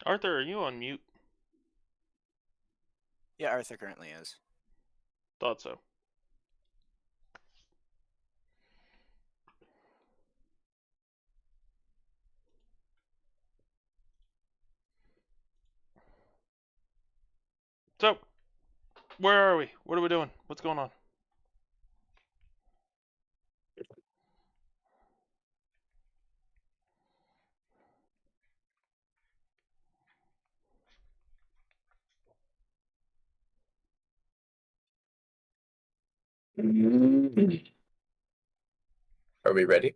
Arthur, are you on mute? Yeah, Arthur currently is. Thought so. So, where are we? What are we doing? What's going on? Are we ready?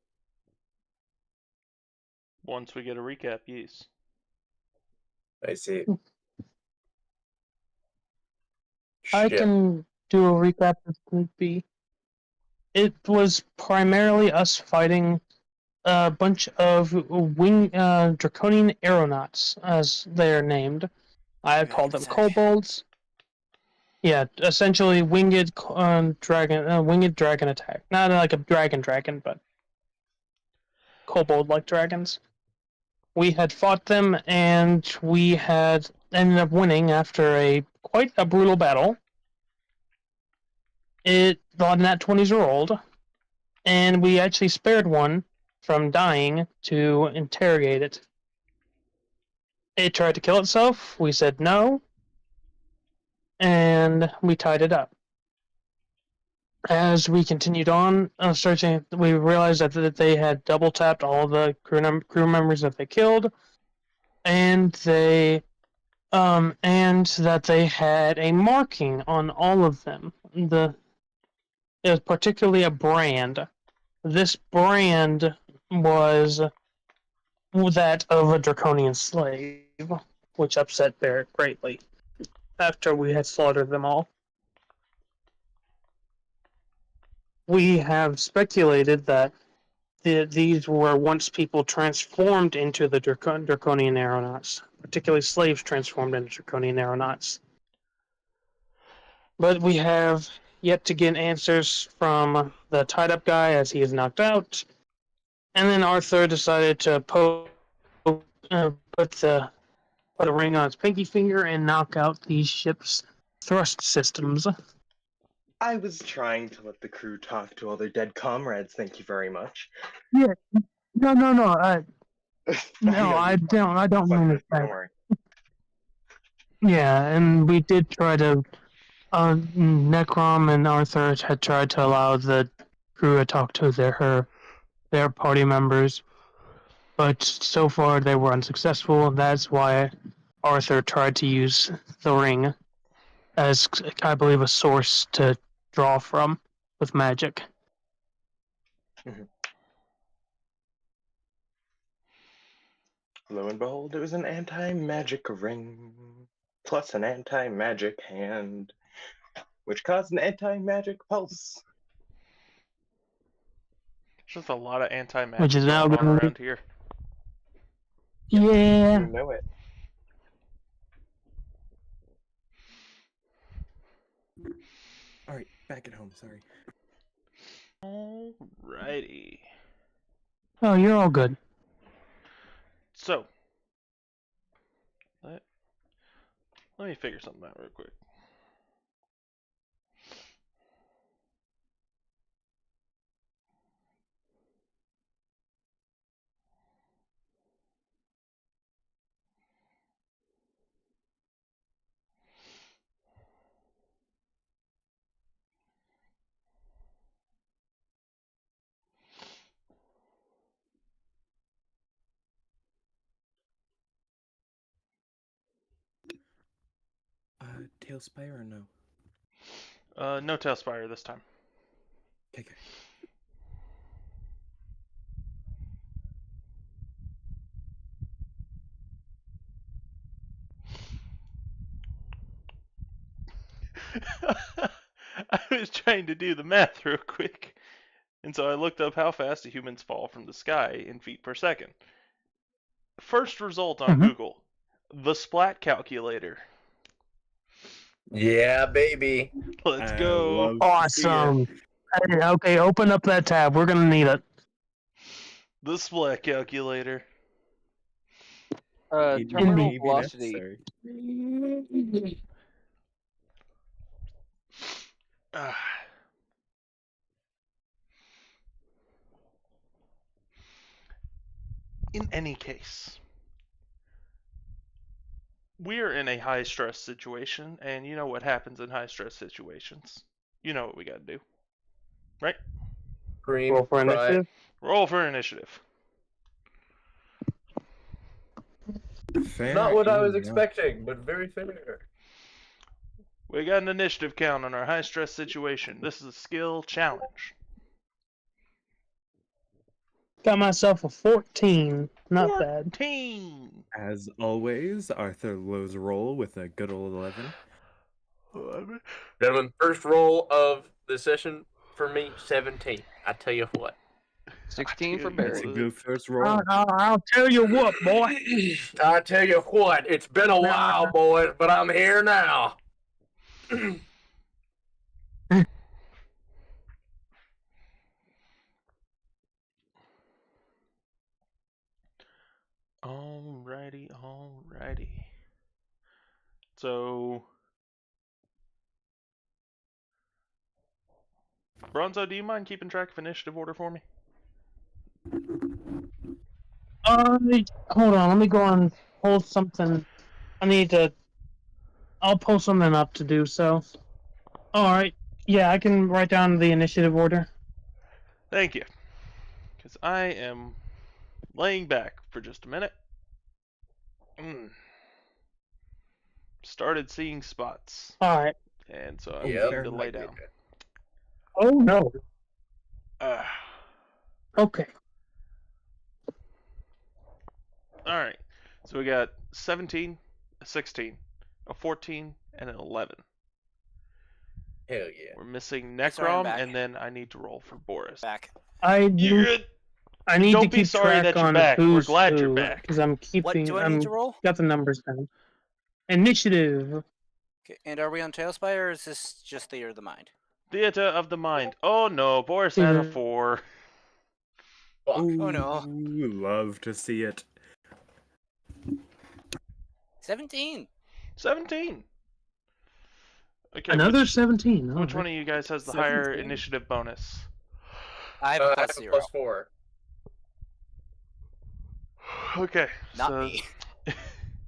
Once we get a recap, yes. I see. I Ship. can do a recap if need be. It was primarily us fighting a bunch of draconian aeronauts, as they are named. I call them kobolds. Yeah, essentially winged dragon attack. Not like a dragon, but kobold-like dragons. We had fought them, and we had ended up winning after quite a brutal battle. A lot of nat 20s were rolled, and we actually spared one from dying to interrogate it. It tried to kill itself. We said no, and we tied it up. As we continued on searching, we realized that they had double tapped all the crew members that they killed, and that they had a marking on all of them. It was particularly a brand. This brand was that of a draconian slave, which upset Barrett greatly after we had slaughtered them all. We have speculated that these were once people transformed into the draconian aeronauts, particularly slaves transformed into draconian aeronauts. But we have yet to get answers from the tied-up guy as he is knocked out. And then Arthur decided to put a ring on his pinky finger and knock out the ship's thrust systems. I was trying to let the crew talk to all their dead comrades, thank you very much. Yeah. No. I don't mean it. Don't worry. Yeah, and we did try to. Necrom and Arthur had tried to allow the crew to talk to their party members, but so far they were unsuccessful. That's why Arthur tried to use the ring as, I believe, a source to draw from with magic. Lo and behold, it was an anti-magic ring, plus an anti-magic hand, which caused an anti-magic pulse. There's just a lot of anti-magic Which is now going on gonna around here. Yeah. You know it. Alright, back at home, sorry. Alrighty. Oh, you're all good. So, let me figure something out real quick. Tailspire or no? No Tailspire this time. Okay. I was trying to do the math real quick, and so I looked up how fast do humans fall from the sky in feet per second. First result on Google, the Splat calculator. Yeah, baby. Let's go. Awesome. Okay, open up that tab. We're gonna need it. The Splat calculator. It terminal may be velocity. necessary. Ah. In any case, we're in a high stress situation, and you know what happens in high stress situations. You know what we gotta do, right? Cream, Roll for fry. initiative. Roll for initiative. Fair Not what I was enough. expecting, but very fair. We got an initiative count on our high stress situation. This is a skill challenge. Got myself a 14. Not bad. 14. As always, Arthur lows roll with a good old 11. Gentlemen, first roll of the session for me, 17. I tell you what. 16 for That's That's a Barry. good first roll. I'll tell you what, boy. I tell you what, it's been a while, boys, but I'm here now. Alrighty. So, Bronzo, do you mind keeping track of initiative order for me? Hold on. Let me go and pull something. I'll pull something up to do so. Alright. Yeah, I can write down the initiative order. Thank you. Because I am laying back for just a minute. Started seeing spots. Alright. And so I'm Yep, going to lay I get down. it. Oh no. Okay. Alright. So we got 17, a 16, a 14, and an 11. Hell yeah. We're missing Sorry, I'm Necrom, back. and then I need to roll for Boris. Back. I need Don't to be keep sorry track that you're on back. We're who's glad you're who, back. because I'm What keeping. do I need to roll? Got the numbers down. Initiative. Okay, and are we on Tailspire, or is this just Theater of the Mind? Theater of the Mind. Oh no, Boris had a Mhm. 4. Fuck. Oh, no. Ooh, love to see it. 17. 17. Okay, Another 17. which Oh, one of you guys has the higher 17. initiative bonus? I have I a have plus a 0. +4. Okay, Not so me.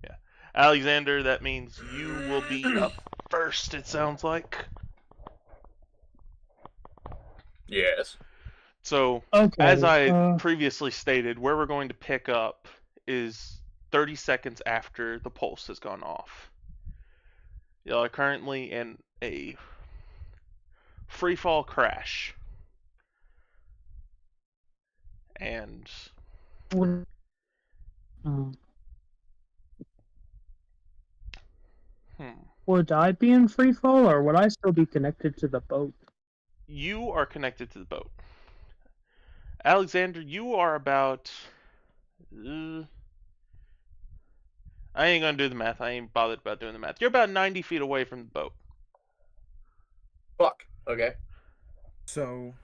yeah, Alexander, that means you will be up first. It sounds like. Yes. So, Okay. as I previously stated, where we're going to pick up is 30 seconds after the pulse has gone off. Y'all are currently in a free fall crash. And Would I be in free fall, or would I still be connected to the boat? you are connected to the boat. Alexander, you are about... I ain't gonna do the math. I ain't bothered about doing the math. You're about 90 feet away from the boat. Fuck. Okay. So,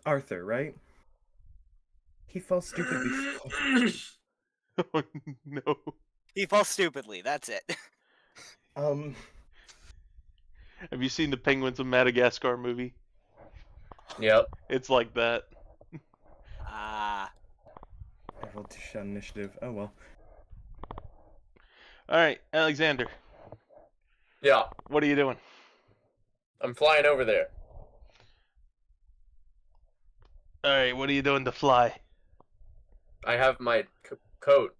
Arthur, right? He fell stupidly. Oh, no. He falls stupidly, that's it. Have you seen the Penguins of Madagascar movie? Yep. It's like that. Ah. I rolled to shut initiative. Oh well. Alright, Alexander, Yeah. what are you doing? I'm flying over there. Alright, what are you doing to fly? I have my coat.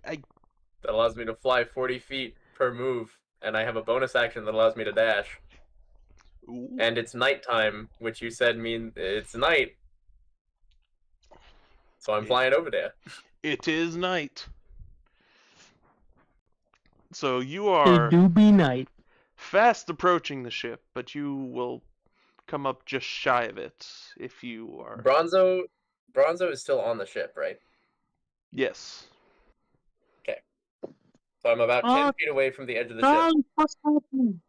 I- That allows me to fly 40 feet per move, and I have a bonus action that allows me to dash. Ooh. And it's nighttime, which you said mean it's night. So I'm flying over there. It is night. So you It are do be night. fast approaching the ship, but you will come up just shy of it if you are... Bronzo is still on the ship, right? Yes. So I'm about 10 feet away from the edge of the ship. What's happening?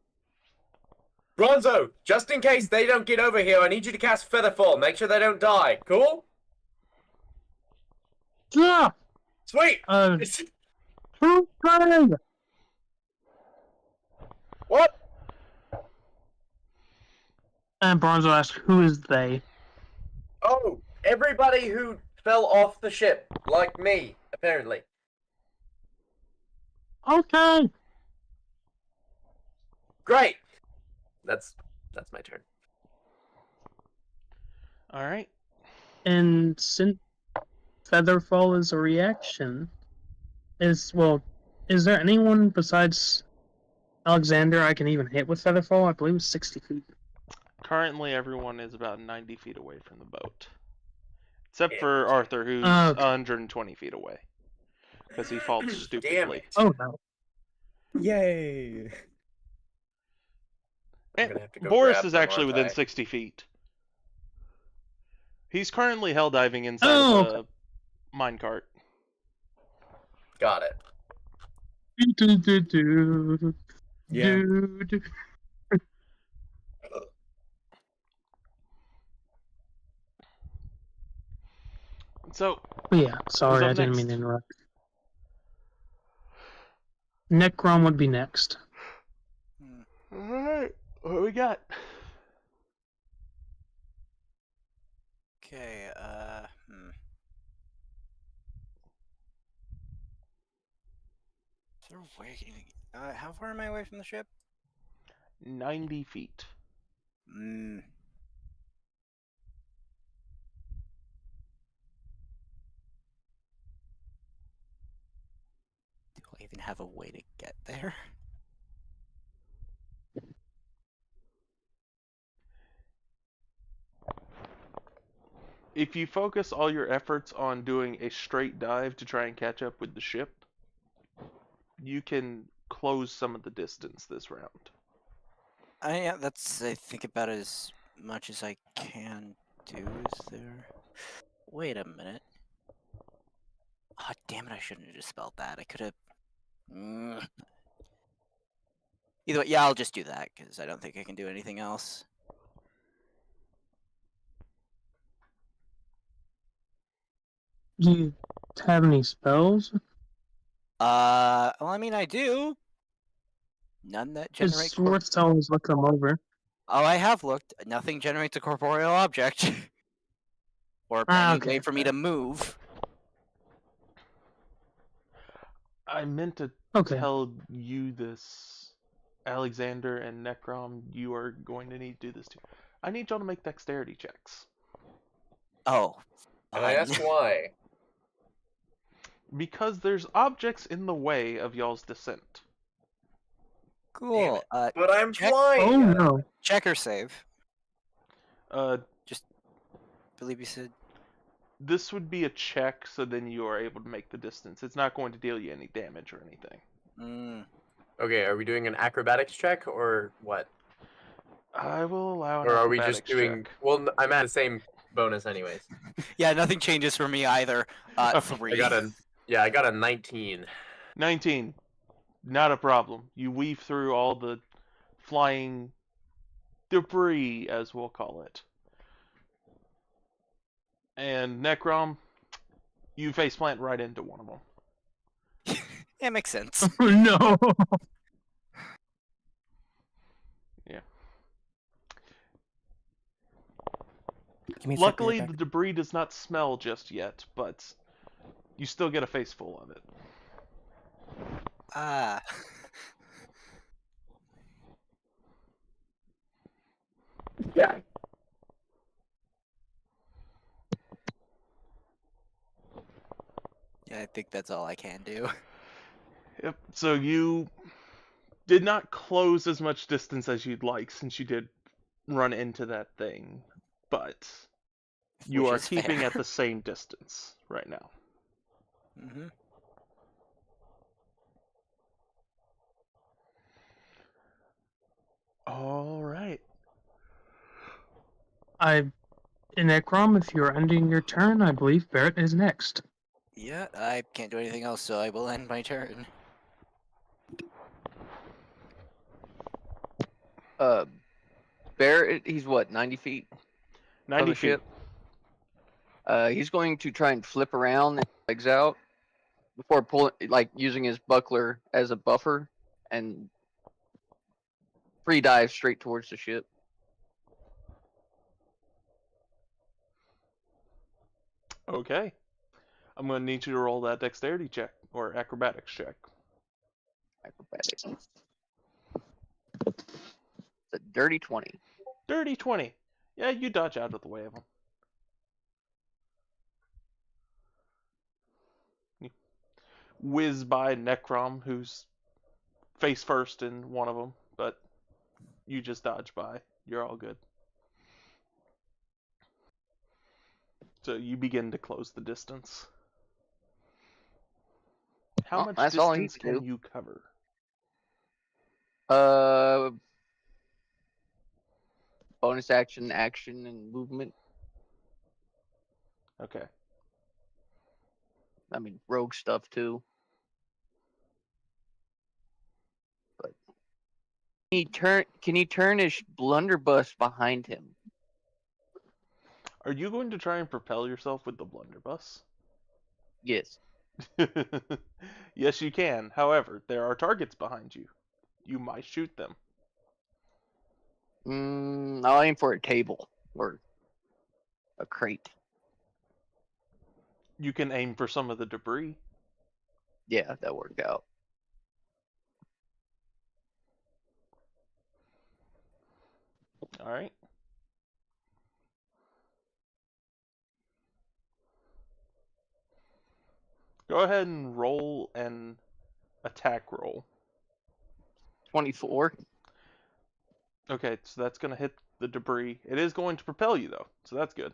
Bronzo, just in case they don't get over here, I need you to cast Featherfall. Make sure they don't die. Cool? Yeah. Sweet. Who's playing? What? And Bronzo asks, who is they? Oh, everybody who fell off the ship, like me, apparently. Okay. Great. That's my turn. All right. And since Featherfall is a reaction, is there anyone besides Alexander I can even hit with Featherfall? I believe it's 60 feet. Currently, everyone is about 90 feet away from the boat, except Damn for it. Arthur, who's Okay. 120 feet away, because he fought Damn stupidly. it. Oh no. Yay! I'm gonna have to go Boris grab is them, actually aren't within I? 60 feet. He's currently hell diving inside Oh, of a minecart. Got it. Yeah. Dude. So, Yeah, sorry, up I didn't next? mean to interrupt. Necrom would be next. alright, what we got? Okay, Is there a way? How far am I away from the ship? 90 feet. Hmm. Do I even have a way to get there? If you focus all your efforts on doing a straight dive to try and catch up with the ship, you can close some of the distance this round. I think about it as much as I can do. Is there? Wait a minute. Oh, damn it! I shouldn't have just spelled that. I could have. Either way, yeah, I'll just do that because I don't think I can do anything else. Do you have any spells? Well, I mean, I do. None that generate. It's worth to always look them over. Oh, I have looked. Nothing generates a corporeal object. Or any way Okay. for me to move. I meant to Okay. tell you this, Alexander and Necrom, you are going to need to do this too. I need y'all to make dexterity checks. Oh. And I ask why. Because there's objects in the way of y'all's descent. Cool. But I'm check- flying. Oh no. Check or save. This Believe you said. would be a check, so then you are able to make the distance. It's not going to deal you any damage or anything. Okay, are we doing an acrobatics check or what? I will allow an Or are we just acrobatics doing? check. Well, I'm at the same bonus anyways. Yeah, nothing changes for me either. 3. I got a 19. 19. Not a problem. You weave through all the flying debris, as we'll call it. And Necrom, you faceplant right into one of them. It makes sense. Oh no. Luckily, the debris does not smell just yet, but you still get a face full of it. Ah. Yeah. Yeah, I think that's all I can do. Yep. So you did not close as much distance as you'd like, since you did run into that thing, but you Which are is keeping fair. at the same distance right now. Mm-hmm. All right. Necrom, if you're ending your turn, I believe Barrett is next. Yeah, I can't do anything else, so I will end my turn. Barrett, he's what, 90 feet? 90 the feet. ship? He's going to try and flip around and legs out before pulling, like using his buckler as a buffer, and free dive straight towards the ship. Okay. I'm going to need you to roll that dexterity check or acrobatics check. Acrobatics. It's a dirty 20. Dirty 20. Yeah, you dodge out of the way of him. You whiz by Necrom, who's face first in one of them, but you just dodge by. You're all good. So you begin to close the distance. How Well, much that's all I need distance to can do. you cover? Bonus action, action, and movement. Okay. I mean, rogue stuff too. But can he turn his blunderbuss behind him? Are you going to try and propel yourself with the blunderbuss? Yes. Yes, you can. However, there are targets behind you. You might shoot them. I'll aim for a table or a crate. You can aim for some of the debris. Yeah, that worked out. All right. Go ahead and roll an attack roll. 24. Okay, so that's going to hit the debris. It is going to propel you, though, so that's good.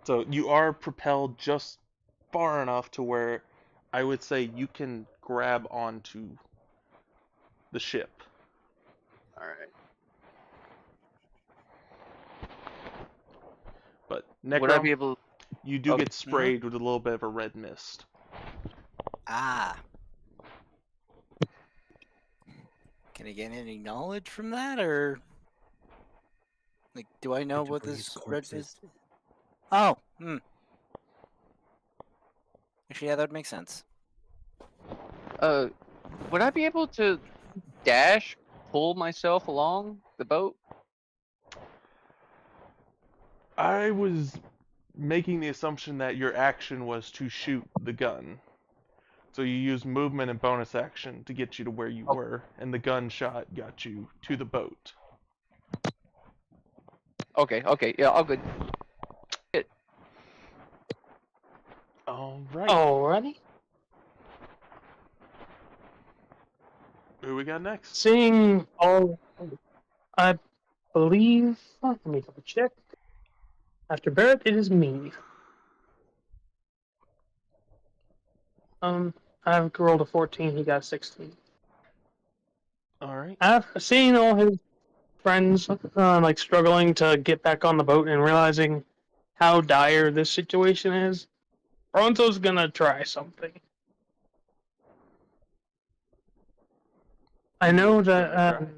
So you are propelled just far enough to where I would say you can grab onto the ship. All right. But Would I Necrom, be able? you do Okay. get sprayed with a little bit of a red mist. Ah. Can I get any knowledge from that, or like, do I know It what breeds this red corpses. is? Oh, Actually, yeah, that would make sense. Would I be able to pull myself along the boat? I was making the assumption that your action was to shoot the gun. So you use movement and bonus action to get you to where you were, and the gunshot got you to the boat. Okay, yeah, all good. All right. Alrighty. Who we got next? Seeing all, I believe. Let me double check. After Barrett, it is me. I've rolled a 14. He got a 16. All right. After seeing all his friends like struggling to get back on the boat and realizing how dire this situation is, Bronzo's gonna try something. I know that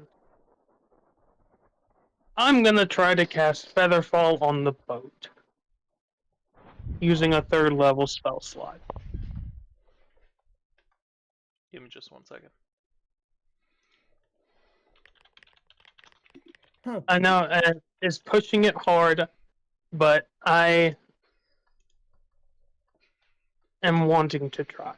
I'm gonna try to cast Featherfall on the boat using a 3rd level spell slot. Give me just 1 second. I know it's pushing it hard, but I am wanting to try.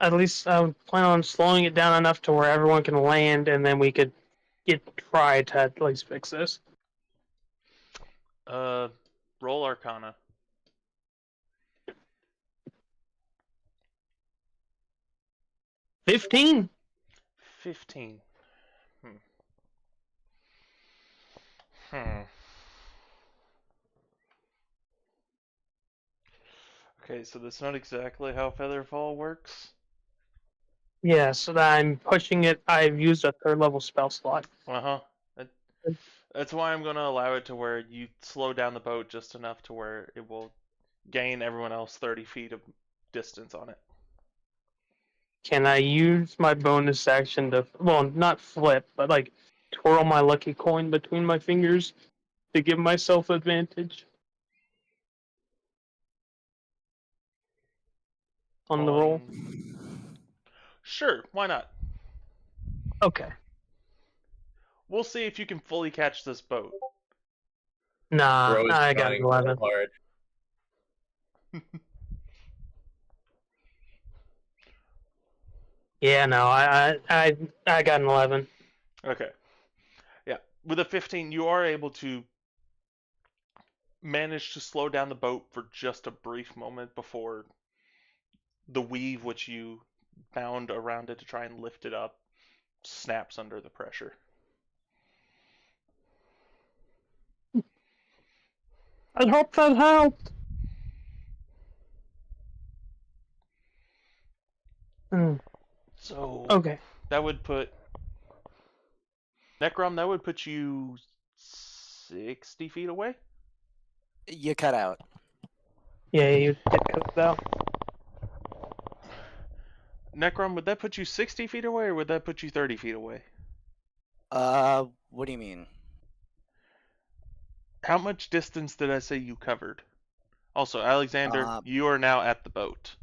At least I would plan on slowing it down enough to where everyone can land, and then we could try to at least fix this. Roll Arcana. 15. 15. Okay, so that's not exactly how Featherfall works. Yeah, so that I'm pushing it. I've used a 3rd level spell slot. That's why I'm going to allow it to where you slow down the boat just enough to where it will gain everyone else 30 feet of distance on it. Can I use my bonus action to, well, not flip, but like twirl my lucky coin between my fingers to give myself advantage on the roll? Sure, why not? Okay. We'll see if you can fully catch this boat. Nah, Bro is I got trying 11. so hard. Yeah, no, I got an 11. Okay. Yeah, with a 15, you are able to manage to slow down the boat for just a brief moment before the weave which you bound around it to try and lift it up snaps under the pressure. I hope that helped. So Okay. that would put Necrom. That would put you 60 feet away. You cut out. Yeah, you did cut it out. Necrom, would that put you 60 feet away, or would that put you 30 feet away? What do you mean? How much distance did I say you covered? Also, Alexander, you are now at the boat.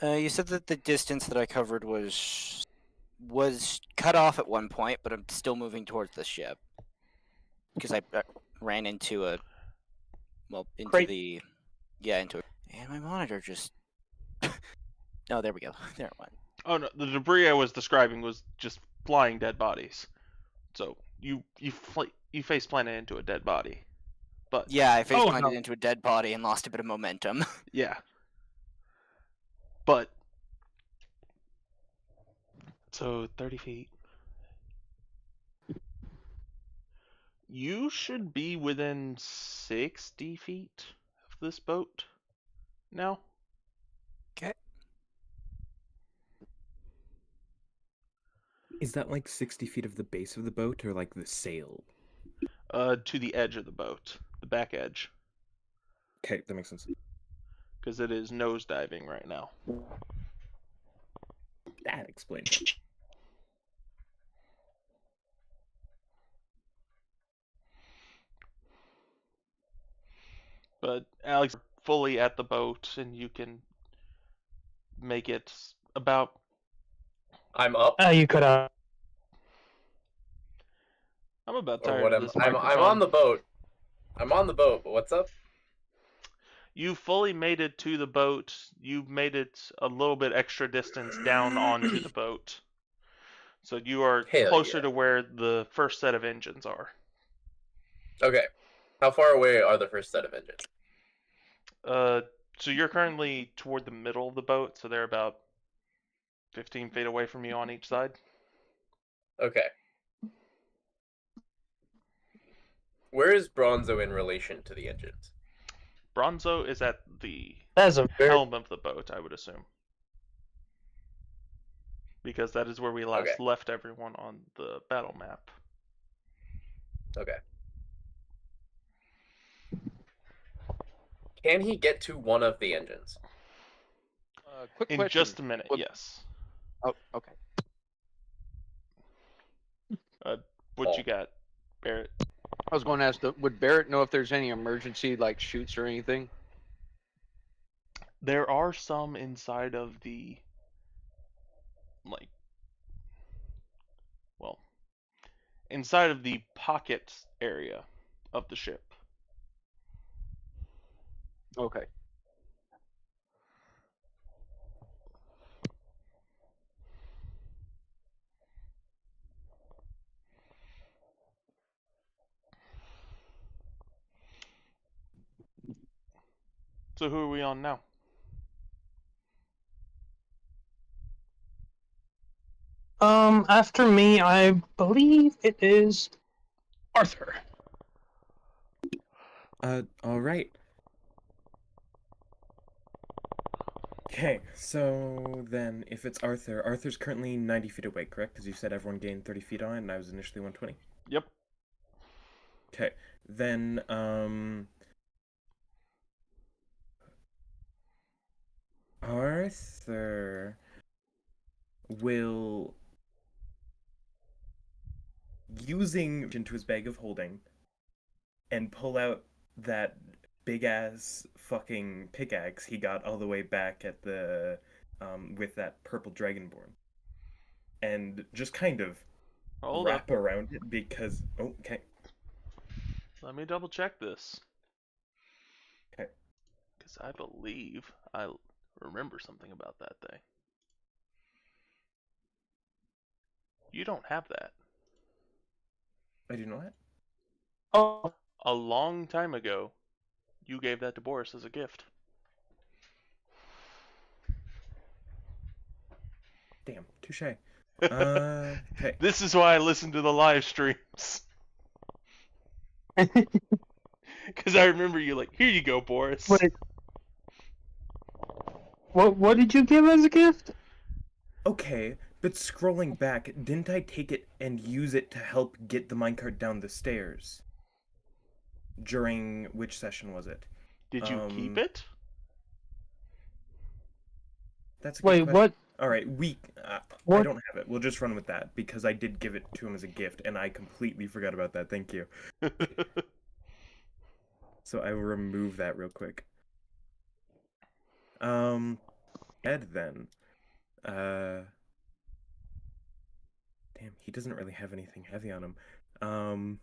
You said that the distance that I covered was cut off at one point, but I'm still moving towards the ship because I ran into a Crate. into it, and my monitor just. Oh, there we go. There it went. Oh no, the debris I was describing was just flying dead bodies. So you face planted into a dead body. But Yeah, I face planted no. into a dead body and lost a bit of momentum. yeah. But so 30 feet. You should be within 60 feet of this boat now. Okay. Is that like 60 feet of the base of the boat or like the sail? To the edge of the boat, the back edge, Okay, that makes sense. because it is nosediving right now. That explains. But Alex, fully at the boat, and you can make it about. I'm up. You could have. I'm about Or tired what of am this I'm microphone. on the boat. I'm on the boat, but what's up? You fully made it to the boat. You made it a little bit extra distance down onto the boat. So you are Hell closer yeah. to where the first set of engines are. Okay. How far away are the first set of engines? So you're currently toward the middle of the boat, so they're about 15 feet away from you on each side. Okay. Where is Bronzo in relation to the engines? Bronzo is at the That's a very. helm of the boat, I would assume. Because that is where we last Okay. left everyone on the battle map. Okay. Can he get to one of the engines? Quick In question. just a minute, What- yes. Oh, okay. What you got, Barrett? I was going to ask, would Barrett know if there's any emergency like chutes or anything? There are some inside of the, inside of the pocket area of the ship. Okay. So who are we on now? After me, I believe it is Arthur. All right. Okay, so then if it's Arthur, Arthur's currently 90 feet away, correct? Because you said everyone gained 30 feet on it, and I was initially 120. Yep. Okay, then, Arthur will, using into his bag of holding, and pull out that big ass fucking pickaxe he got all the way back at the with that purple dragonborn, and just kind of Hold up. wrap around it because okay. Let me double check this. Okay. Because I believe I remember something about that day. You don't have that. I do not. Oh, A long time ago, you gave that to Boris as a gift. Damn, touche. Okay. This is why I listen to the live streams. Because I remember you like, here you go, Boris. wait. What did you give as a gift? Okay, but scrolling back, didn't I take it and use it to help get the minecart down the stairs? During which session was it? Did you keep it? That's a good Wait, question. what? All right, I What? don't have it. We'll just run with that because I did give it to him as a gift, and I completely forgot about that. Thank you. So I will remove that real quick. Ed then. Damn, he doesn't really have anything heavy on him.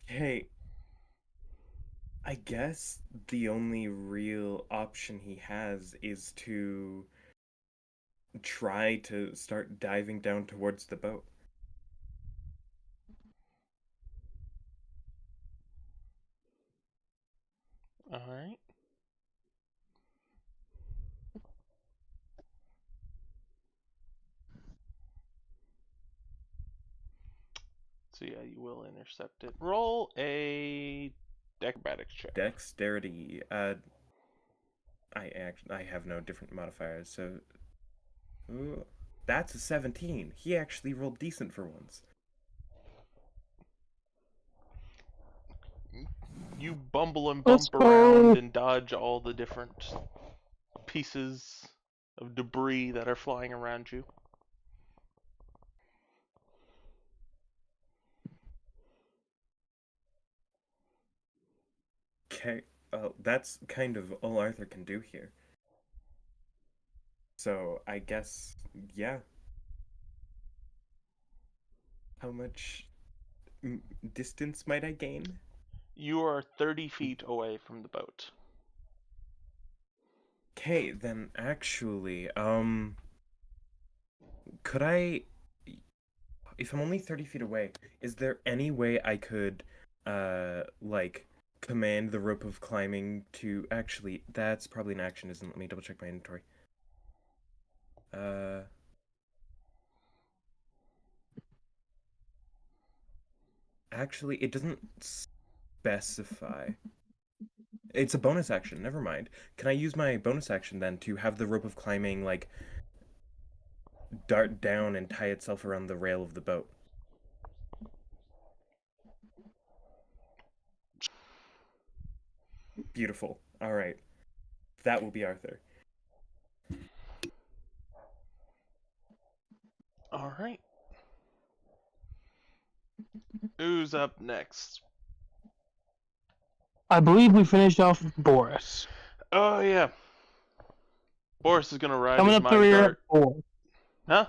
Okay. I guess the only real option he has is to try to start diving down towards the boat. Alright. So yeah, you will intercept it. Roll a acrobatics check. Dexterity. I have no different modifiers, so ooh, that's a 17. He actually rolled decent for once. You bumble and Let's bump around go. and dodge all the different pieces of debris that are flying around you. Okay, that's kind of all Arthur can do here. So I guess, yeah. How much distance might I gain? You are 30 feet away from the boat. Okay, then actually, could I, if I'm only 30 feet away, is there any way I could, like, command the rope of climbing to, actually, that's probably an action, isn't it? Let me double check my inventory. Actually, it doesn't specify. It's a bonus action, never mind. Can I use my bonus action then to have the rope of climbing, like, dart down and tie itself around the rail of the boat? Beautiful. Alright. That will be Arthur. Alright. Who's up next? I believe we finished off with Boris. Oh, yeah. Boris is gonna ride Coming his up the rear minecart. at 4. Huh?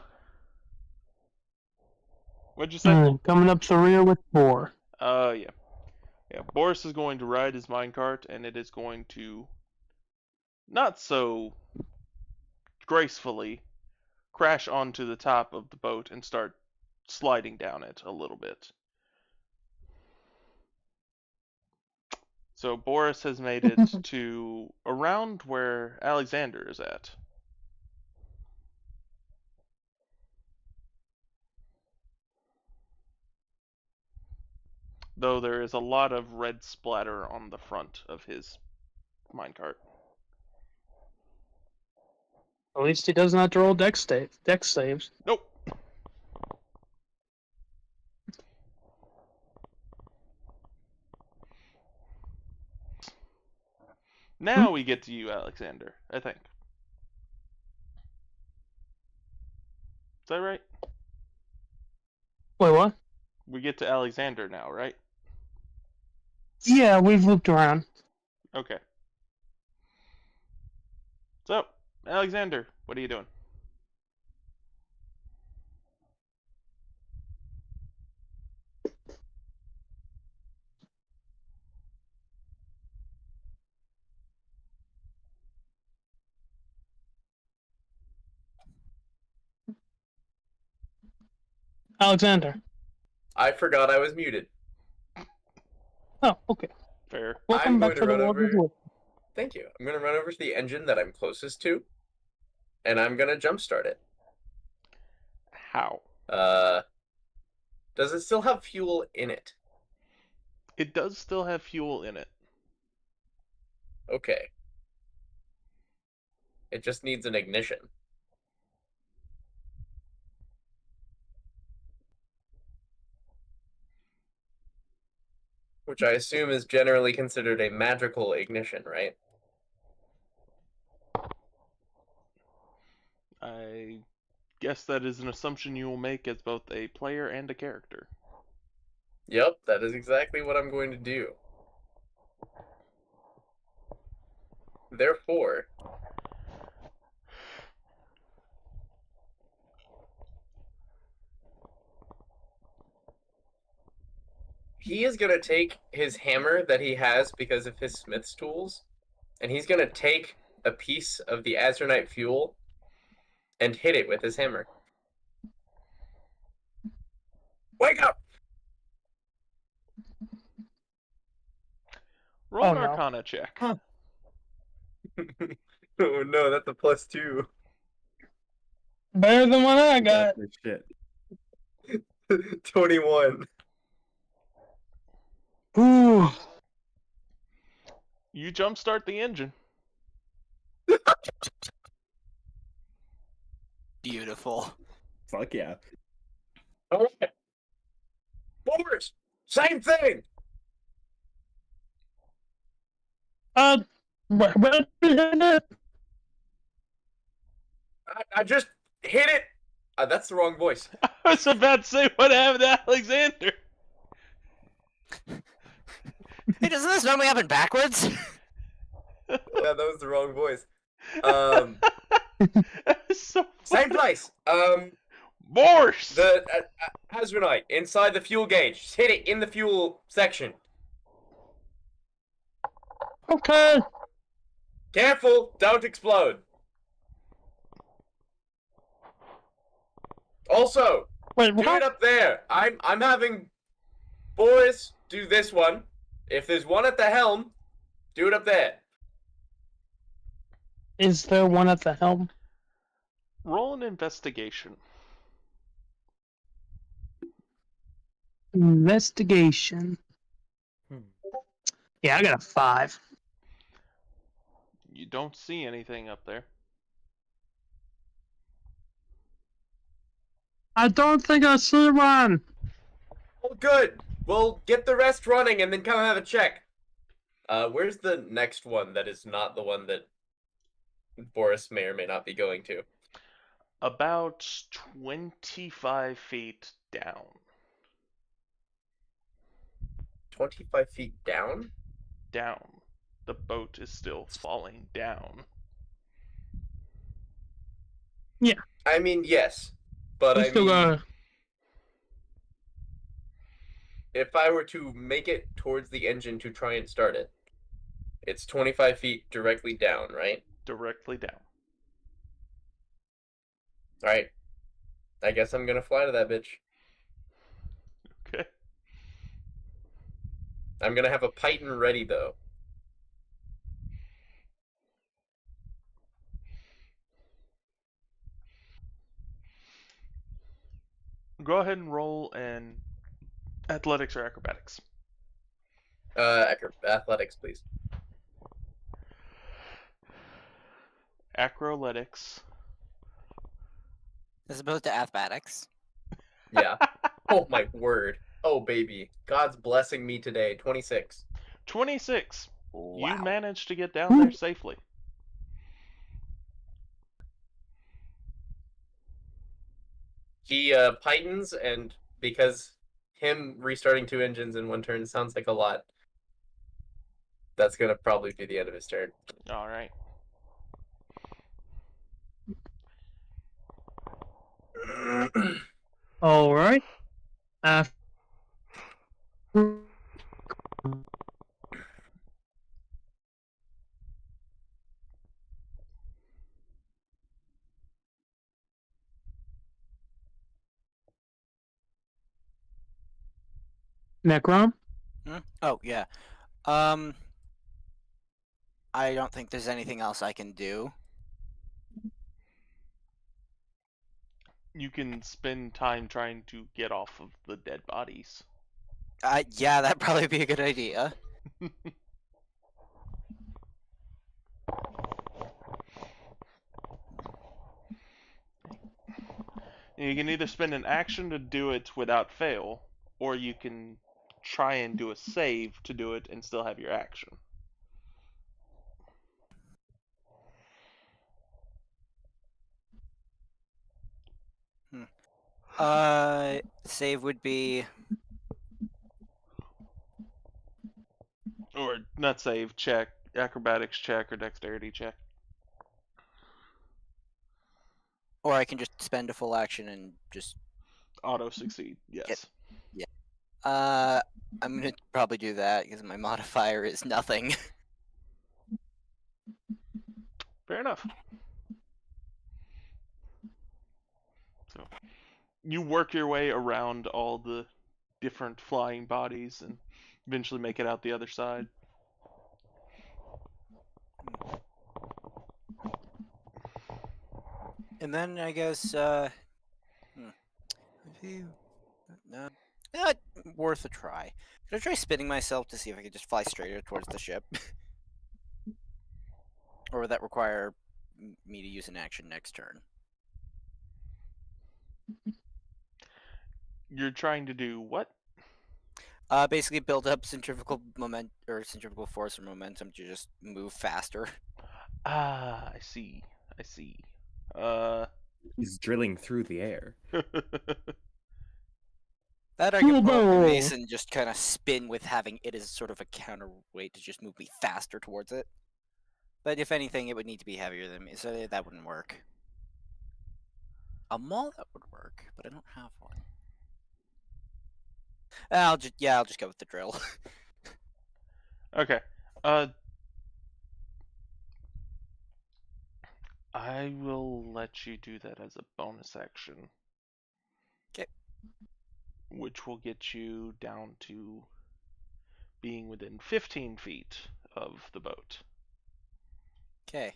What'd you say? Coming up the rear with 4. Yeah. Yeah, Boris is going to ride his minecart, and it is going to, not so gracefully, crash onto the top of the boat and start sliding down it a little bit. So Boris has made it to around where Alexander is at. Though there is a lot of red splatter on the front of his minecart. At least he doesn't have to roll dex saves. Nope. Now we get to you, Alexander, I think. Is that right? Wait, what? We get to Alexander now, right? Yeah, we've looked around. Okay. So, Alexander, what are you doing? Alexander. I forgot I was muted. Oh, okay. Fair. Welcome I'm back going to to the run world of over- Wood. Thank you. I'm going to run over to the engine that I'm closest to, and I'm going to jumpstart it. How? Does it still have fuel in it? It does still have fuel in it. Okay. It just needs an ignition. Which I assume is generally considered a magical ignition, right? I guess that is an assumption you will make as both a player and a character. Yep, that is exactly what I'm going to do. Therefore, he is going to take his hammer that he has because of his smith's tools, and he's going to take a piece of the Azurnite fuel and hit it with his hammer. Wake up! Roll Oh, an no. Arcana check. Huh. Oh no, that's a +2. Better than what I got. That's the shit. 21. Ooh. You jumpstart the engine. Beautiful. Fuck yeah. Alright. Boris! Same thing! What? I just hit it! That's the wrong voice. I was about to say what happened to Alexander. Hey, doesn't this normally happen backwards? Yeah, that was the wrong voice. That was so Same place. Morse! The Azurnite inside the fuel gauge. Just hit it in the fuel section. Okay. Careful, don't explode. Also, Wait, do it what? up there. I'm having Boris do this one. If there's one at the helm, do it up there. Is there one at the helm? Roll an investigation. Investigation. Yeah, I got a 5. You don't see anything up there. I don't think I see one. Oh, good. We'll get the rest running and then come have a check. Where's the next one that is not the one that Boris may or may not be going to? About 25 feet down. 25 feet down? Down. The boat is still falling down. I mean, yes. But We I still mean, got. if I were to make it towards the engine to try and start it, it's 25 feet directly down, right? Directly down. Alright. I guess I'm gonna fly to that bitch. Okay. I'm gonna have a Python ready, though. Go ahead and roll an athletics or acrobatics. Athletics, please. Acroletics. As opposed to athletics. Yeah. Oh, my word. Oh, baby. God's blessing me today. 26. 26. You Wow. managed to get down there safely. He pythons, and because him restarting 2 engines in 1 turn sounds like a lot, that's gonna probably be the end of his turn. All right. All right. After Necrom. Hmm? Oh yeah. Um, I don't think there's anything else I can do. You can spend time trying to get off of the dead bodies. Yeah, that'd probably be a good idea. You can either spend an action to do it without fail, or you can try and do a save to do it and still have your action. Save would be Or not save, check, acrobatics check, or dexterity check. or I can just spend a full action and just Auto succeed, yes. I'm gonna probably do that because my modifier is nothing. Fair enough. So you work your way around all the different flying bodies and eventually make it out the other side. And then I guess no, worth a try. Could I try spinning myself to see if I could just fly straighter towards the ship? Or would that require me to use an action next turn? You're trying to do what? Basically build up centrifugal force or momentum to just move faster. Ah, I see. I see. He's drilling through the air. That I could pull up my Turbo! mace and just kind of spin with having it as sort of a counterweight to just move me faster towards it. But if anything, it would need to be heavier than me, so that wouldn't work. A maul that would work, but I don't have one. I'll just go with the drill. Okay. I will let you do that as a bonus action. 'Kay. Which will get you down to being within 15 feet of the boat. Okay.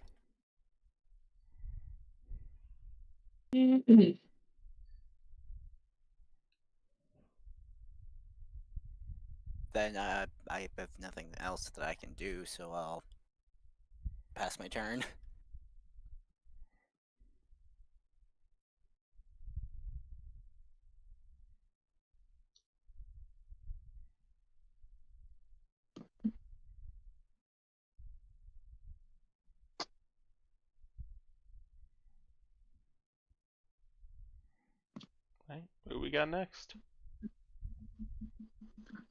Then I have nothing else that I can do, so I'll pass my turn. Right? What we got next?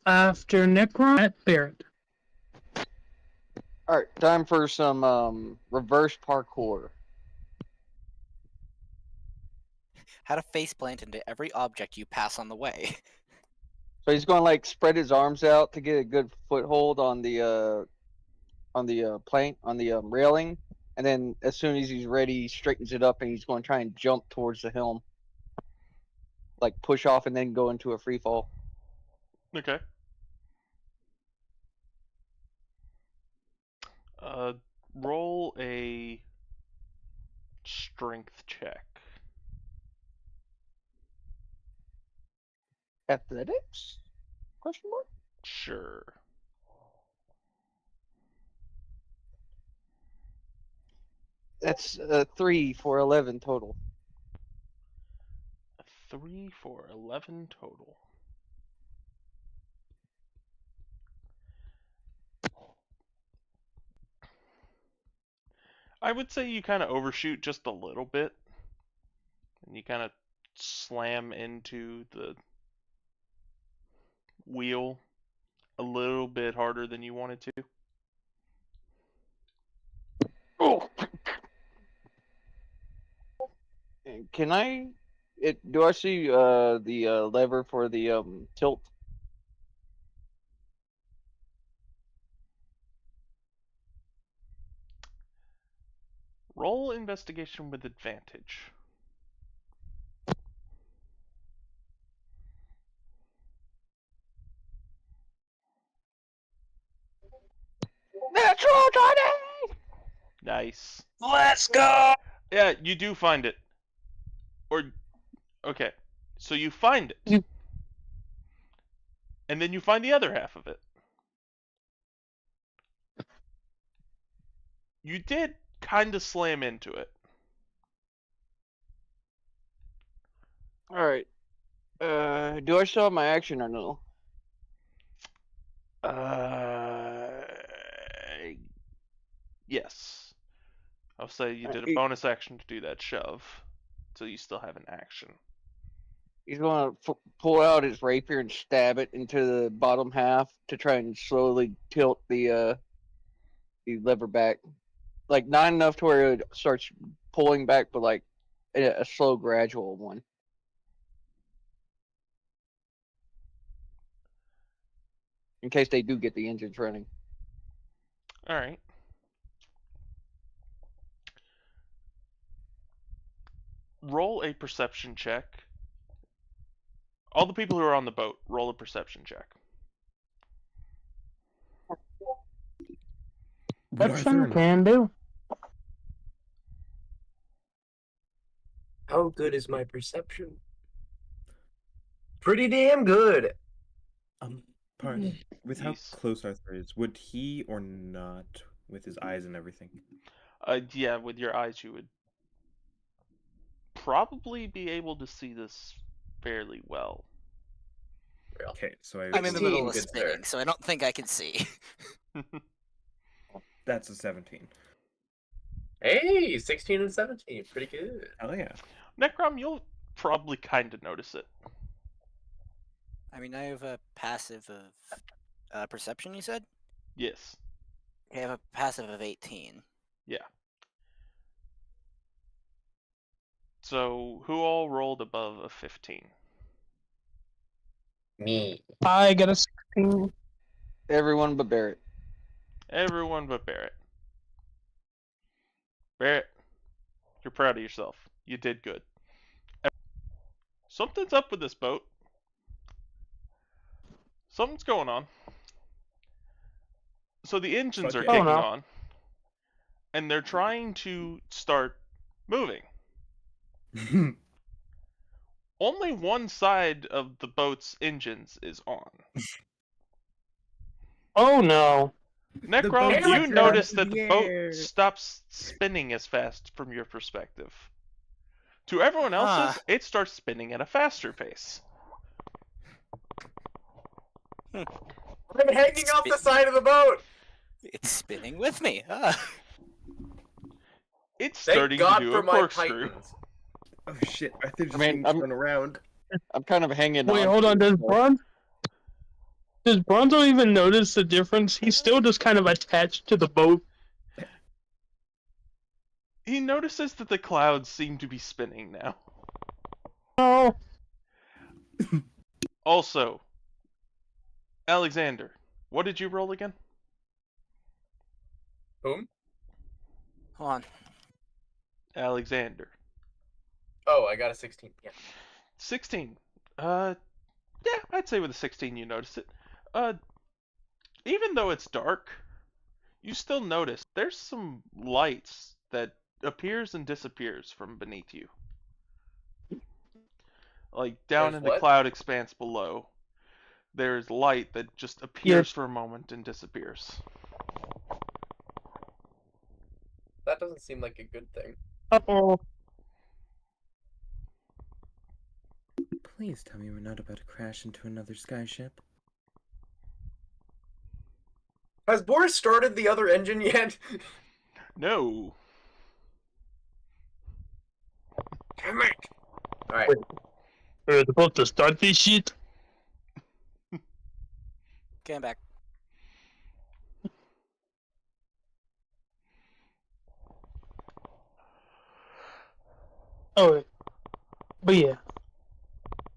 After Necrom, Barrett. All right, time for some reverse parkour. How to faceplant into every object you pass on the way. So he's going to like spread his arms out to get a good foothold on the plank, on the railing, and then as soon as he's ready, he straightens it up and he's going to try and jump towards the helm, like push off and then go into a free fall. Okay. Roll a strength check. Athletics? Question mark. Sure. That's 3 for 11 total. 3 for 11 total. I would say you kind of overshoot just a little bit, and you kind of slam into the wheel a little bit harder than you wanted to. Oh. Can I? Do I see the lever for the tilt? Roll investigation with advantage. Natural 20! Nice. Let's go! Yeah, you do find it. Or, okay, so you find it. You- And then you find the other half of it. You did kind of slam into it. Alright. Do I still have my action or no? Yes. I'll say you did a He- bonus action to do that shove, so you still have an action. He's going to pull out his rapier and stab it into the bottom half to try and slowly tilt the lever back. Like, not enough to where it starts pulling back, but like a slow, gradual one. In case they do get the engines running. All right. Roll a perception check. All the people who are on the boat, roll a perception check. Would That's Arthur some and- can do. How good is my perception? Pretty damn good. Pardon. With how Yes. close Arthur is, would he or not, with his eyes and everything? Yeah, with your eyes, you would probably be able to see this fairly well. Real. Okay, so I'm in the middle of 16, good spinning, sir. so I don't think I can see. that's a 17. Hey, 16 and 17. Pretty good. Hell yeah. Necrom, you'll probably kind of notice it. I mean, I have a passive of perception, you said? Yes. I have a passive of 18. So, who all rolled above a 15? Me. I get a 16. Everyone but Barrett. Everyone but Barrett. Barrett, you're proud of yourself. You did good. Something's up with this boat. Something's going on. So the engines Fuck are yeah. kicking Oh, no. on. And they're trying to start moving. Only one side of the boat's engines is on. Oh no. Necrom, boat's you up notice in that the the boat air. stops spinning as fast from your perspective. To everyone else's, Huh. it starts spinning at a faster pace. I'm hanging off the side of the boat. It's spinning with me. Ah. It's Thank starting God to do for a my corkscrew. Titans. Oh shit, Arthur just mean, being I'm- thrown around. I'm kind of hanging Wait, on. hold to on. it, so- Does Bronzo even notice the difference? He's still just kind of attached to the boat. He notices that the clouds seem to be spinning now. Oh, Also, Alexander, what did you roll again? Whom? Hold on. Alexander. Oh, I got a 16. Yeah. 16. Yeah, I'd say with a 16 you notice it. Even though it's dark, you still notice there's some lights that appears and disappears from beneath you. Like down There's in the what? cloud expanse below, there's light that just appears for a moment and disappears. That doesn't seem like a good thing. uh-oh. Please tell me we're not about to crash into another skyship. Has Boris started the other engine yet? No. Damn it! All right. We're supposed to start this shit. Okay, I'm back. Oh, but yeah,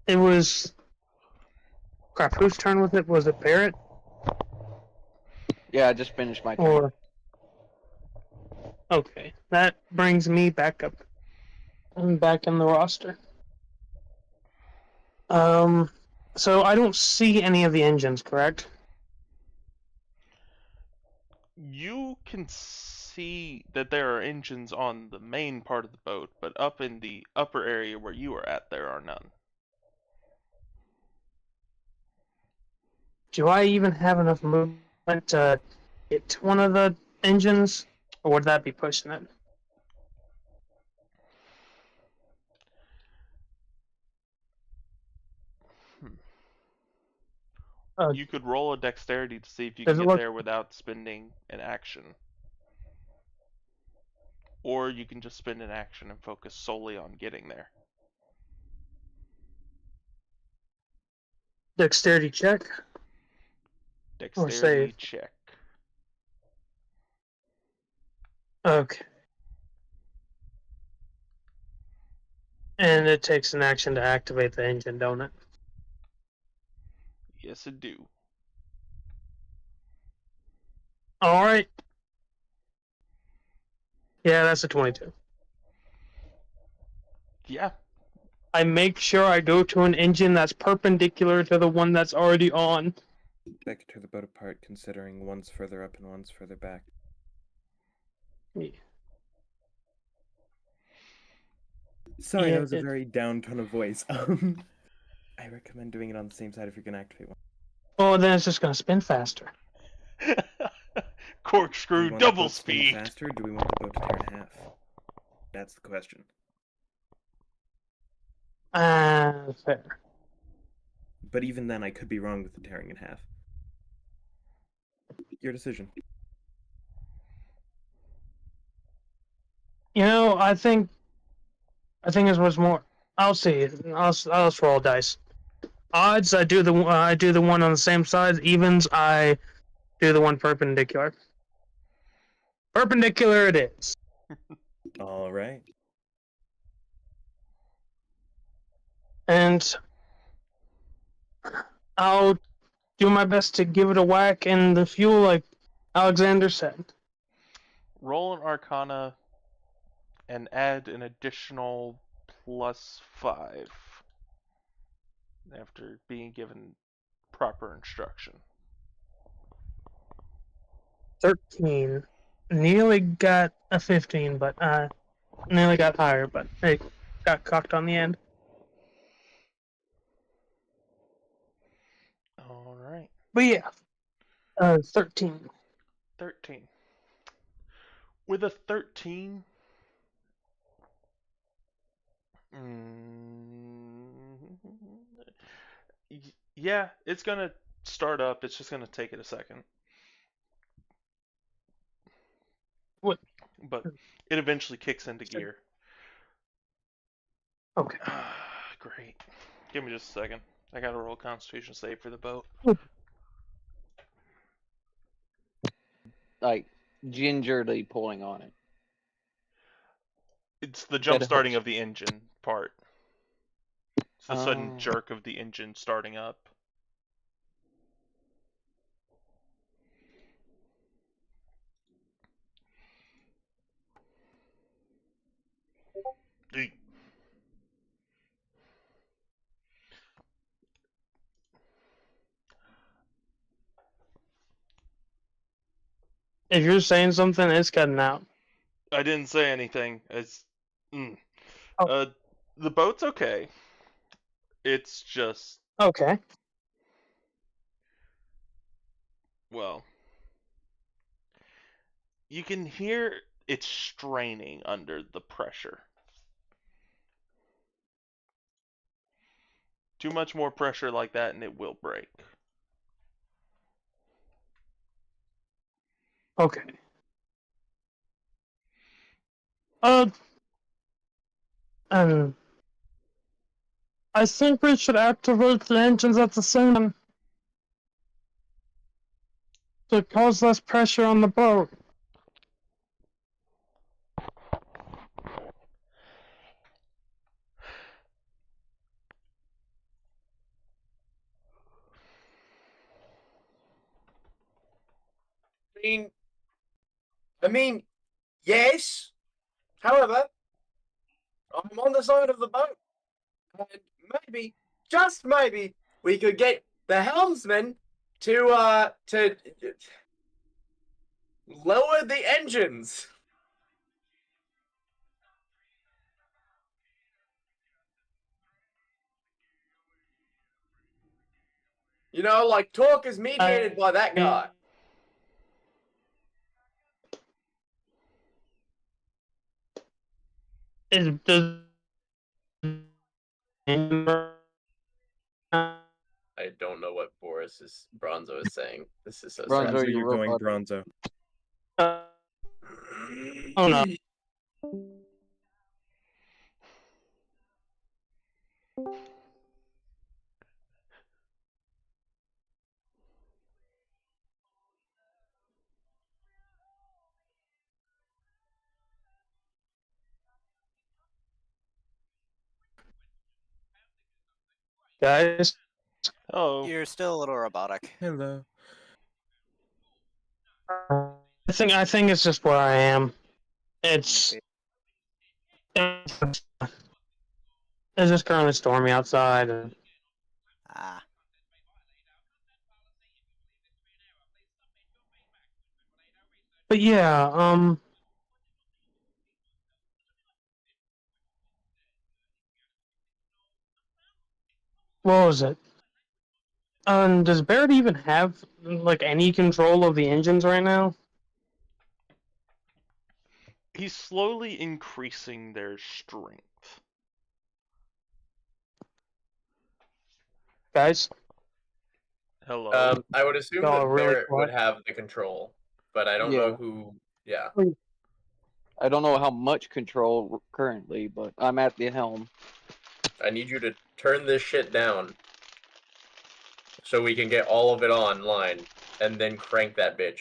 it was. Crap, whose turn was it? Was it Barrett Yeah, I just finished my turn. or? Okay, that brings me back up. I'm back in the roster. So I don't see any of the engines, correct? You can see that there are engines on the main part of the boat, but up in the upper area where you are at, there are none. Do I even have enough movement to hit one of the engines, or would that be pushing it? You could roll a dexterity to see if you Does can it get look- there without spending an action. Or you can just spend an action and focus solely on getting there. Dexterity check. Or Dexterity save. check. Okay. And it takes an action to activate the engine, don't it? Yes, it do. Alright. Yeah, that's a 22. Yeah. I make sure I go to an engine that's perpendicular to the one that's already on. That could tear the boat apart, considering one's further up and one's further back. Yeah. Sorry, Yeah, that was a it- very down tone of voice. I recommend doing it on the same side if you're gonna activate one. Oh, then it's just gonna spin faster. Do we Corkscrew want the double boat to spin speed. faster, or do we want the boat to tear in half? That's the question. Fair. But even then, I could be wrong with the tearing in half. Your decision. You know, I think this was more. I'll see. I'll just roll dice. Odds, I do the one on the same side. Evens, I do the one perpendicular. Perpendicular it is. All right. And I'll do my best to give it a whack in the fuel, like Alexander said. Roll an Arcana and add an additional +5 after being given proper instruction. 13. Nearly got a 15, but nearly got higher, but it got cocked on the end. All right. But yeah, 13. 13. With a 13, yeah, it's gonna start up. It's just gonna take it a second. What? But it eventually kicks into gear. Okay. Great. Give me just a second. I gotta roll a Constitution save for the boat. Like gingerly pulling on it. It's the jump That starting helps. of the engine part. It's the sudden Oh. jerk of the engine starting up. Eek. If you're saying something, it's cutting out. I didn't say anything. It's Oh. the boat's okay. It's just, Okay. well, you can hear it straining under the pressure. Too much more pressure like that and it will break. Okay. I think we should activate the engines at the same time to cause less pressure on the boat. I mean, yes. However, I'm on the side of the boat, and maybe, just maybe, we could get the helmsman to lower the engines. You know, like talk is mediated by that guy. I don't know what Bronzo is saying. This is so Bronzo, Bronzo, stressful. you you're going robot. Bronzo. Oh no. Guys, Oh, You're still a little robotic. Hello. I think it's just where I am. It's just currently stormy outside, and Ah. but yeah, what was it? Does Barrett even have like any control of the engines right now? he's slowly increasing their strength. Guys, Hello. I would assume Y'all that are really Barrett would quiet. have the control, but I don't know who. Yeah. I don't know how much control currently, but I'm at the helm. I need you to turn this shit down so we can get all of it online and then crank that bitch.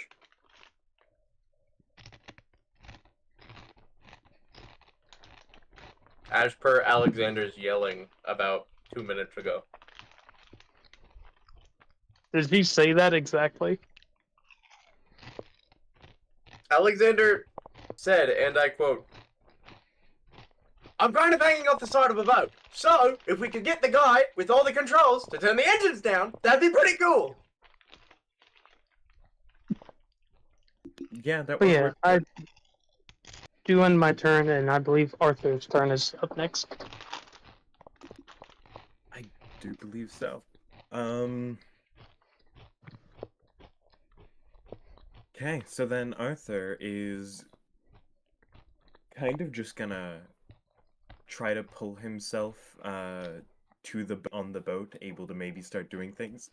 As per Alexander's yelling about 2 minutes ago. Did he say that exactly? Alexander said, and I quote, "I'm kind of hanging off the side of a boat, so if we could get the guy with all the controls to turn the engines down, that'd be pretty cool." Yeah, that But would yeah, work. I do end my turn, and I believe Arthur's turn is up next. I do believe so. Okay, so then Arthur is kind of just gonna try to pull himself on the boat, able to maybe start doing things.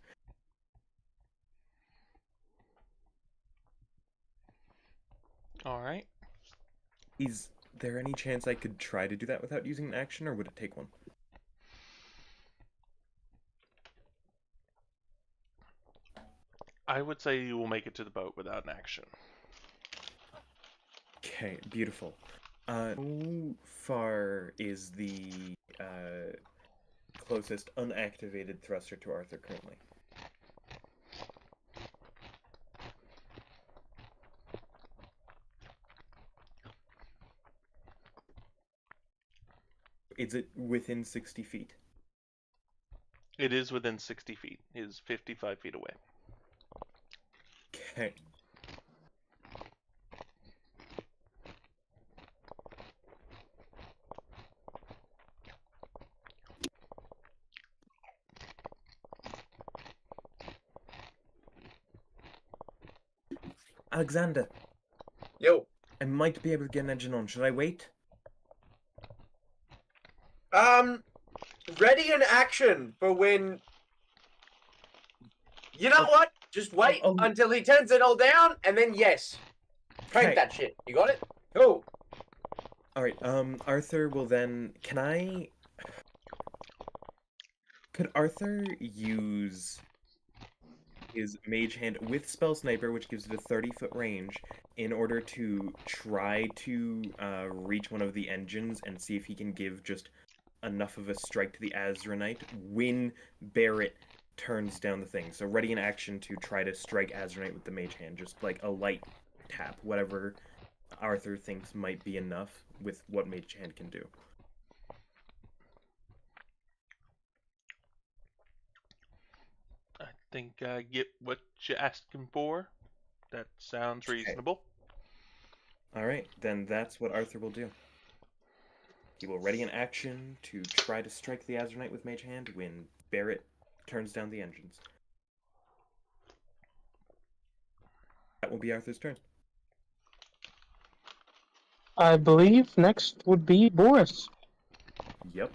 Alright. Is there any chance I could try to do that without using an action, or would it take one? I would say you will make it to the boat without an action. Okay, beautiful. How far is the closest unactivated thruster to Arthur currently? Is it within 60 feet? It is within 60 feet. It is 55 feet away. Okay. Alexander, Yo. I might be able to get an engine on. Should I wait? Ready in action for when. You know what? Just wait until he turns it all down, and then yes. Crank Okay. that shit. You got it? Cool. All right. Arthur will then. Could Arthur use his mage hand with spell sniper, which gives it a 30-foot range, in order to try to reach one of the engines and see if he can give just enough of a strike to the Azranite when Barrett turns down the thing? So ready in action to try to strike Azranite with the mage hand, just like a light tap, whatever Arthur thinks might be enough with what mage hand can do. I think I get what you're asking for. That sounds reasonable. All right, then that's what Arthur will do. He will ready in action to try to strike the Azranite with mage hand when Barrett turns down the engines. That will be Arthur's turn. I believe next would be Boris. Yep.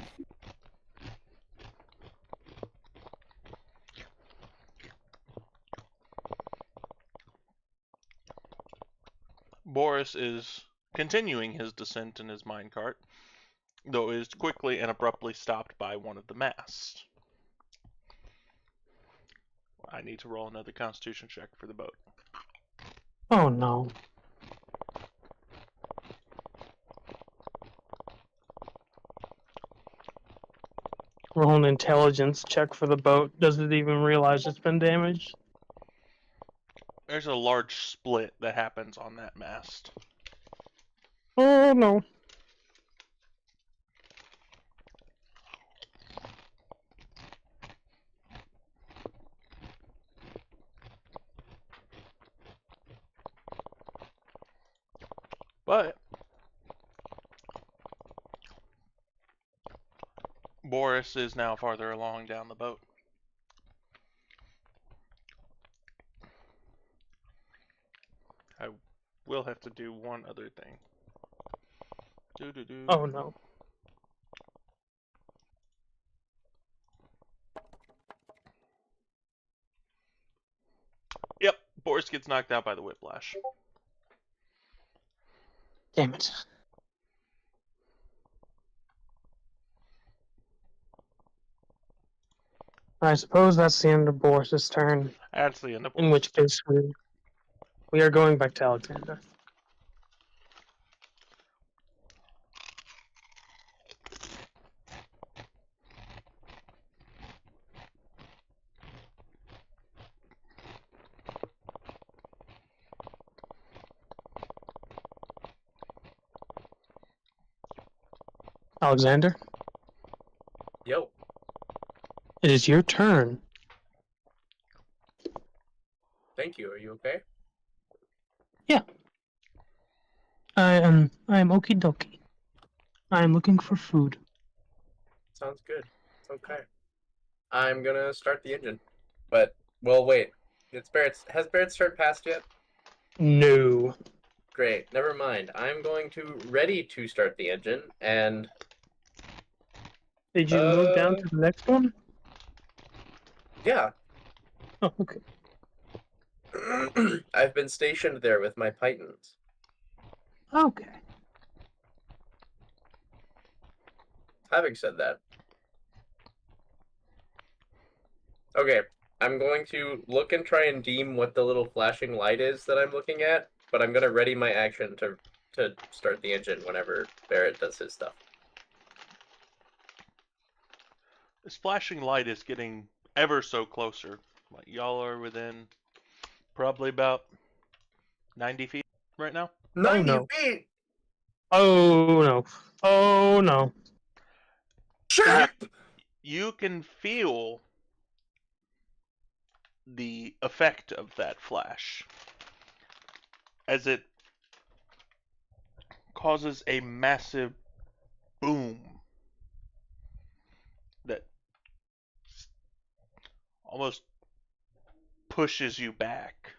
Boris is continuing his descent in his minecart, though is quickly and abruptly stopped by one of the masts. I need to roll another constitution check for the boat. Oh no. Roll an intelligence check for the boat. Does it even realize it's been damaged? There's a large split that happens on that mast. Oh no. But Boris is now farther along down the boat. I will have to do one other thing. Oh no. Yep, Boris gets knocked out by the whiplash. Damn it. I suppose that's the end of Boris's turn, That's the end of in which case we are going back to Alexander. Alexander, Yo. it is your turn. Thank you. Are you okay? I am okie dokie. I am looking for food. Sounds good. Okay. I'm gonna start the engine. But, well, wait. Has Barrett's start passed yet? No. Great. Never mind. I'm going to ready to start the engine, and Did you move down to the next one? yeah. Oh, okay. I've been stationed there with my pythons. Okay. Having said that. Okay, I'm going to look and try and deem what the little flashing light is that I'm looking at, but I'm gonna ready my action to start the engine whenever Barrett does his stuff. This flashing light is getting ever so closer. Like y'all are within probably about 90 feet right now. 90 no. feet! Oh no. Oh no. Shut up! You can feel the effect of that flash as it causes a massive boom that almost pushes you back.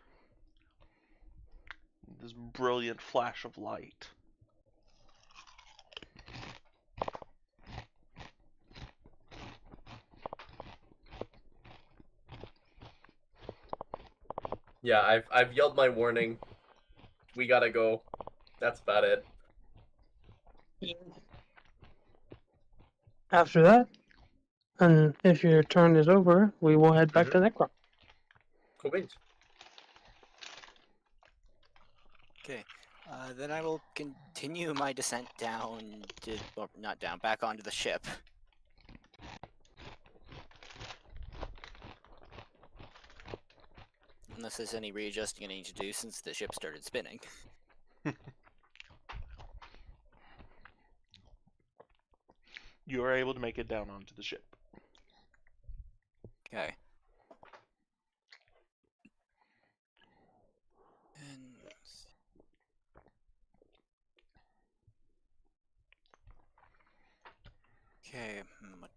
This brilliant flash of light. Yeah, I've yelled my warning. We gotta go. That's about it. After that, and if your turn is over, we will head back to Necron. Cool beans. Okay. Then I will continue my descent down to, or not down, back onto the ship. Unless there's any readjusting I need to do since the ship started spinning. You are able to make it down onto the ship. Okay. And okay, what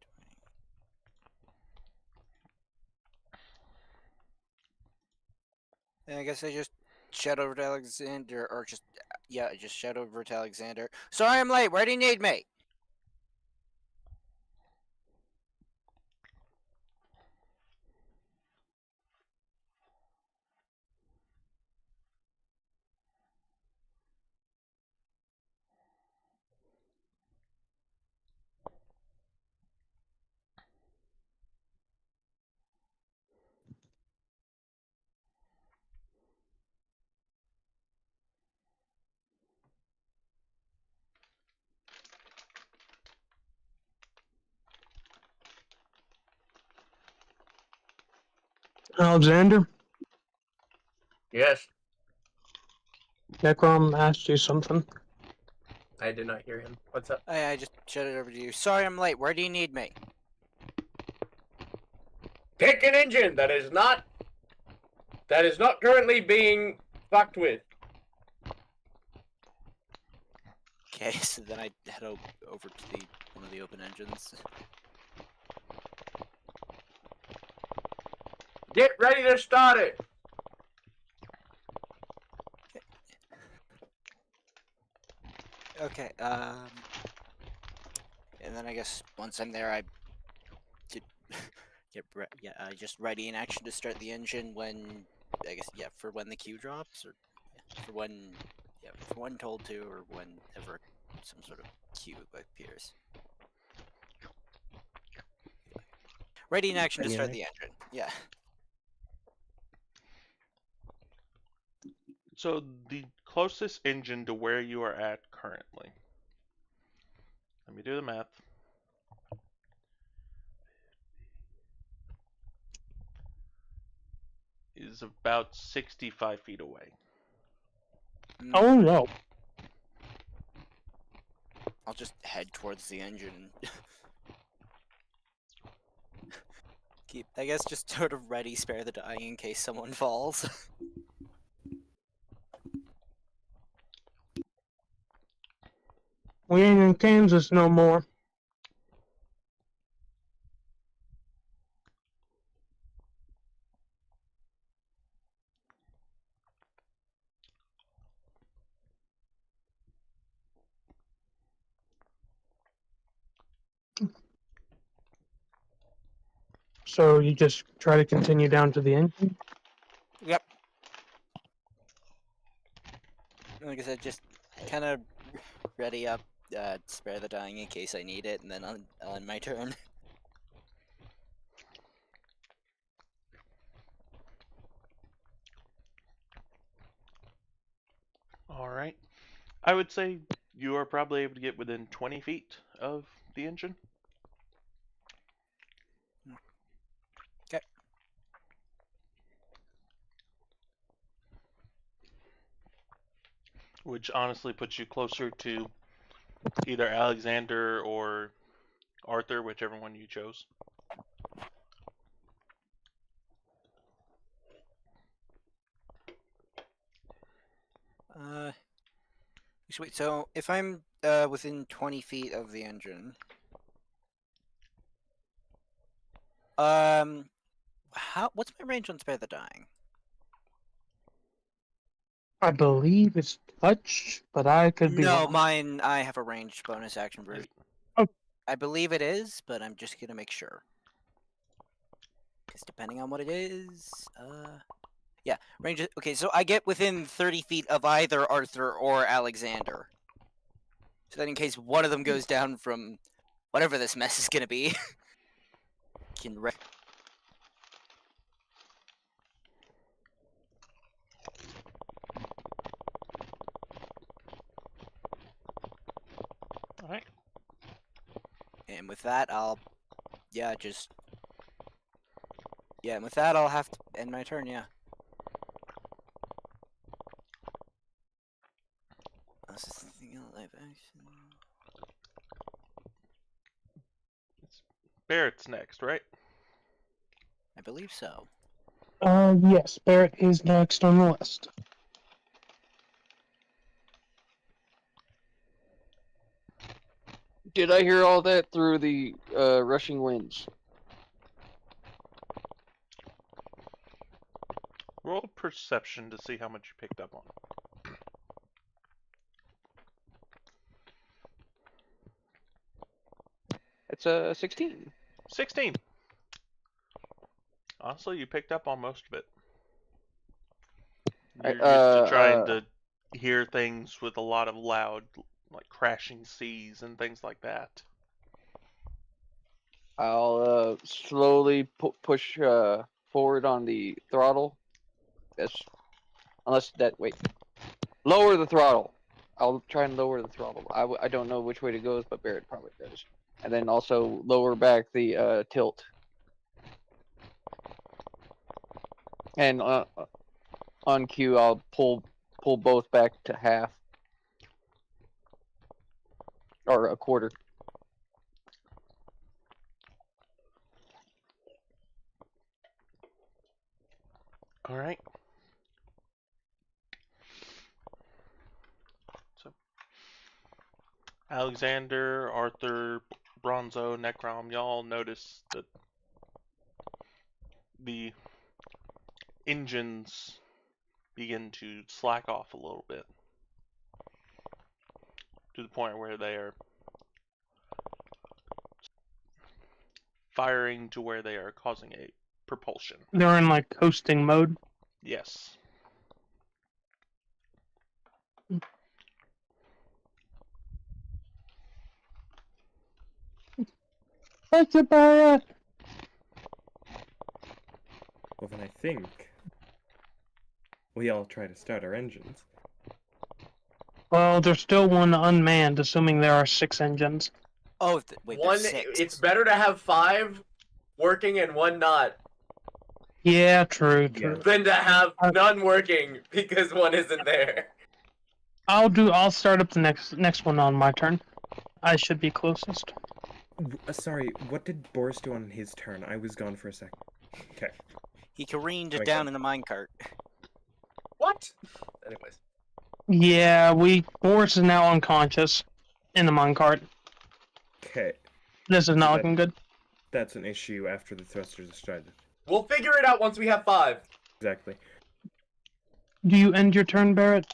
do I guess I just shout over to Alexander, or just, yeah, just shout over to Alexander. Sorry I'm late, where do you need me? Alexander, Yes, Necrom asked you something. I did not hear him. What's up? I just shouted over to you. Sorry I'm late, where do you need me? Pick an engine that is not currently being fucked with. Okay, so then I head over to one of the open engines. Get ready to start it. Okay, and then I guess once I'm there, I just ready in action to start the engine when, I guess, yeah, for when the cue drops, or for when told to, or whenever some sort of cue appears. Ready in action to start the engine, yeah. So the closest engine to where you are at currently. Let me do the math. Is about 65 feet away. Oh no. I'll just head towards the engine. I guess just sort of ready, spare the dying in case someone falls. We ain't in Kansas no more. So you just try to continue down to the engine? Yep. Like I said, just kind of ready up, spare the dying in case I need it, and then I'll end my turn. Alright. I would say you are probably able to get within 20 feet of the engine. Okay. Which honestly puts you closer to either Alexander or Arthur, whichever one you chose. Wait, so if I'm within 20 feet of the engine, what's my range on spare the dying? I believe it's touch, but I could be No, wrong. mine, I have a ranged bonus action version. Oh. I believe it is, but I'm just gonna make sure. Because depending on what it is, yeah, range. Okay, so I get within 30 feet of either Arthur or Alexander. So that in case one of them goes down from whatever this mess is gonna be, can Alright. And with that, I'll, and with that, I'll have to end my turn, yeah. Unless there's anything else, live action. Barrett's next, right? I believe so. Yes, Barrett is next on the list. Did I hear all that through the rushing winds? Roll perception to see how much you picked up on. It's a 16. 16. Honestly, you picked up on most of it. You're used to trying to hear things with a lot of loud, like crashing seas and things like that. I'll slowly push forward on the throttle. Lower the throttle. I'll try and lower the throttle. I don't know which way to go, but Barrett probably does. And then also lower back the tilt. And on cue, I'll pull both back to half or a quarter. All right. So, Alexander, Arthur, Bronzo, Necrom, y'all notice that the engines begin to slack off a little bit to the point where they are firing to where they are causing a propulsion. They're in like coasting mode. Yes. Thank you, Barrett. Well, then I think we all try to start our engines. Well, there's still one unmanned, assuming there are 6 engines. Oh, wait, One, there's 6. it's better to have 5 working and 1 not Yeah, true. than to have none working because 1 isn't there. I'll start up the next one on my turn. I should be closest. Sorry, what did Boris do on his turn? I was gone for a second. Okay. He careened Okay. down in the minecart. What? Anyways. Yeah, Boris is now unconscious in the minecart. Okay. This is not That- looking good. That's an issue after the thrusters are started. We'll figure it out once we have 5. Exactly. Do you end your turn, Barrett?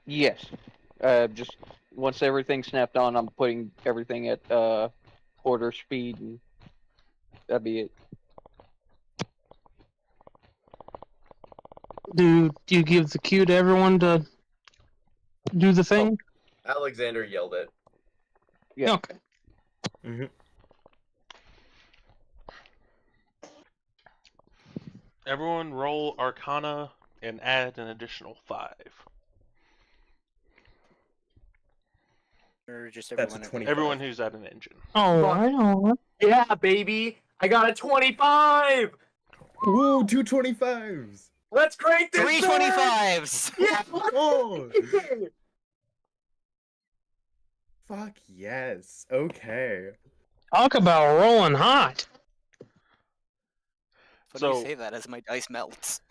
Yes. Just once everything's snapped on, I'm putting everything at quarter speed, and that'd be it. Do you give the cue to everyone to do the thing? Alexander yelled it. Yeah. Okay. Mm-hmm. Everyone roll Arcana and add an additional 5. Or just That's everyone. a 20. Everyone who's at an engine. Alright. Yeah, baby! I got a 25! Whoa, 225s! Let's crank this 325s! Yeah! Oh! Fuck yes. Okay. Talk about rolling hot. Funny So- you say that as my dice melts.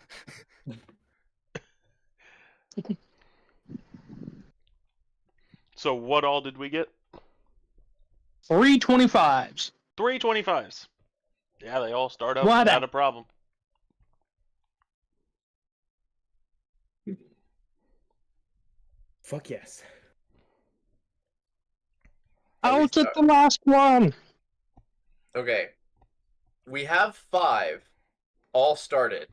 So what all did we get? 325s. 325s. Yeah, they all start up What without a problem. Fuck yes. Out at the last one. Okay. We have 5 all started.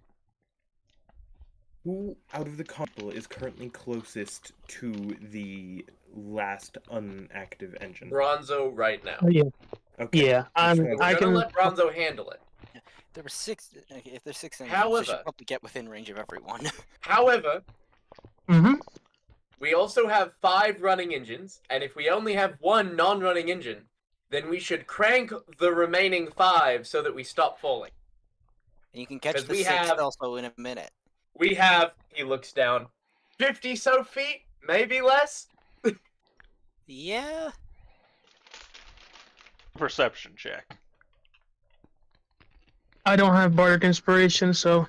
Who out of the couple is currently closest to the last unactive engine? Bronzo right now. Yeah, Okay. yeah. just And want- we're I gonna can. let Bronzo handle it. There were 6. If there's 6 engines, they However- should probably get within range of everyone. However, Mm-hmm. we also have 5 running engines, and if we only have 1 non-running engine, then we should crank the remaining 5 so that we stop falling. And you can catch 'Cause the we 6th have- also in a minute. We have, he looks down, 50 so feet, maybe less? Yeah. Perception check. I don't have bardic inspiration, so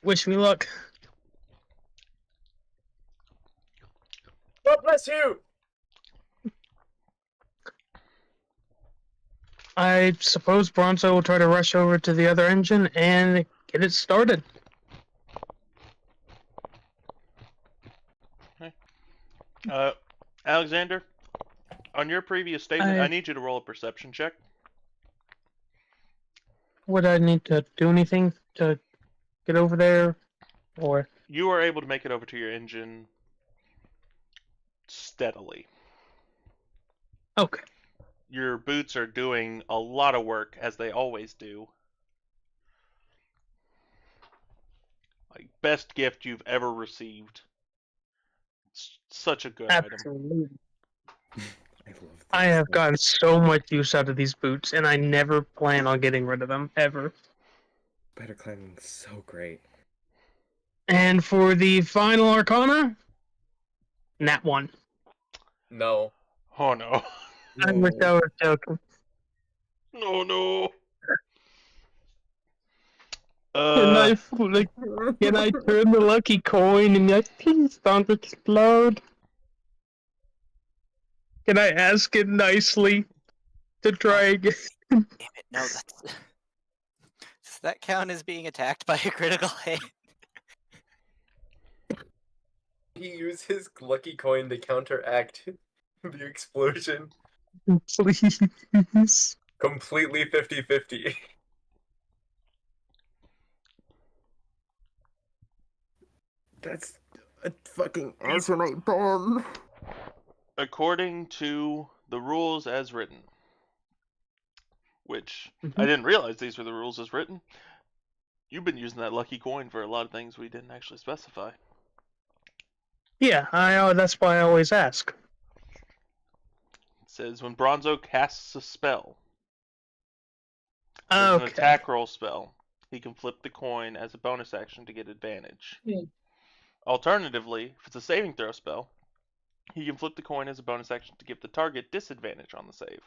wish me luck. God bless you! I suppose Bronzo will try to rush over to the other engine and get it started. Alexander, on your previous statement, I- I need you to roll a perception check. Would I need to do anything to get over there, or? You are able to make it over to your engine steadily. Okay. Your boots are doing a lot of work, as they always do. Like, best gift you've ever received. It's such a good item. Absolutely. I love I this. have gotten so much use out of these boots, and I never plan on getting rid of them, ever. Spider climbing's so great. And for the final arcana, Nat 1. No. Oh no. I wish I was joking. No, no. Can I turn the lucky coin and like, please don't explode? Can I ask it nicely to try again? Damn it, no, that's... Does that count as being attacked by a critical hit? He used his lucky coin to counteract the explosion. Please. Completely 50-50. That's a fucking Azurite bomb. According to the rules as written, which Mhm. I didn't realize these were the rules as written. You've been using that lucky coin for a lot of things we didn't actually specify. Yeah, that's why I always ask. It says when Bronzo casts a spell, there's an Okay. attack roll spell, he can flip the coin as a bonus action to get advantage. Hmm. Alternatively, if it's a saving throw spell, he can flip the coin as a bonus action to give the target disadvantage on the save.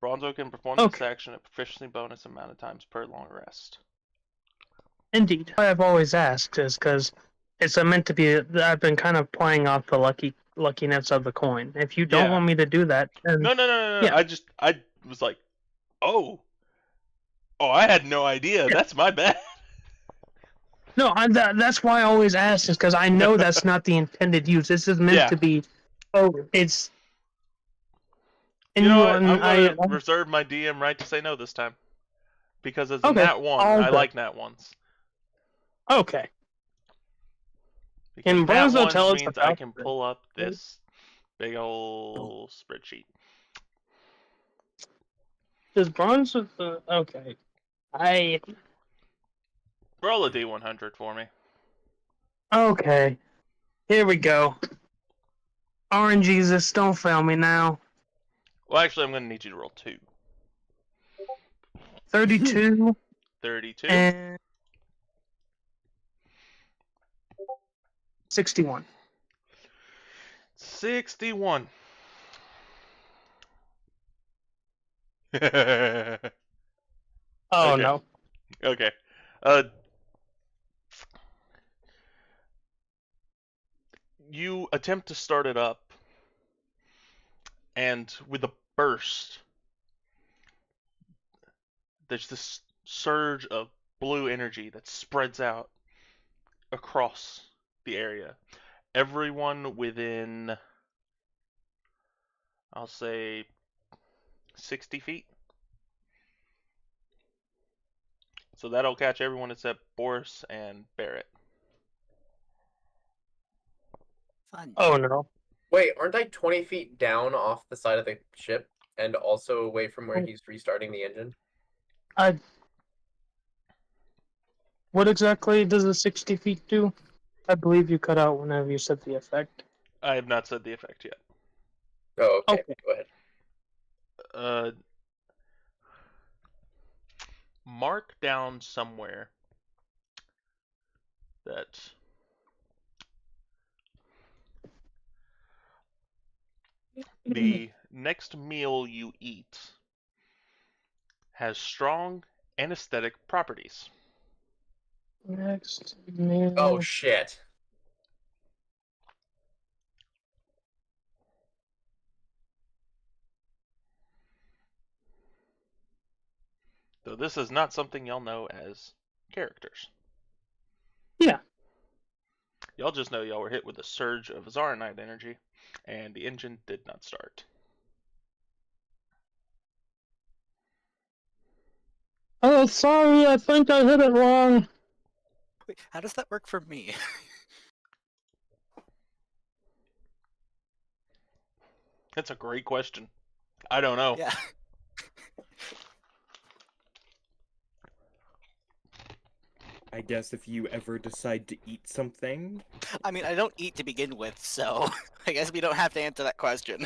Bronzo can perform this Okay. action at proficiency bonus amount of times per long rest. Indeed. Why I've always asked is because it's meant to be. I've been kind of playing off the luckiness of the coin. If you don't Yeah. want me to do that, then No. Yeah. I was like, oh, I had no idea. That's my bad. no, that's why I always ask is because I know that's not the intended use. This is meant Yeah. to be. Oh, it's. And You know what? I'm I gonna reserve my DM right to say no this time, because as a Okay, nat one, all I good. like nat ones. okay. Because Can nat Bronzo ones tell us means about I can pull up this big ol' spreadsheet. Does bronze? Okay. I. Roll a D100 for me. Okay. Here we go. RNGesus, don't fail me now. Well, actually, I'm gonna need you to roll 2. 32 32. and 61. 61. Oh Okay. no. Okay. You attempt to start it up, and with a burst, there's this surge of blue energy that spreads out across the area. Everyone within, I'll say, 60 feet. So that'll catch everyone except Boris and Barrett. Fun. Oh no. Wait, aren't I 20 feet down off the side of the ship and also away from where Oh. he's restarting the engine? What exactly does the 60 feet do? I believe you cut out whenever you said the effect. I have not said the effect yet. Oh, okay. Okay. Go ahead. Mark down somewhere that the next meal you eat has strong anesthetic properties. Next meal. Oh shit. Though this is not something y'all know as characters. Yeah. Y'all just know y'all were hit with a surge of Zaranite energy, and the engine did not start. Oh, sorry, I think I hit it wrong. Wait, how does that work for me? That's a great question. I don't know. Yeah. I guess if you ever decide to eat something, I mean, I don't eat to begin with, so I guess we don't have to answer that question.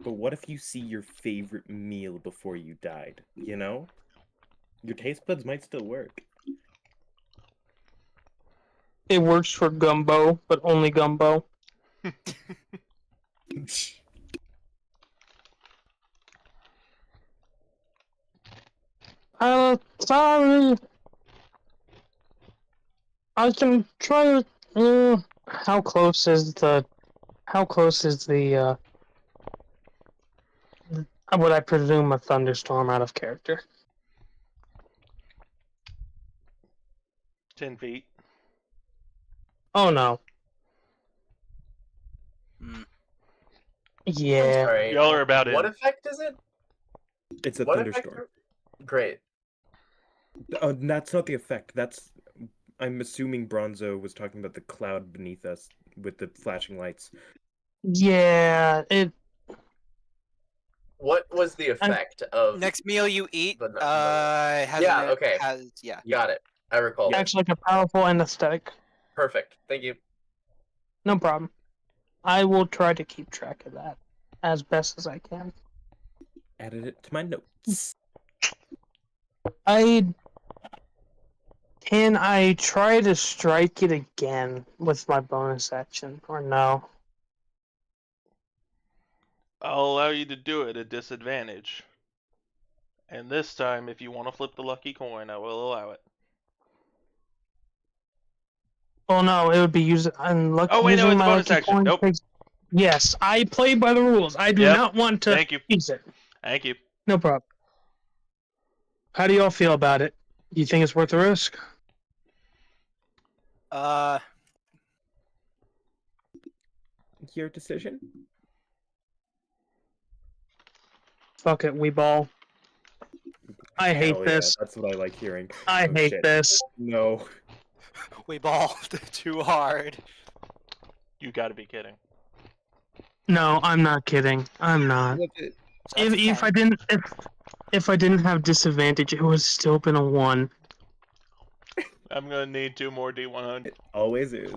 but what if you see your favorite meal before you died? You know? Your taste buds might still work. It works for gumbo, but only gumbo. Sorry. I can try to. How close is the? Would I presume a thunderstorm out of character? 10 feet. Oh no. Hmm. Yeah. Sorry. Y'all are about What in. effect is it? It's a What thunderstorm. effect? Great. That's not the effect. That's. I'm assuming Bronzo was talking about the cloud beneath us with the flashing lights. Yeah. What was the effect of? Next meal you eat, The- has Yeah, an- okay. yeah. Got it. I recall. Yeah. It. acts like a powerful anesthetic. Perfect. Thank you. No problem. I will try to keep track of that as best as I can. Added it to my notes. Can I try to strike it again with my bonus action, or no? I'll allow you to do it at disadvantage. And this time, if you want to flip the lucky coin, I will allow it. Oh no, it would be using. Oh, wait, no, it's a bonus action. Nope. Yes, I play by the rules. I do Yep. not want to Thank you. use it. Thank you. No problem. How do y'all feel about it? Do you think it's worth the risk? Your decision? Fuck it, we ball. I hate Hell yeah, this. that's what I like hearing. I Oh, hate shit. this. No. We balled too hard. You gotta be kidding. No, I'm not kidding. I'm not. So that's a If 10. I didn't have disadvantage, it would still been a 1. I'm gonna need 2 more D100. It always is.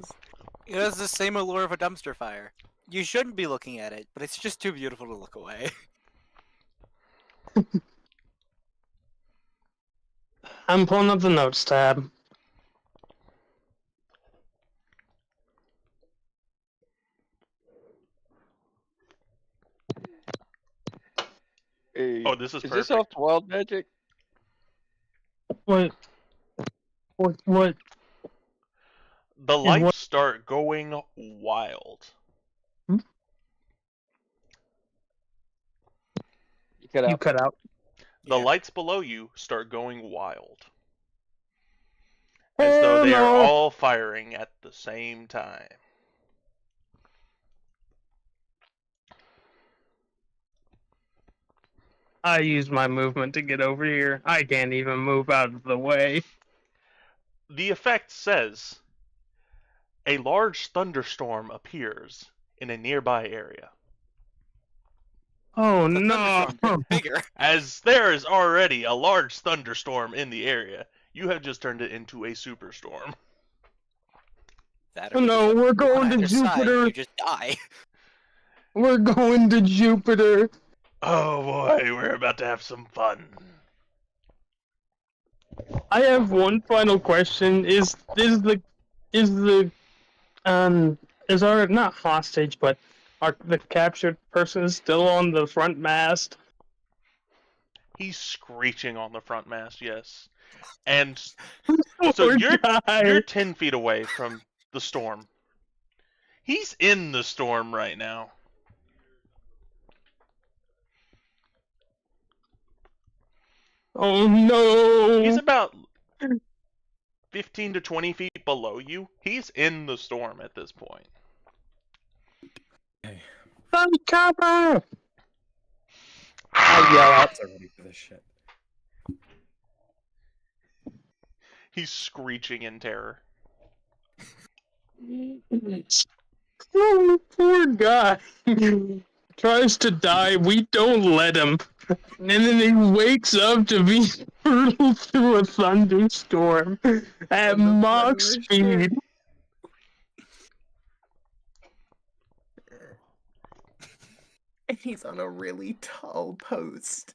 It has the same allure of a dumpster fire. You shouldn't be looking at it, but it's just too beautiful to look away. I'm pulling up the notes tab. Hey, Oh, this is is perfect. this off Wild Magic? What? The And lights what- start going wild. You cut out. You cut out. The Yeah. lights below you start going wild. As though they are no. all firing at the same time. I used my movement to get over here. I can't even move out of the way. The effect says A large thunderstorm appears in a nearby area. Oh The no! thunderstorm gets bigger. As there is already a large thunderstorm in the area, you have just turned it into a superstorm. That Oh or we just no, have we're two on going to either side, Jupiter. you just die. We're going to Jupiter. Oh boy, we're about to have some fun. I have one final question. Is our not hostage, but the captured person still on the front mast? He's screeching on the front mast, yes. And so Poor you're guy. 10 feet away from the storm. He's in the storm right now. Oh no! He's about 15 to 20 feet below you. He's in the storm at this point. Okay. Thundercopper! I yell out. I'm ready for this shit. He's screeching in terror. Oh, poor guy. Tries to die, we don't let him. And then he wakes up to be hurtled through a thunderstorm at On the Mach front of the speed. And he's on a really tall post.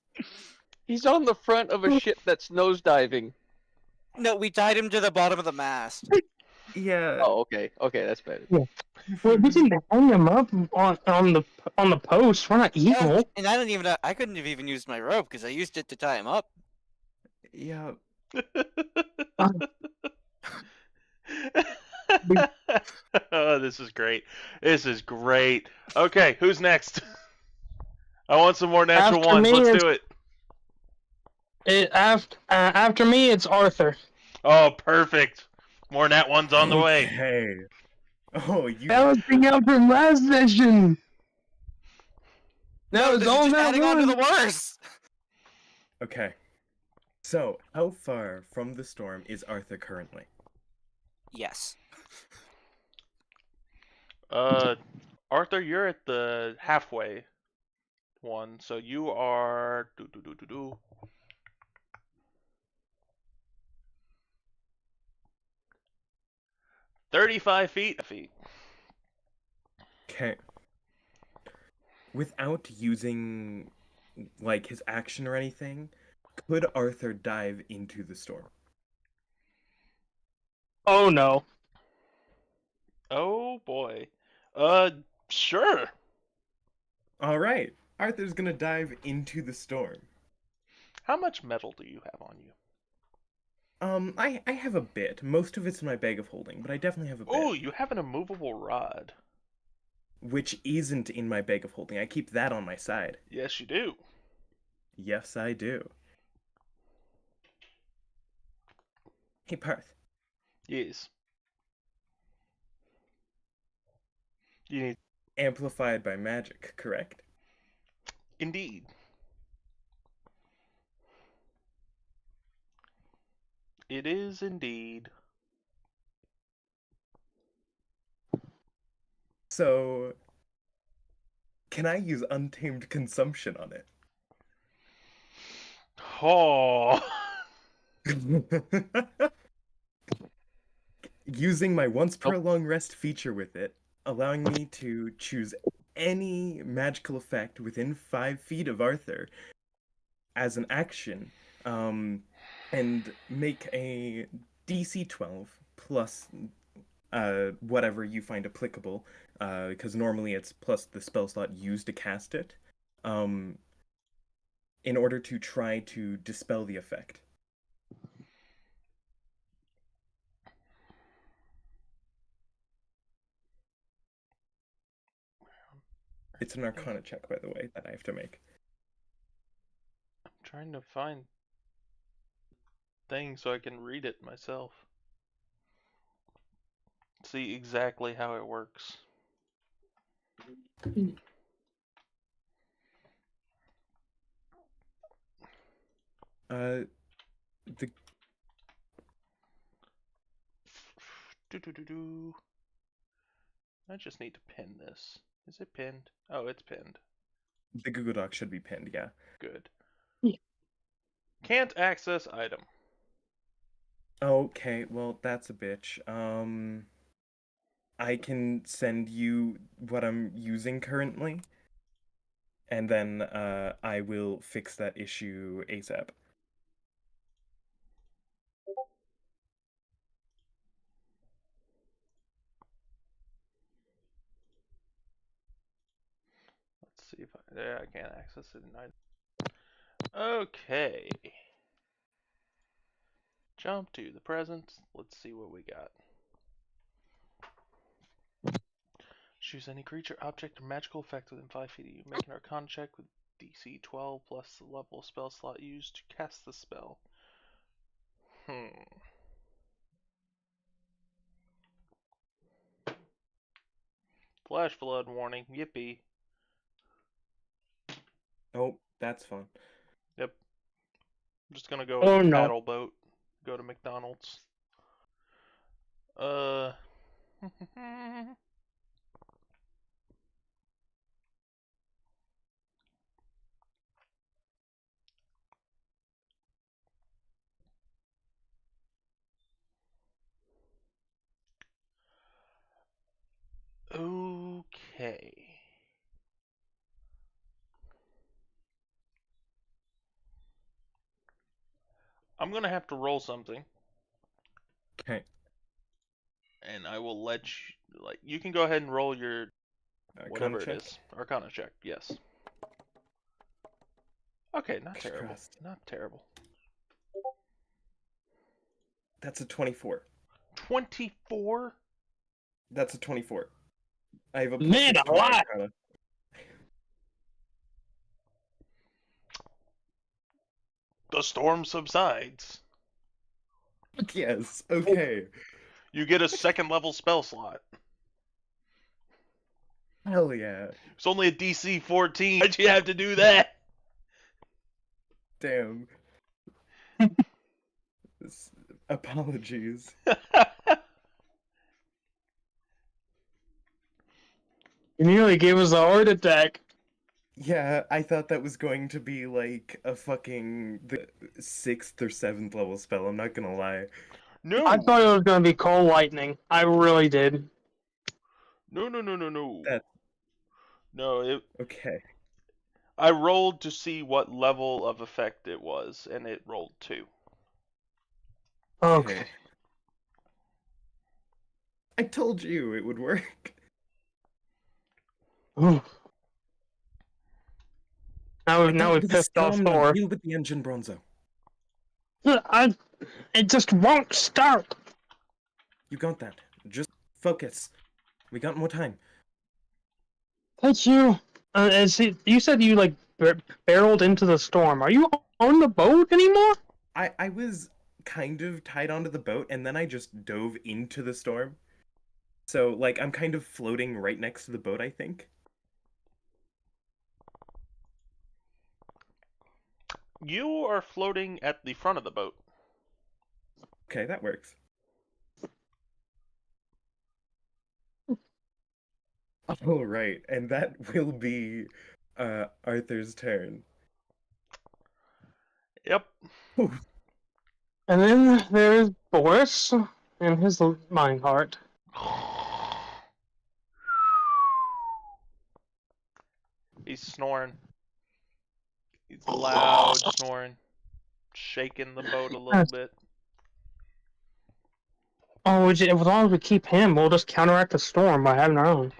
He's on the front of a ship that's nosediving. No, we tied him to the bottom of the mast. Yeah. Oh, okay. Okay, that's better. Well, we didn't hang him up on the post. We're not evil. And I couldn't have even used my rope because I used it to tie him up. Yeah. Oh, this is great. This is great. Okay, who's next? I want some more natural After ones. me, Let's it's- do it. After me, it's Arthur. Oh, perfect. More nat ones on the way. Hey. Oh, you. Balancing out from last session. That was this is all just that adding on to the one. worst. Okay. So, how far from the storm is Arthur currently? Yes. Arthur, you're at the halfway one, so you are 35 feet. Okay. Without using, like, his action or anything, could Arthur dive into the storm? Oh no. Oh boy. Sure. Alright. Arthur's gonna dive into the storm. How much metal do you have on you? I have a bit. Most of it's in my bag of holding, but I definitely have a bit. Oh, you have an immovable rod. Which isn't in my bag of holding. I keep that on my side. Yes, you do. Yes, I do. Hey, Parth. Yes. You need. Amplified by magic, correct? Indeed. It is indeed. So, can I use Untamed Consumption on it? Oh. Using my once per long rest feature with it, allowing me to choose any magical effect within 5 feet of Arthur as an action, and make a DC 12 plus whatever you find applicable, because normally it's plus the spell slot used to cast it, in order to try to dispel the effect. It's an Arcana check, by the way, that I have to make. I'm trying to find things so I can read it myself. See exactly how it works. The Do. I just need to pin this. Is it pinned? Oh, it's pinned. The Google Doc should be pinned, yeah. Good. Yeah. Can't access item. Okay, well, that's a bitch. I can send you what I'm using currently, and then I will fix that issue ASAP. Let's see if I can't access it in item. Okay. Jump to the present. Let's see what we got. Choose any creature, object, or magical effect within 5 feet of you. Make an Arcana check with DC 12 plus the level of spell slot used to cast the spell. Flash flood warning. Yippee. Oh, that's fun. Yep. I'm just gonna go Oh, with the no. paddle boat. Go to McDonald's. Okay. I'm gonna have to roll something, Okay. and I will let you. Like, you can go ahead and roll your whatever it check? is. Arcana check. Yes. Okay, not Fingers terrible. crossed. Not terrible. That's a 24. 24. That's a 24. I have a Man, +6 to a my lot. Arcana. The storm subsides. Yes, okay. You get a second level spell slot. Hell yeah. It's only a DC 14. Why'd you have to do that? Damn. Apologies. You nearly gave us a heart attack. Yeah, I thought that was going to be like a fucking the 6th or 7th level spell, I'm not gonna lie. No. I thought it was gonna be cold lightning. I really did. No. That- No, Okay. I rolled to see what level of effect it was, and it rolled 2. Okay. I told you it would work. Ooh. Now we With the pissed off storm, now Thor. deal with the engine, Bronzo. It just won't start. You got that. Just focus. We got more time. Thank you. You said you like barreled into the storm. Are you on the boat anymore? I was kind of tied onto the boat, and then I just dove into the storm. So, like, I'm kind of floating right next to the boat, I think. You are floating at the front of the boat. Okay, that works. Oh, right, and that will be Arthur's turn. Yep. And then there's Boris and his minecart. He's snoring. He's loud snoring. Shaking the boat a little bit. Oh, as long as we keep him, we'll just counteract the storm by having our own.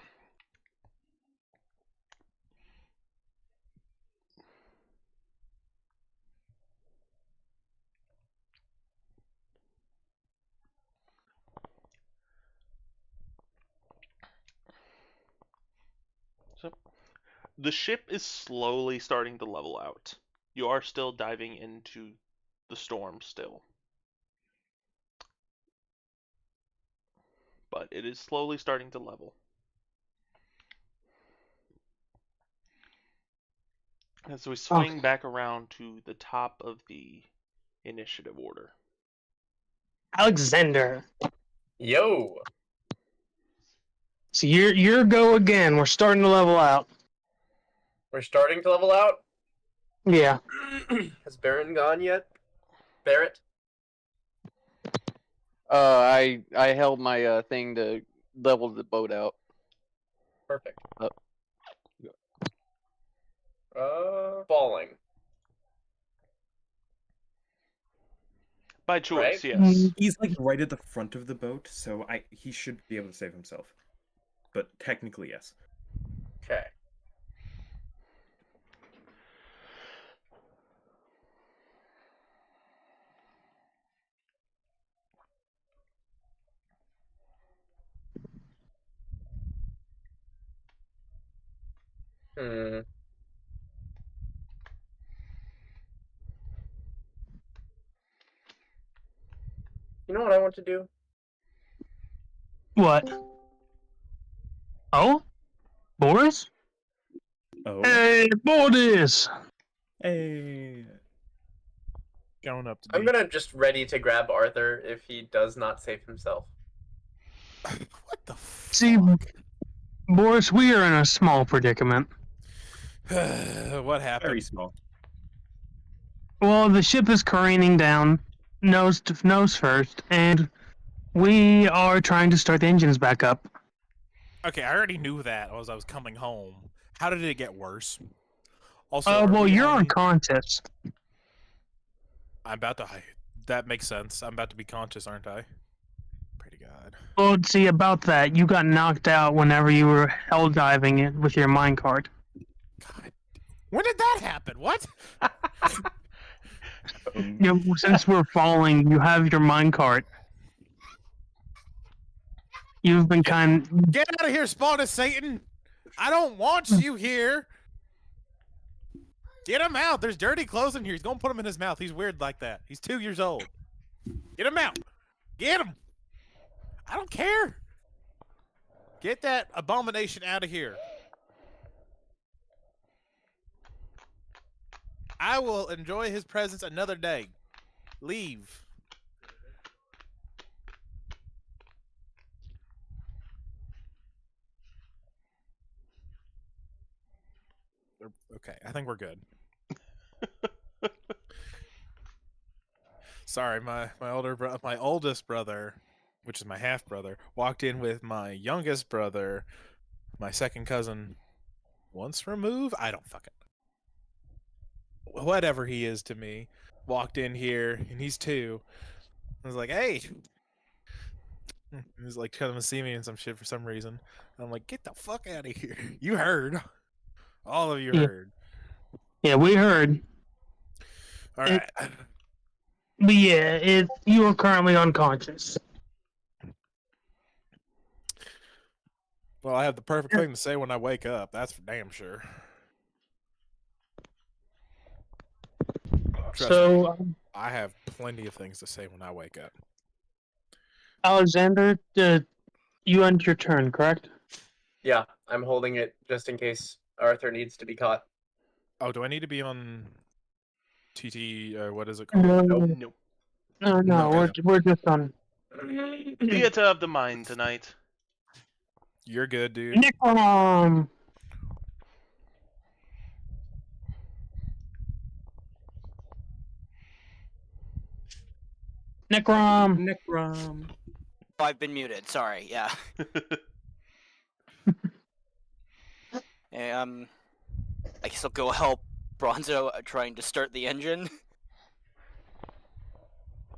So, the ship is slowly starting to level out. You are still diving into the storm still. But it is slowly starting to level. And so we swing back around to the top of the initiative order. Alexander. Yo. So you're go again. We're starting to level out. We're starting to level out. Yeah. Has Baron gone yet? Barrett? I held my thing to level the boat out. Perfect. Oh. Falling. By choice, Right? yes. He's like right at the front of the boat, so he should be able to save himself. But technically, yes. Okay. Hmm. You know what I want to do? What? Oh, Boris? Oh. Hey, Boris! Hey. Going up to I'm D. gonna just ready to grab Arthur if he does not save himself. What the fuck? See, Boris, we are in a small predicament. What happened? Very small. Well, the ship is careening down, nose first, and we are trying to start the engines back up. Okay, I already knew that as I was coming home. How did it get worse? Also, are Well, we you're only- unconscious. I'm about to. That makes sense. I'm about to be conscious, aren't I? Pray to God. Well, see, about that, you got knocked out whenever you were hell diving it with your minecart. God. When did that happen? What? You know, since we're falling, you have your minecart. You've been Get out of here, spawn of Satan! I don't want you here. Get him out. There's dirty clothes in here. He's gonna put them in his mouth. He's weird like that. He's 2 years old. Get him out. Get him. I don't care. Get that abomination out of here. I will enjoy his presence another day. Leave. Okay, I think we're good. Sorry, my oldest brother, which is my half brother, walked in with my youngest brother, my second cousin, once removed. I don't fucking whatever he is to me. Walked in here and he's 2. I was like, hey. He's like coming to see me and some shit for some reason. I'm like, get the fuck out of here. You heard. All of you Yeah. heard. Yeah, we heard. All right. But yeah, you are currently unconscious. Well, I have the perfect thing to say when I wake up. That's for damn sure. Trust me, So, I have plenty of things to say when I wake up. Alexander, you end your turn, correct? Yeah, I'm holding it just in case Arthur needs to be caught. Oh, do I need to be on TT? What is it called? No, No. no, No. we're just on. Theater of the mind tonight. You're good, dude. Necrom! Necrom! Necrom. Oh, I've been muted. Sorry. Yeah. Hey, I guess I'll go help Bronzo trying to start the engine.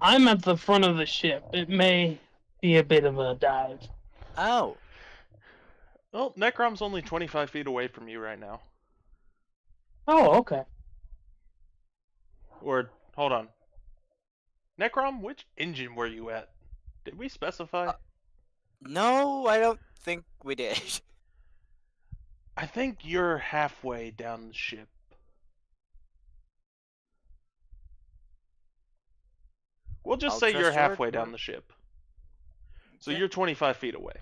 I'm at the front of the ship. It may be a bit of a dive. Oh. Well, Necrom's only 25 feet away from you right now. Oh, okay. Or, hold on. Necrom, which engine were you at? Did we specify? No, I don't think we did. I think you're halfway down the ship. We'll just I'll say trust you're your halfway word. down the ship. So Okay. you're 25 feet away.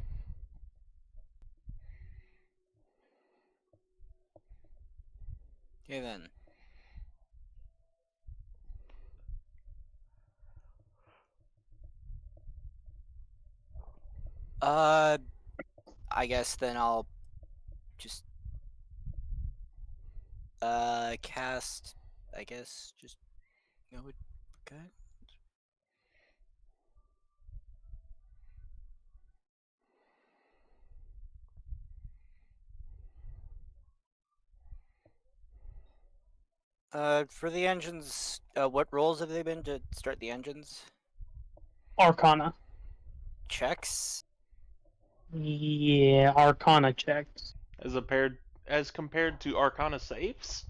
Okay then. I guess then I'll just cast. I guess just go with. Okay. For the engines, what rolls have they been to start the engines? Arcana. Checks. Yeah, Arcana checks. As compared to Arcana saves?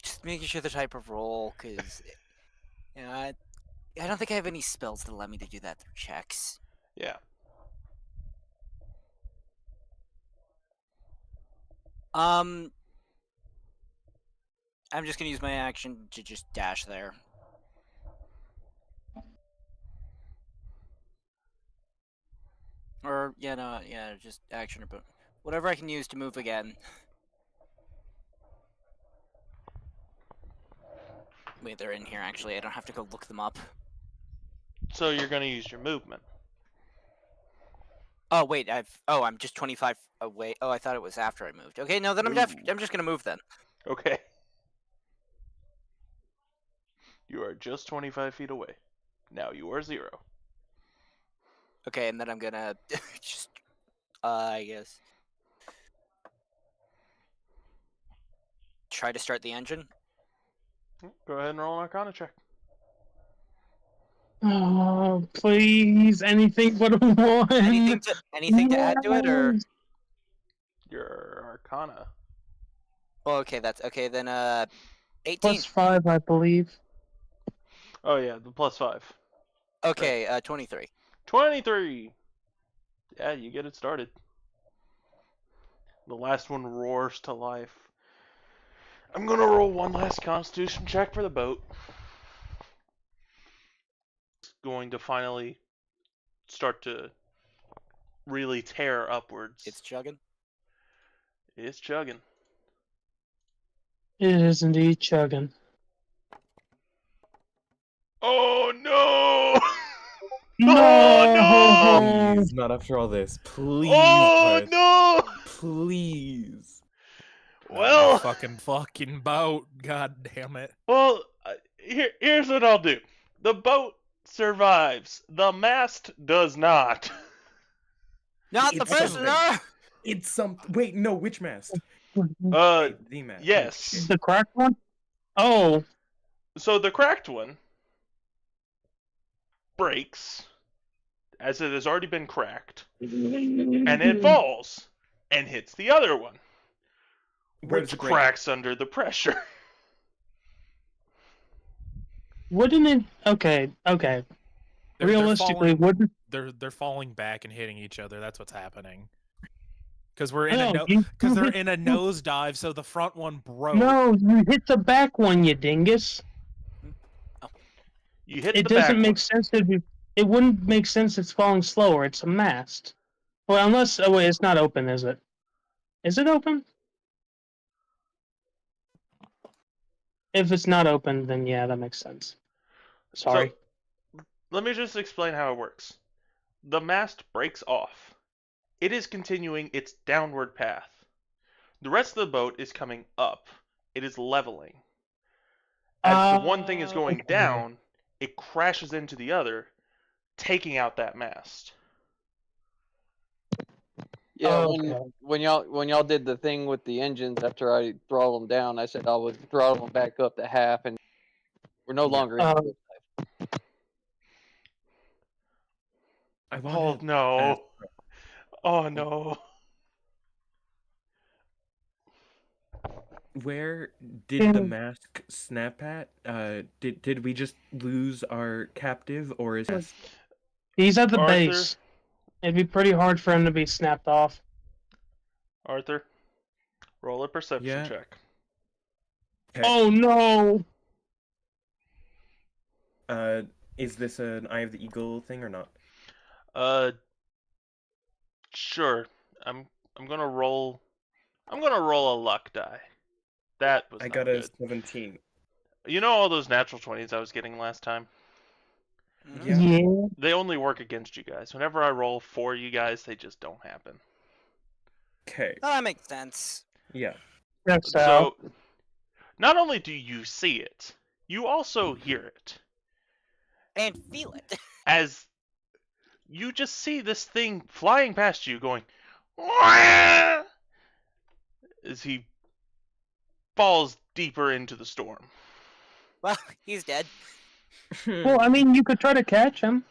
Just making sure the type of roll, because you know, I don't think I have any spells that allow me to do that through checks. Yeah. I'm just gonna use my action to just dash there. Or just action or whatever I can use to move again. Wait, they're in here actually. I don't have to go look them up. So you're gonna use your movement. Oh wait, I'm just 25 away. Oh, I thought it was after I moved. Okay, no, then I'm just gonna move then. Okay. You are just 25 feet away. Now you are 0. Okay, and then I'm gonna just I guess try to start the engine. Go ahead and roll an Arcana check. Oh, please, anything but a 1. Anything to add to it, or Your Arcana. oh, okay, that's okay. Then 18. Plus 5, I believe. Oh yeah, the +5. Okay, 23. 23! Yeah, you get it started. The last one roars to life. I'm gonna roll one last Constitution check for the boat. It's going to finally start to really tear upwards. It's chugging. It's chugging. It is indeed chugging. Oh no! No! Oh Please, not after all this. Please. Oh Parth. no! Please. Well, fucking boat. God damn it. well, here's what I'll do. The boat survives. The mast does not. Not the It's first. something. No! It's some. Wait, no. Which mast? The mast. yes. The cracked one? Oh, So the cracked one breaks, as it has already been cracked, and it falls and hits the other one, Where does which it break? cracks under the pressure. wouldn't it? Okay. They're Realistically, falling, wouldn't? they're falling back and hitting each other. That's what's happening. Because we're in No, because they're in a nosedive, so the front one broke. No, you hit the back one, you dingus. You hit It the back doesn't make one. sense it wouldn't make sense it's falling slower. It's a mast. Well, unless wait, it's not open, is it? Is it open? If it's not open, then yeah, that makes sense. Sorry. So, let me just explain how it works. The mast breaks off. It is continuing its downward path. The rest of the boat is coming up. It is leveling. As the one thing is going okay. down, it crashes into the other, taking out that mast. Yeah, Okay. when y'all did the thing with the engines after I throttled them down, I said I would throttle them back up to half, and we're no longer in. I Oh wanted no. Oh no. Where did the Yeah. mask snap at? Did we just lose our captive, or is that He's at the Arthur? base. It'd be pretty hard for him to be snapped off. Arthur, roll a perception Yeah. check. okay. Oh no! Is this an Eye of the Eagle thing or not? Sure. I'm gonna roll a luck die. That was I not got a good. 17. You know all those natural 20s I was getting last time? Yeah. Yeah. They only work against you guys. Whenever I roll for you guys, they just don't happen. Okay. Oh, that makes sense. Yeah. That's So, not only do you see it, you also hear it. And feel it. As you just see this thing flying past you going, "Wah!" as he falls deeper into the storm. Well, he's dead. Well, I mean, you could try to catch him.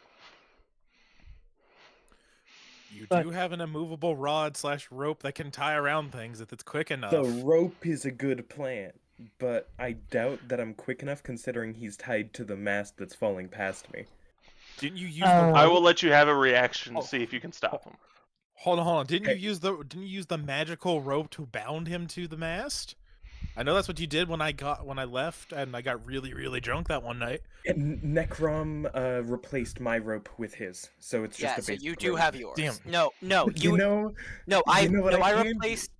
You But- do have an immovable rod / rope that can tie around things if it's quick enough. The rope is a good plan, but I doubt that I'm quick enough considering he's tied to the mast that's falling past me. Didn't you use Uh, the I rope? will let you have a reaction to Oh. see if you can stop him. Hold on. Didn't Okay. you use the magical rope to bound him to the mast? I know that's what you did when I left and I got really, really drunk that one night. And Necrom replaced my rope with his, so it's just Yeah, a so basic you do rope. have yours. Damn. No, You know, no, I know what no, I I can do? replaced.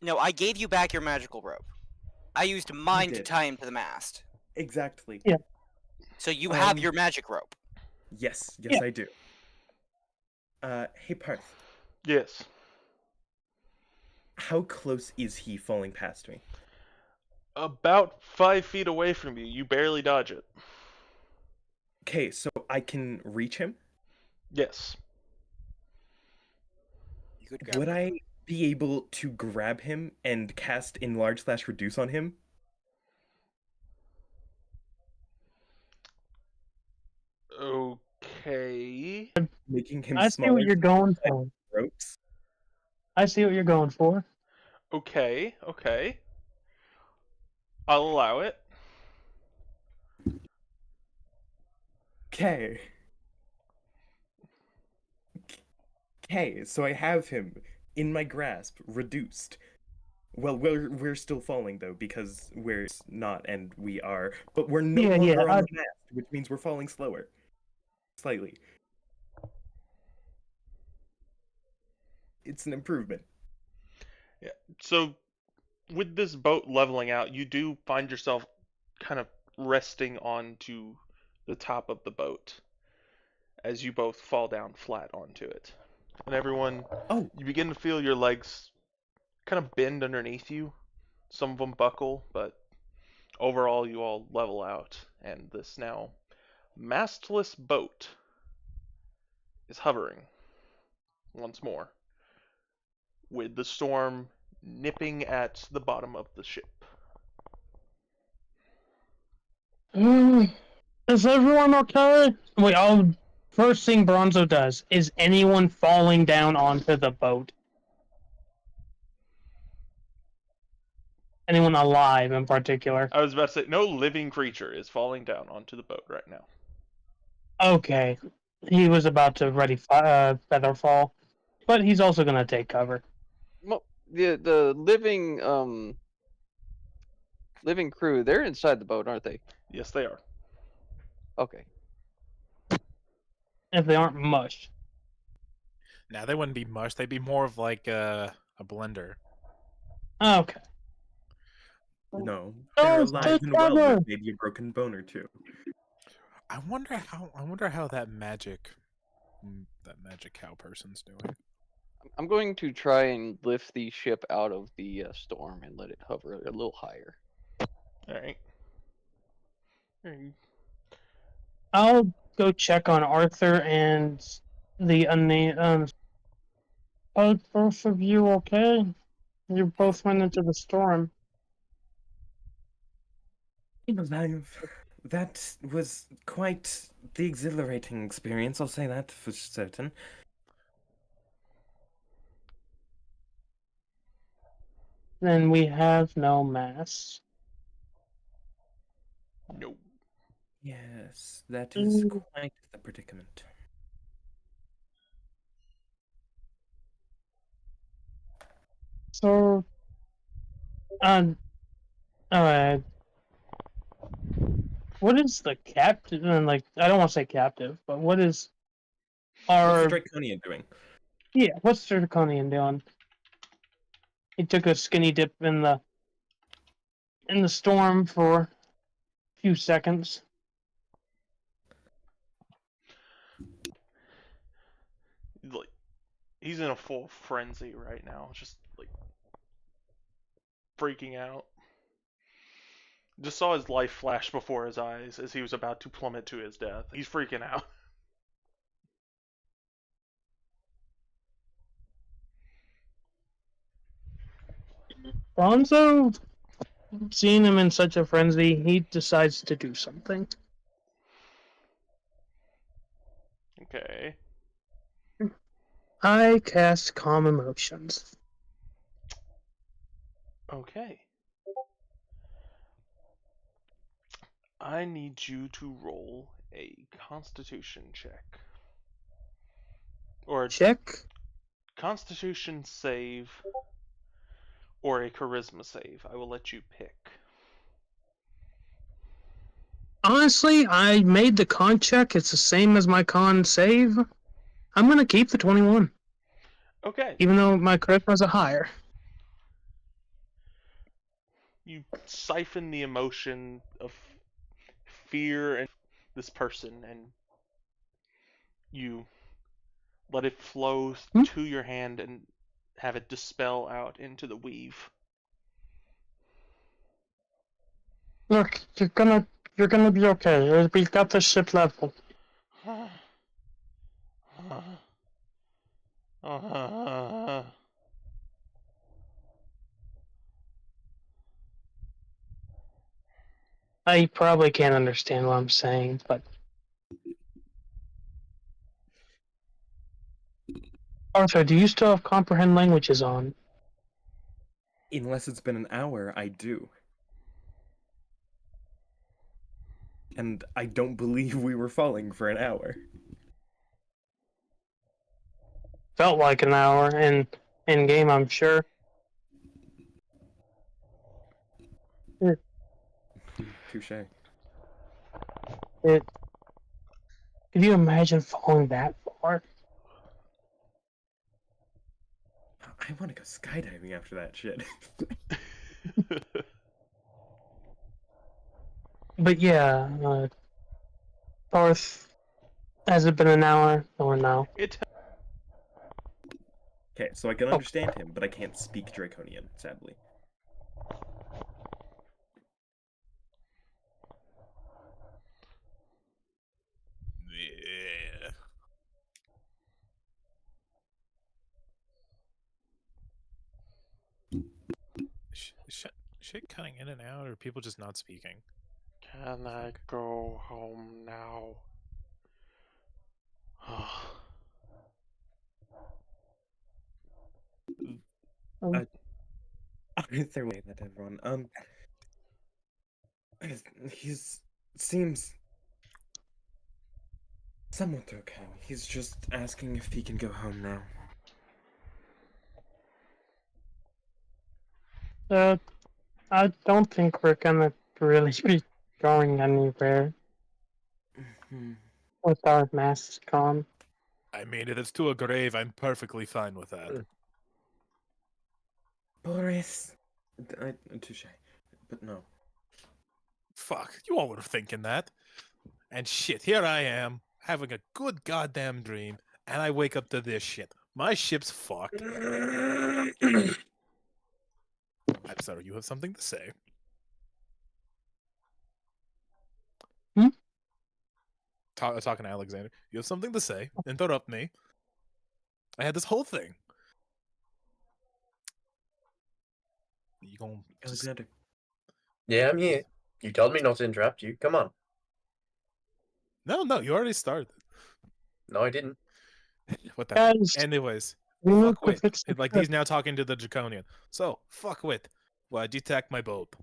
No, I gave you back your magical rope. I used mine to did. tie him to the mast. exactly. Yeah. So you have Um, your magic rope. Yes, Yeah. I do. Hey Parth, Yes. how close is he falling past me? About 5 feet away from you. You barely dodge it. Okay, so I can reach him? Yes. You could grab Would it. I be able to grab him and cast Enlarge / Reduce on him? Okay. Making him I see smaller what you're going for. ropes? I see what you're going for. Okay. Okay. I'll allow it. Okay. Okay, so I have him in my grasp, reduced. Well, we're still falling though because we're not and we are, but we're no Yeah, longer yeah, on the mast, which means we're falling slower, slightly. It's an improvement. So, with this boat leveling out, you do find yourself kind of resting onto the top of the boat as you both fall down flat onto it. And everyone, Oh, you begin to feel your legs kind of bend underneath you. Some of them buckle, but overall you all level out. And this now mastless boat is hovering once more, with the storm nipping at the bottom of the ship. Is everyone okay? Wait, first thing Bronzo does is anyone falling down onto the boat? Anyone alive in particular? I was about to say, no living creature is falling down onto the boat right now. Okay. He was about to ready feather fall, but he's also gonna take cover. Well, the living crew, they're inside the boat, aren't they? Yes, they are. Okay. If they aren't mush. Nah, they wouldn't be mush. They'd be more of like a blender. Okay. no. Oh, They're it's alive too and well clever. with maybe a broken bone or two. I wonder how that magic cow person's doing. I'm going to try and lift the ship out of the storm and let it hover a little higher. Alright. I'll go check on Arthur and the unnamed. Are both of you okay? You both went into the storm. Alive. That was quite the exhilarating experience, I'll say that for certain. Then we have no mass. No. Yes, that is Mm. quite the predicament. So, alright. What is the captive? Like, I don't want to say captive, but what is our? What's the Draconian doing? Yeah, what's the Draconian doing? He took a skinny dip in the storm for a few seconds. He's in a full frenzy right now, just like freaking out. Just saw his life flash before his eyes as he was about to plummet to his death. He's freaking out. Bonzo, seeing him in such a frenzy, he decides to do something. Okay. I cast Calm Emotions. Okay. I need you to roll a Constitution check. Or a Check. Constitution save, or a Charisma save. I will let you pick. Honestly, I made the con check. It's the same as my con save. I'm gonna keep the 21, Okay. even though my charisma's a higher. You siphon the emotion of fear and this person, and you let it flow to your hand and have it dispel out into the weave. Look, you're gonna be okay. We've got the ship level. I probably can't understand what I'm saying, but Arthur, do you still have comprehend languages on? Unless it's been an hour, I do. And I don't believe we were falling for an hour. Felt like an hour, and in game, I'm sure. Touche. Could you imagine falling that far? I want to go skydiving after that shit. But yeah, Darth, has it been an hour or no? Okay, so I can understand him, but I can't speak Draconian, sadly. Yeah. Shit cutting in and out, or people just not speaking? Can I go home now? Either way, that everyone. He's seems somewhat okay. He's just asking if he can go home now. I don't think we're gonna really be going anywhere with our masks on. I mean, if it's to a grave, I'm perfectly fine with that. Boris, touche, but no. Fuck, you all were thinking that. And shit, here I am, having a good goddamn dream, and I wake up to this shit. My ship's fucked. I'm sorry, you have something to say? Talking to Alexander. You have something to say? Interrupt me. I had this whole thing. You gonna just... Alexander. Yeah, I'm here. You told me not to interrupt you. Come on. No, you already started. No, I didn't. What the Guys, Anyways, we need fuck to with. fix the Like ship. he's now talking to the Draconian. So, fuck with. Why'd you attack my boat?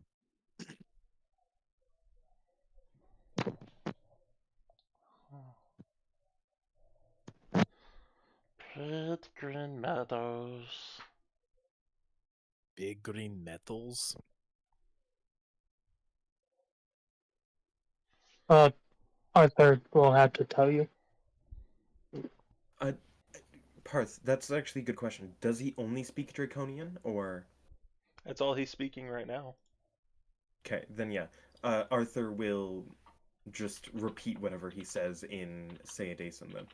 Pit Green Meadows. Big green metals? Arthur will have to tell you. Parth, that's actually a good question. Does he only speak Draconian, or...? That's all he's speaking right now. Okay, then yeah. Arthur will just repeat whatever he says in Sayadason then.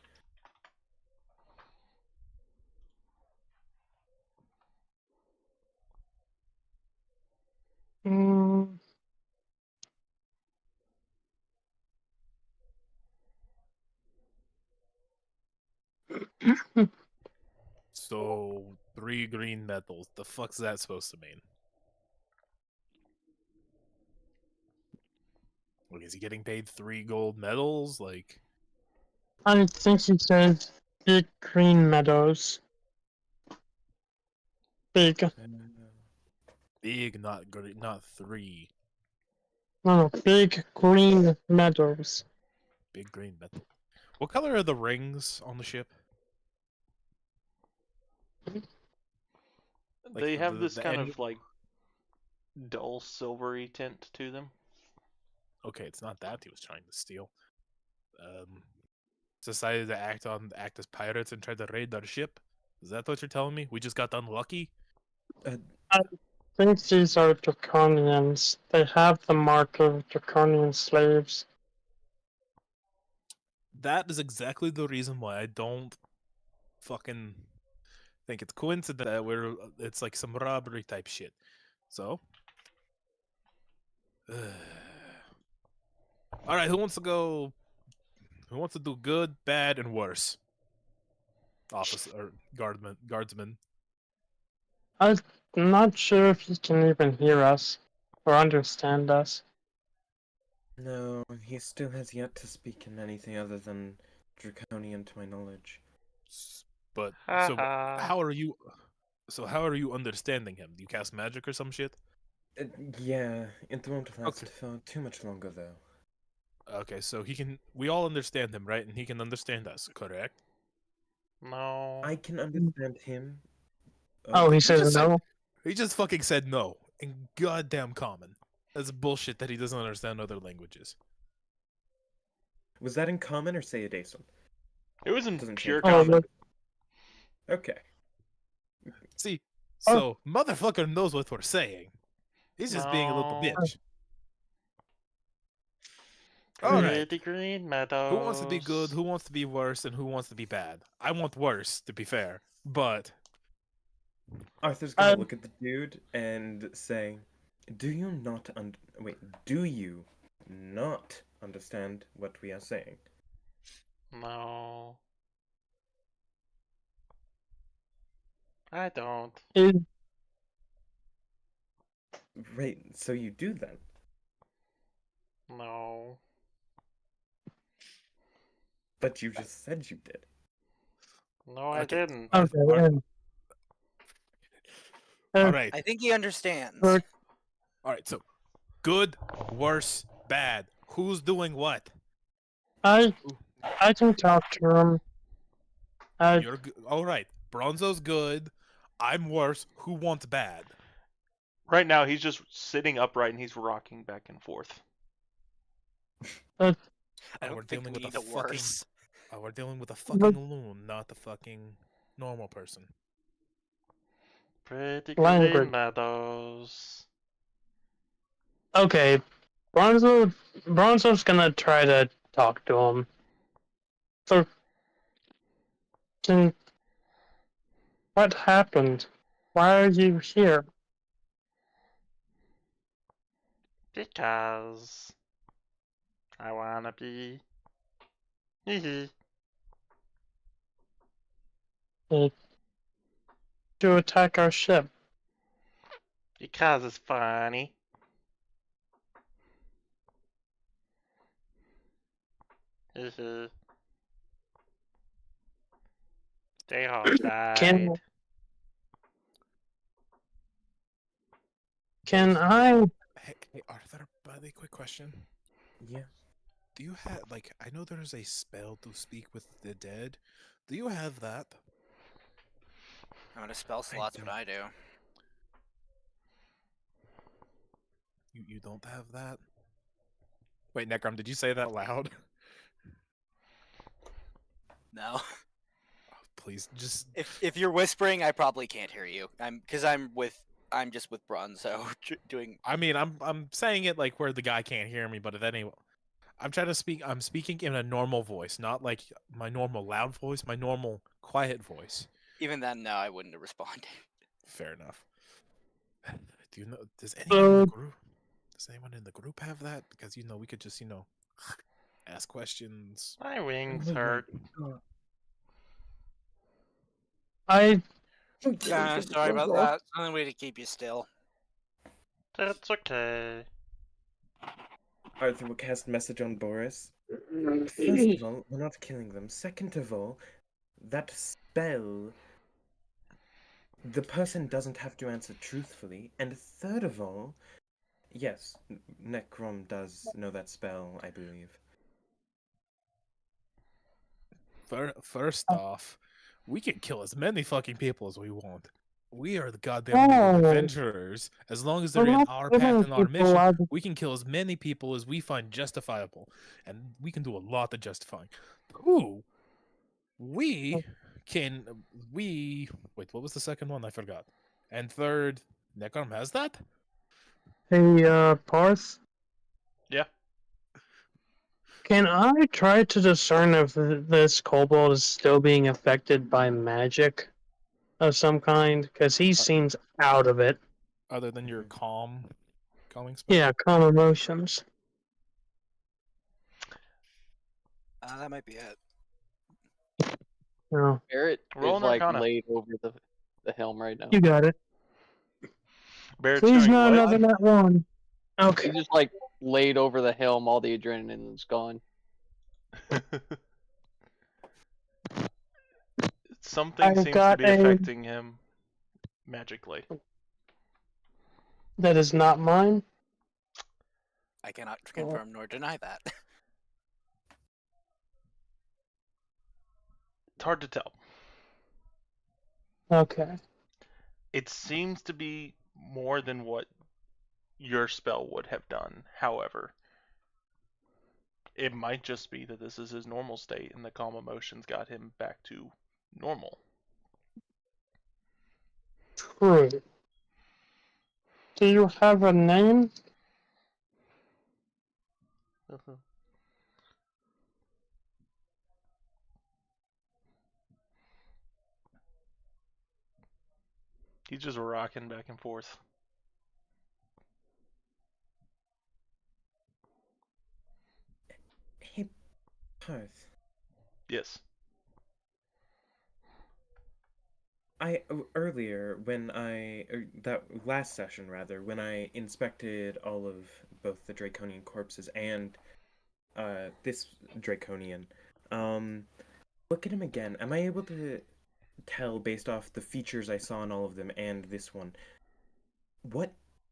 So 3 green medals. The fuck's that supposed to mean? Like, is he getting paid 3 gold medals? Like, I think he said big green meadows. Big. big, not green, not 3. No, big green meadows. Big green medal. What color are the rings on the ship? Like, They have this the kind end- of like dull silvery tint to them. Okay, it's not that he was trying to steal. Decided to act as pirates and try to raid our ship. Is that what you're telling me? We just got unlucky? I think these are Draconians. They have the mark of Draconian slaves. That is exactly the reason why I don't fucking think it's coincident that it's like some robbery type shit. So, all right, who wants to go? Who wants to do good, bad, and worse? Officer or guardsman. I'm not sure if he can even hear us or understand us. No, he still has yet to speak in anything other than Draconian, to my knowledge. But Ha so ha. how are you? So how are you understanding him? Do you cast magic or some shit? Yeah, it won't last Okay. for too much longer, though. Okay, so he can. We all understand him, right? And he can understand us, correct? No. I can understand him. Oh, he He says just said- no. He just fucking said no in goddamn common. That's bullshit that he doesn't understand other languages. Was that in common or Sayadason? It was in Doesn't pure change. Oh, common. look, Okay. See, Oh. so motherfucker knows what we're saying. He's just being a little No. bitch. All right. Pretty green meadows. Who wants to be good? Who wants to be worse? And who wants to be bad? I want worse, to be fair. But Arthur's gonna Um, look at the dude and say, "Do you not do you not understand what we are saying?" No. I don't. it, Right, so you do then. No. But you just said you did. No, I Okay. didn't. okay, Ar- and, all right. I think he understands. Look. All right. So good, worse, bad. Who's doing what? I can talk to him. You're all right. Bronzo's good. I'm worse. Who wants bad? Right now, he's just sitting upright and he's rocking back and forth. I we're don't think dealing we with need a a fucking- worse. We're dealing with a fucking loon, not the fucking normal person. Pretty Language. green meadows. Okay, Bronzo's gonna try to talk to him. So, what happened? Why are you here? Because I wanna be. Hee To attack our ship. Because it's funny. Hee Stay outside. Can I? Hey, Arthur, buddy, quick question. Yeah. Do you have, like, I know there's a spell to speak with the dead. Do you have that? I'm gonna spell slots, but I do. You don't have that? Wait, Necrom, did you say that loud? No. Please, just If you're whispering, I probably can't hear you. I'm just with Bronzo doing. I mean, I'm saying it like where the guy can't hear me, but if anyone, I'm trying to speak. I'm speaking in a normal voice, not like my normal loud voice, my normal quiet voice. Even then, no, I wouldn't have responded. Fair enough. Do you know? Does anyone in the group? Does anyone in the group have that? Because we could just ask questions. My wings hurt. I Sorry about that. Only way to keep you still. That's okay. Arthur will cast message on Boris. First of all, we're not killing them. Second of all, that spell, the person doesn't have to answer truthfully. And third of all, yes, Necrom does know that spell, I believe. First off, we can kill as many fucking people as we want. We are the goddamn League of Oh. Adventurers. As long as they're We're in not our killing path and our people mission, out of- we can kill as many people as we find justifiable. And we can do a lot of justifying. Who? We can... Wait, what was the second one? I forgot. And third, Necrom has that? Hey, Parth? Yeah. Can I try to discern if this kobold is still being affected by magic of some kind? Because he seems out of it. Other than your calming spell? Yeah, calm emotions. That might be it. No, Barrett Roll is an like Arcana. laid over the helm right now. you got it. Barrett's Please doing not what? another net one. Okay. He's just like laid over the helm. All the adrenaline is gone. Something I've seems to got be a- affecting him magically. That is not mine. I cannot confirm nor deny that. It's hard to tell. Okay. It seems to be more than what your spell would have done. However, it might just be that this is his normal state and the calm emotions got him back to normal. True. Do you have a name? He's just rocking back and forth. Hey, Parth. Yes. Earlier that last session rather, when I inspected all of both the Draconian corpses and this Draconian, look at him again. Am I able to tell based off the features I saw in all of them and this one, what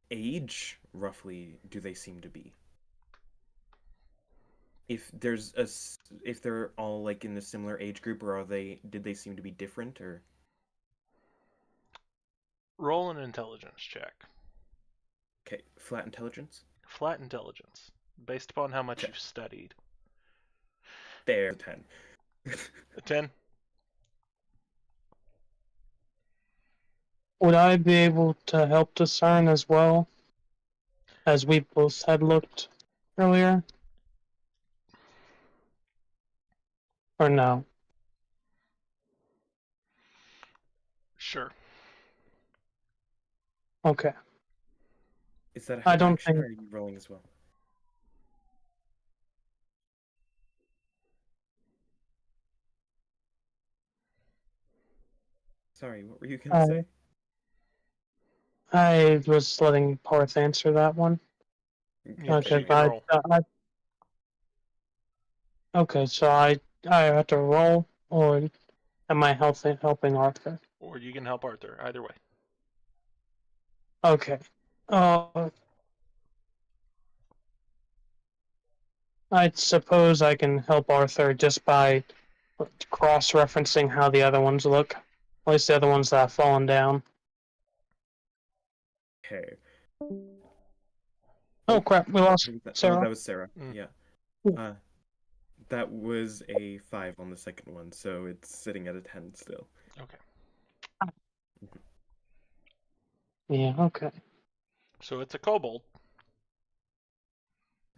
age roughly do they seem to be? If they're all like in a similar age group, or did they seem to be different, or? Roll an intelligence check. Okay, flat intelligence? Flat intelligence. Based upon how much Okay. you've studied. There, 10. A 10? Would I be able to help discern as well? As we both had looked earlier? Or no? Sure. Okay. Is that a I hard don't action, think- or are you rolling as well? Sorry, what were you gonna say? I was letting Parth answer that one. Yeah, Okay, you can roll. Okay, so I have to roll, or am I helping Arthur? Or you can help Arthur. Either way. Okay. I suppose I can help Arthur just by cross-referencing how the other ones look. At least the other ones that have fallen down. Okay. Oh crap, we lost Sarah. That was Sarah. Mm. Yeah. That was a 5 on the second one, so it's sitting at a 10 still. Okay. Yeah, okay. So it's a kobold.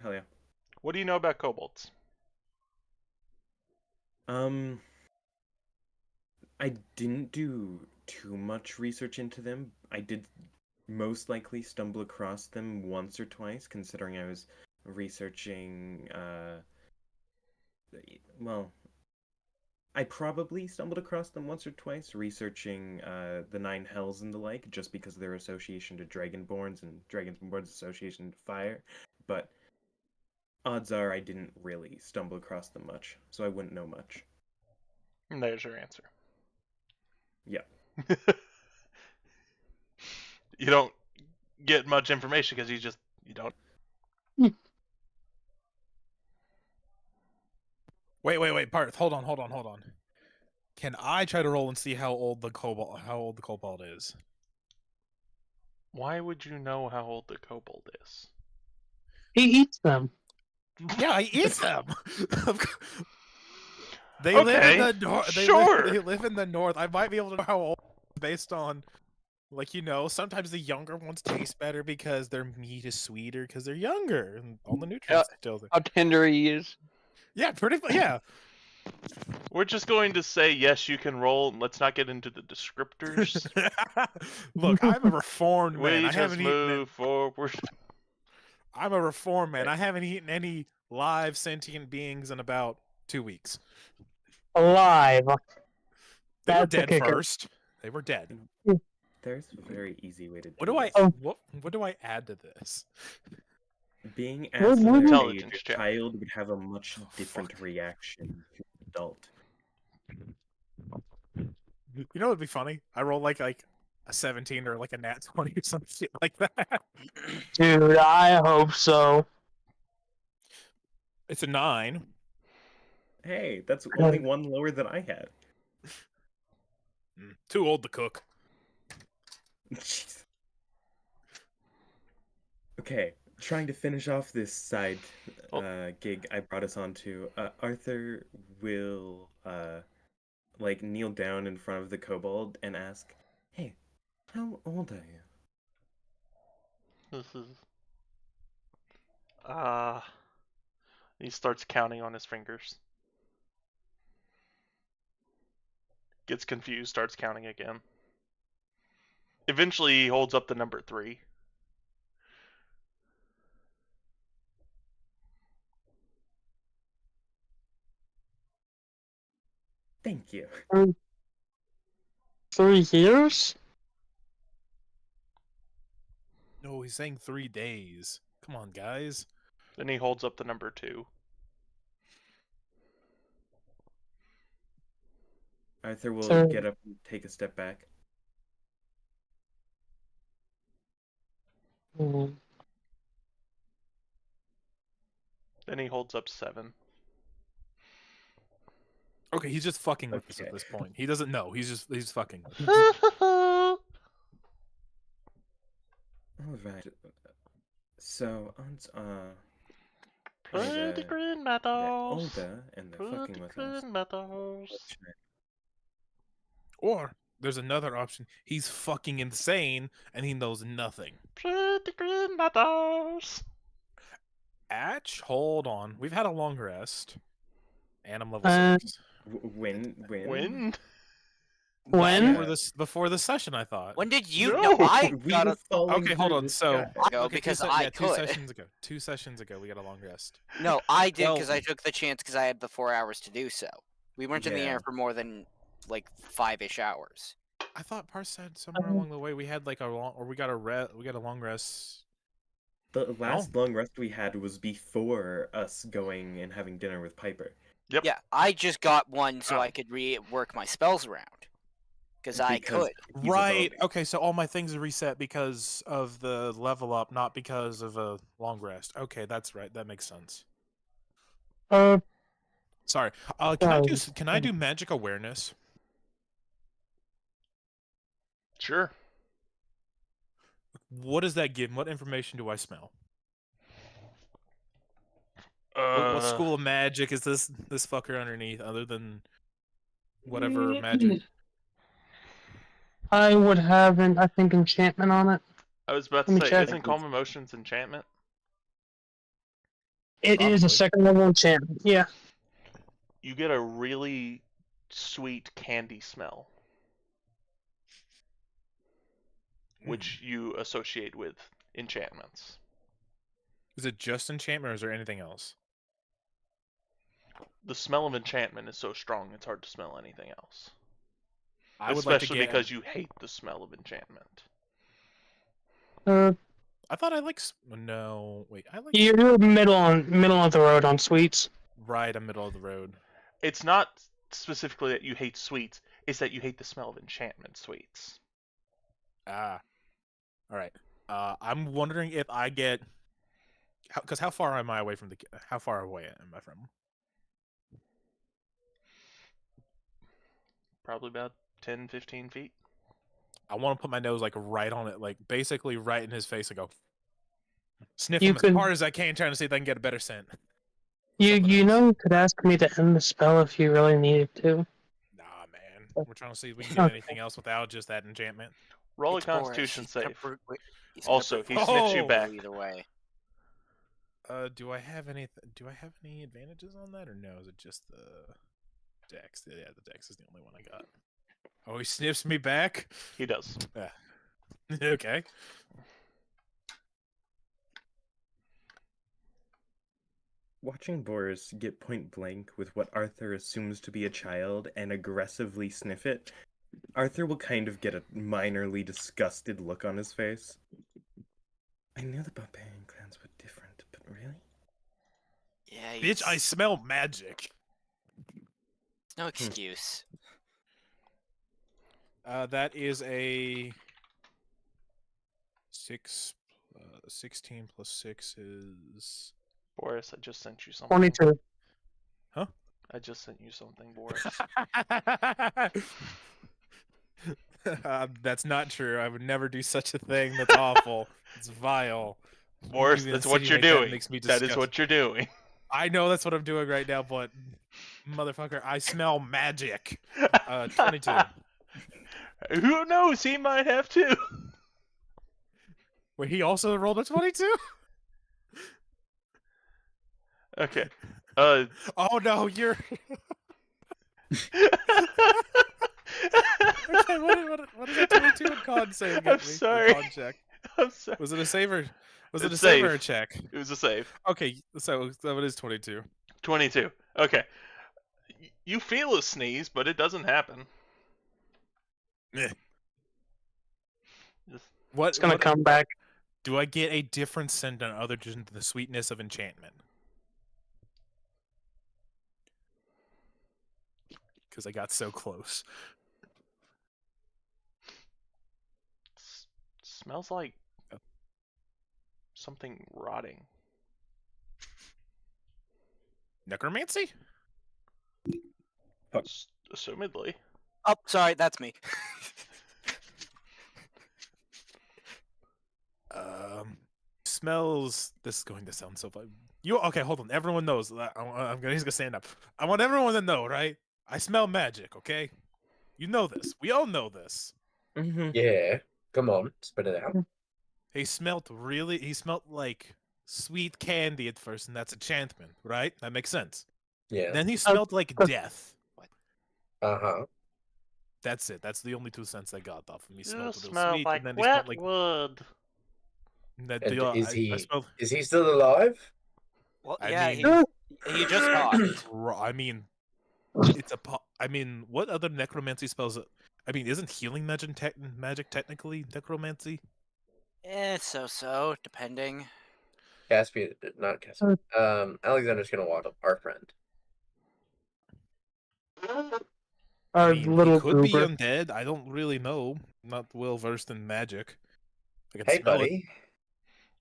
Hell yeah. What do you know about kobolds? I didn't do too much research into them. I did most likely stumble across them once or twice, considering I was researching, well, I probably stumbled across them once or twice researching the Nine Hells and the like, just because of their association to Dragonborns and Dragonborn's association to fire. But odds are I didn't really stumble across them much, so I wouldn't know much. And there's your answer. Yeah. You don't get much information because you don't. Wait, Parth, hold on. Can I try to roll and see how old the kobold is? Why would you know how old the kobold is? He eats them. Yeah, I eat them. They Okay, live in the north. sure. They live in the north. I might be able to know how old, based on, like, sometimes the younger ones taste better because their meat is sweeter because they're younger and all the nutrients still there. How tender he is. Yeah, pretty. Yeah. We're just going to say yes, you can roll, and let's not get into the descriptors. Look, I'm a reformed man. We I just haven't eaten. move forward. I'm a reformed man. I haven't eaten any live sentient beings in about 2 weeks. Alive. They were That's the dead kicker. first. They were dead. There's a very easy way to do What do I? this. What do I add to this? Being What- as what- an Intelligence age, a check. child would have a much different fuck. reaction to an adult. You know what'd be funny? I roll like a 17 or like a nat 20 or some shit like that. Dude, I hope so. It's a 9. Hey, that's only one lower than I had. Too old to cook. Jeez. Okay, trying to finish off this side gig I brought us onto. Arthur will like kneel down in front of the kobold and ask, "Hey, how old are you?" This is. He starts counting on his fingers. Gets confused, starts counting again. Eventually, he holds up the number 3. Thank you. 3 years? No, he's saying 3 days. Come on, guys. Then he holds up the number 2. Arthur will So- get up and take a step back. Mm, Then he holds up 7. Okay, he's just fucking with us Okay. at this point. He doesn't know. He's fucking. All right. So on Pretty green they're meadows. older and they're fucking Pretty with us. green meadows. Or there's another option. He's fucking insane and he knows nothing. Pretty green meadows. Atch, hold on. We've had a long rest. And I'm level Uh, 6. When? When? Before the session, I thought. When did you? No, No, I We got were a. falling Okay, hold through on. the So sky. Go okay, because 2 I two could. sessions ago. 2 sessions ago, we got a long rest. No, I did because Well- I took the chance because I had the 4 hours to do so. We weren't in the Yeah. air for more than like 5-ish hours. I thought Pars said somewhere along the way we had like a long, or we got a long rest. The last long rest we had was before us going and having dinner with Piper. Yep. Yeah, I just got one so Ah. I could rework my spells around. Because I Because could. he's Right. evolving. Okay, so all my things are reset because of the level up, not because of a long rest. Okay, that's right. That makes sense. Sorry. Can I do magic awareness? Sure. What does that give? What information do I smell? What Uh, school of magic is this fucker underneath other than whatever magic? I would have I think enchantment on it. I was about Let me to say, check. isn't Calm Emotions enchantment? It is a Probably. second level enchantment. Yeah. You get a really sweet candy smell, which you associate with enchantments. Is it just enchantment or is there anything else? the smell of enchantment is so strong it's hard to smell anything else. I would like to Especially get. because you hate the smell of enchantment. I thought I like. No, wait. I like. You're middle of the road on sweets. Right, in middle of the road. It's not specifically that you hate sweets, it's that you hate the smell of enchantment sweets. Ah. All right. I'm wondering if I get. Because how far am I away from the? How far away am I from? Probably about 10, 15 feet. I want to put my nose like right on it, like basically right in his face, and go sniff You him could- as hard as I can, trying to see if I can get a better scent. You know you could ask me to end the spell if you really needed to. Nah, man. We're trying to see if we can get anything else without just that enchantment. Roll a It's Boris. Constitution He's gonna save. he's gonna Also, prove he sniffs you you back. Either way. Do I have any? Do I have any advantages on that, or no? Is it just the dex? Yeah, the dex is the only one I got. Oh, he sniffs me back. He does. Okay. Watching Boris get point blank with what Arthur assumes to be a child and aggressively sniff it, Arthur will kind of get a minorly disgusted look on his face. I knew the barbarian clans were different, but really? Yeah, Bitch, I smell magic. no excuse. That is a 16 plus 6 is. Boris, I just sent you something. 22. I just sent you something, Boris. That's not true. I would never do such a thing. That's awful. It's vile. Boris, Even that's what you're insinuate that doing. makes me That is disgusted. what you're doing. I know that's what I'm doing right now, but motherfucker, I smell magic. 22. Who knows? He might have too. Wait, he also rolled a 22? Okay. Oh no, you're. Okay, what is that 22 in con save get I'm me? sorry. Con check. I'm sorry. Was it a save or was it a It's save or a save. check? It was a save. Okay, so it is 22. 22. Okay. You feel a sneeze, but it doesn't happen. Meh. Just- What? It's gonna what- come back. Do I get a different scent other than the sweetness of enchantment? Because I got so close. smells like something rotting. Necromancy? Assumedly. Oh, sorry, that's me. Smells. This is going to sound so fun. You okay? Hold on. Everyone knows. He's gonna stand up. I want everyone to know, right? I smell magic. Okay, you know this. We all know this. Mm-hmm. Yeah. Come on, spit it out. He smelled like sweet candy at first, and that's enchantment, right? That makes sense. Yeah. Then he smelled like death. Uh-huh. That's it. That's the only two scents I got off him. He You smelled a little smell sweet, like and then he smelled like. wetwood. That And the, is I he smelled, is he still alive? Well, I yeah, mean- he just got. I mean, it's a. I mean, what other necromancy spells? I mean, isn't healing magic technically necromancy? So, depending. Caspian, not Caspian. Alexander's gonna walk up our friend. I Our mean, little he could be goober. undead. I don't really know. I'm not well versed in magic. I can Hey, smell it. buddy.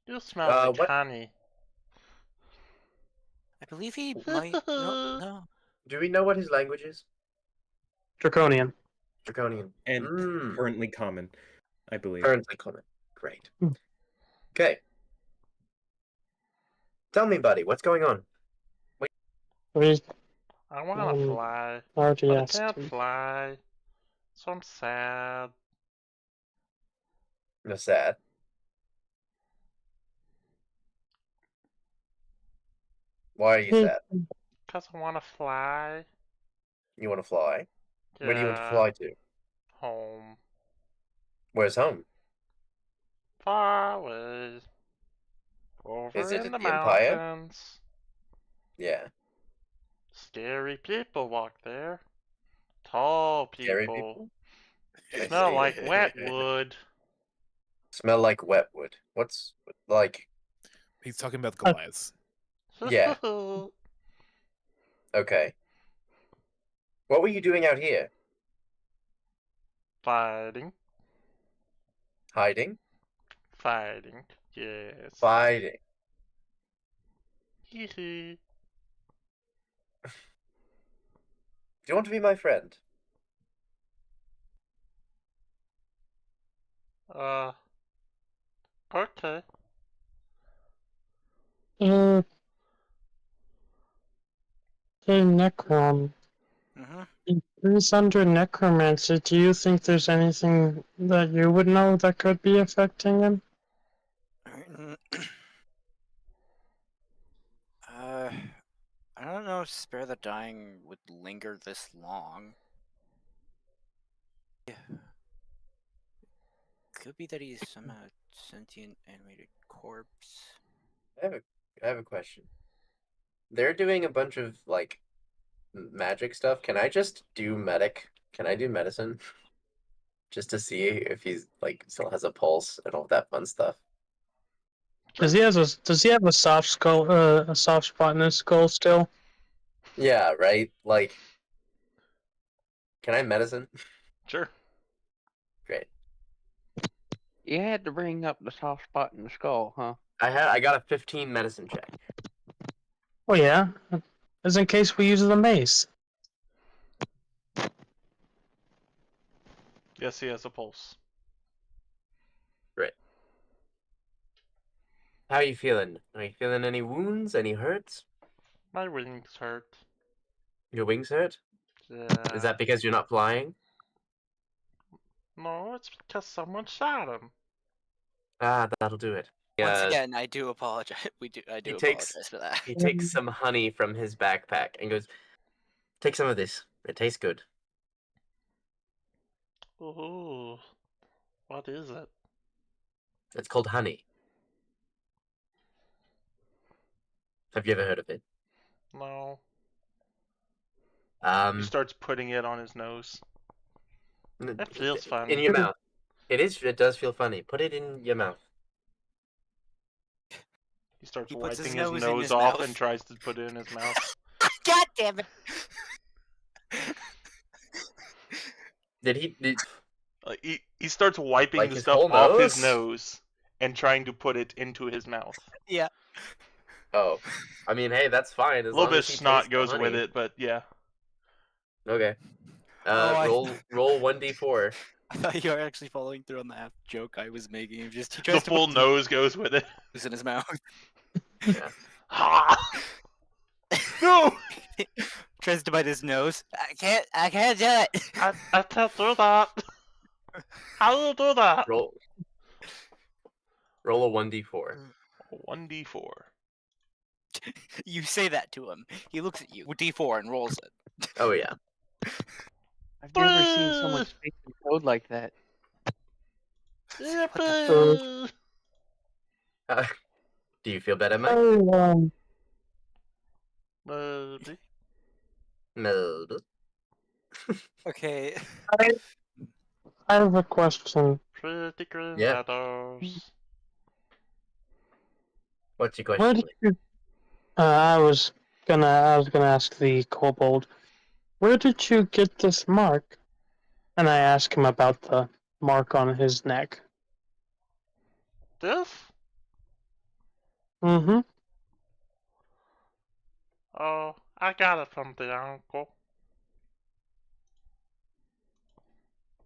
You smell like what- honey. I believe he might. No. Do we know what his language is? Draconian. Draconian. And Mm. currently common, I believe. Currently common. Great. Hmm. Okay. Tell me, buddy, what's going on? Where's I want to fly, but I RTS? can't fly. So I'm sad. No, sad. Why are you sad? Because I want to fly. You want to fly? Where do you want to Yeah, fly to? Home. Where's home? Far away. Over Is it in at the the Empire? mountains. Yeah. Scary people walk there. Tall Scary people. I Smell see. like wet wood. Smell like wet wood. What's like? He's talking about the Goliaths. Yeah. Okay. What were you doing out here? Fighting. Hiding? Fighting. Yes. Fighting. Hee hee. Do you want to be my friend? Okay. Hey, Necrom. Mm-hmm. Who's under necromancy? Do you think there's anything that you would know that could be affecting him? I don't know if Spare the Dying would linger this long. Could be that he's somehow sentient animated corpse. I have a question. They're doing a bunch of like magic stuff. Can I just do medic? Can I do medicine? Just to see if he's like still has a pulse and all that fun stuff. Does he have a soft skull, a soft spot in his skull still? Yeah, right? Like, can I medicine? Sure. Great. You had to bring up the soft spot in the skull, huh? I got a 15 medicine check. Oh yeah, as in case we use the mace. Yes, he has a pulse. How are you feeling? Are you feeling any wounds? Any hurts? My wings hurt. Your wings hurt? Yeah. Is that because you're not flying? No, it's because someone shot him. Ah, that'll do it. Once again, I do apologize. I do takes- apologize for that. He takes some honey from his backpack and goes, "Take some of this. It tastes good." Ooh. What is it? It's called honey. Have you ever heard of it? No. He Um, starts putting it on his nose. That feels fun. in your mouth. It does feel funny. Put it in your mouth. He starts He puts his wiping his nose in nose his off mouth. and tries to put it in his mouth. God damn it! Did He starts wiping Like the his stuff whole off his nose? nose and trying to put it into his mouth. Yeah. Oh, I mean, hey, that's fine. As A little long bit as of he snot tastes the goes with honey. it, but yeah. Okay. Oh, roll 1d4. I thought you were actually following through on the half joke I was making. He The tries to full put nose goes with it. nose in his mouth. Yeah. Ha! No! Tries to bite his nose. I can't do it. I can't do that. How do you do that? Roll a 1d4. 1d4. You say that to him. He looks at you with D4 and rolls it. Oh yeah. I've never seen someone speak in code like that. Yippee! Do you feel better, Mike? Oh, Maybe. No. Okay. I have a question. Pretty green Yeah. shadows. What's your Where question? did you? I was gonna ask the kobold. Where did you get this mark? And I asked him about the mark on his neck. This? Mm-hmm. Oh, I got it from the uncle.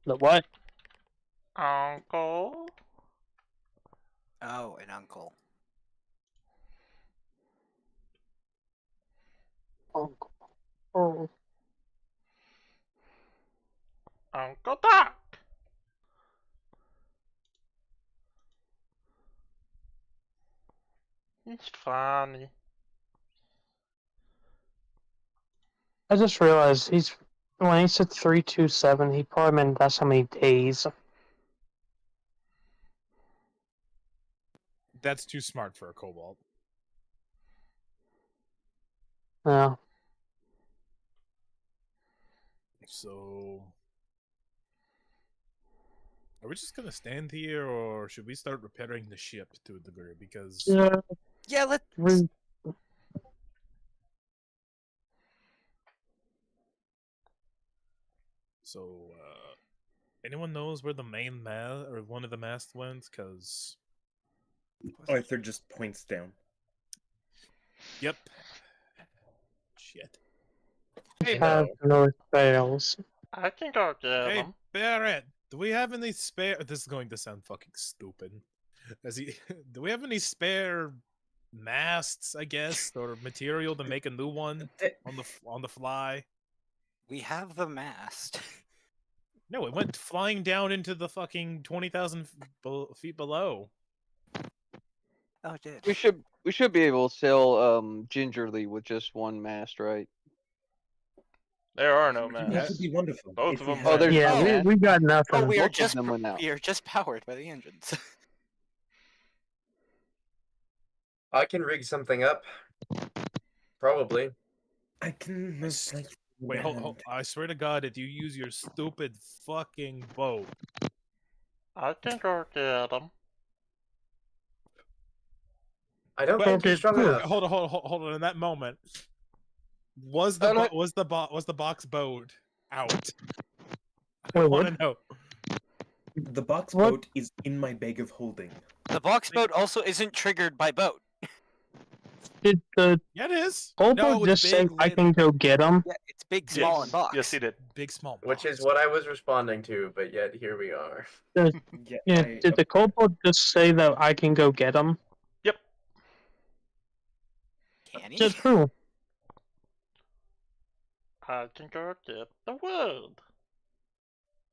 The what? Uncle? Oh, an uncle. Oh. Uncle Doc! He's funny. I just realized when he said 327, he probably meant that's how many days. That's too smart for a kobold. Yeah. So, are we just gonna stand here, or should we start repairing the ship to a degree? Because Yeah, let's. we- so anyone knows where the main mast or one of the masts went? Because Arthur just points down. yep. Shit. Hey, have no fails. I can go get Hey, them. Barrett, do we have any spare? This is going to sound fucking stupid. Do we have any spare masts? I guess, or material to make a new one on the fly? We have the mast. No, it went flying down into the fucking 20,000 feet below. Oh, it did. We should be able to sail gingerly with just one mast, right? There are no That masts. would be wonderful. Both if of we them had- Oh, there's Yeah, no mast. we got nothing. Oh, we are Both of just them went out. we are just powered by the engines. I can rig something up. Probably. I can most likely. Wait, hold. I swear to God, if you use your stupid fucking boat, I can go get them. I don't Well, think you're strong enough. hold on. In that moment, was the box boat out? I Wait, want what? to know. The box What? boat is in my bag of holding. The box boat also isn't triggered by boat. Did the Yeah, it is. Kobold No, it's just say big, I lit- can go get them? Yeah, it's big, small, Yes. and box. Yes, he did. big, small. Which is box. what I was responding to, but yet here we are. Yeah, did the Kobold just say that I can go get them? Can he? Just who? I can go get the wood.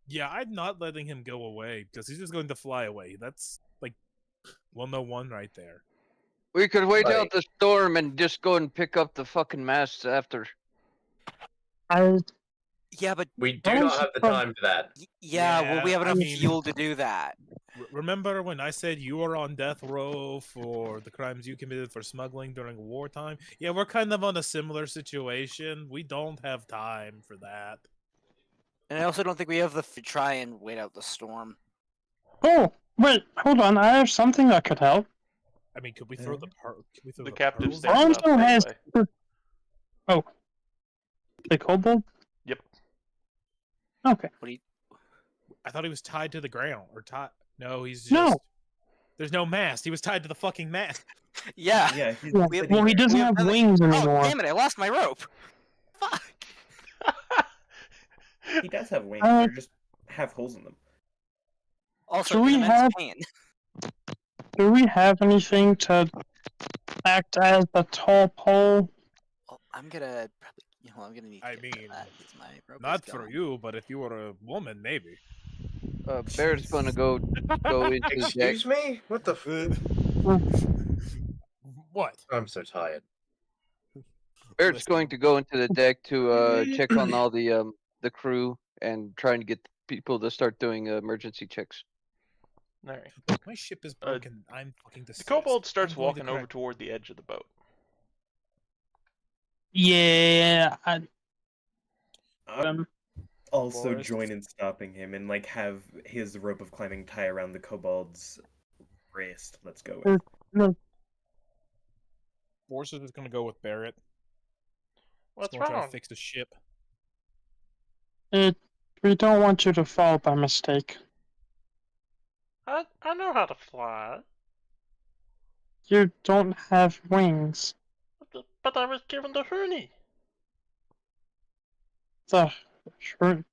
Yeah, I'm not letting him go away because he's just going to fly away. That's like 101 right there. We could wait out Like- the storm and just go and pick up the fucking masts after. I Yeah, but We do Why not is have the it- time for that. yeah, well, we Yeah, have I enough mean- fuel to do that. Remember when I said you were on death row for the crimes you committed for smuggling during wartime? Yeah, we're kind of on a similar situation. We don't have time for that. And I also don't think we have the try and wait out the storm. oh wait, hold on. I have something that could help. I mean, could we throw the The captive pearls stands out? up Alonso has anyway. the Kobold. Yep. Okay. I thought he was tied to the ground or tied. No, he's just. No. There's no mast. He was tied to the fucking mast. Yeah. Yeah, he's Yeah, we have- well, he doesn't we have have nothing- wings Oh, anymore. damn it! I lost my rope. Fuck. he does have wings. Uh, They're just have holes in them. Also, Do an we immense have- pain. Do we have anything to act as a tall pole? Well, I'm gonna probably. I'm gonna need. To I get to mean, that 'cause my rope Not is for gone. you, but if you were a woman, maybe. Barrett's gonna go into the deck. Excuse me? What the f- What? I'm so tired. Barrett's Listen. going to go into the deck to check on all the crew and trying to get people to start doing emergency checks. Alright. Look, my ship is broken. I'm fucking The distressed. kobold starts I'm going to walking over crack- toward the edge of the boat. Yeah. Also Forest. join in stopping him and like have his rope of climbing tie around the kobold's wrist. Let's go. With. Forces is gonna go with Barrett. What's He's gonna try wrong? to fix the ship. We don't want you to fall by mistake. I know how to fly, You don't have wings. but I was given the honey. Sure.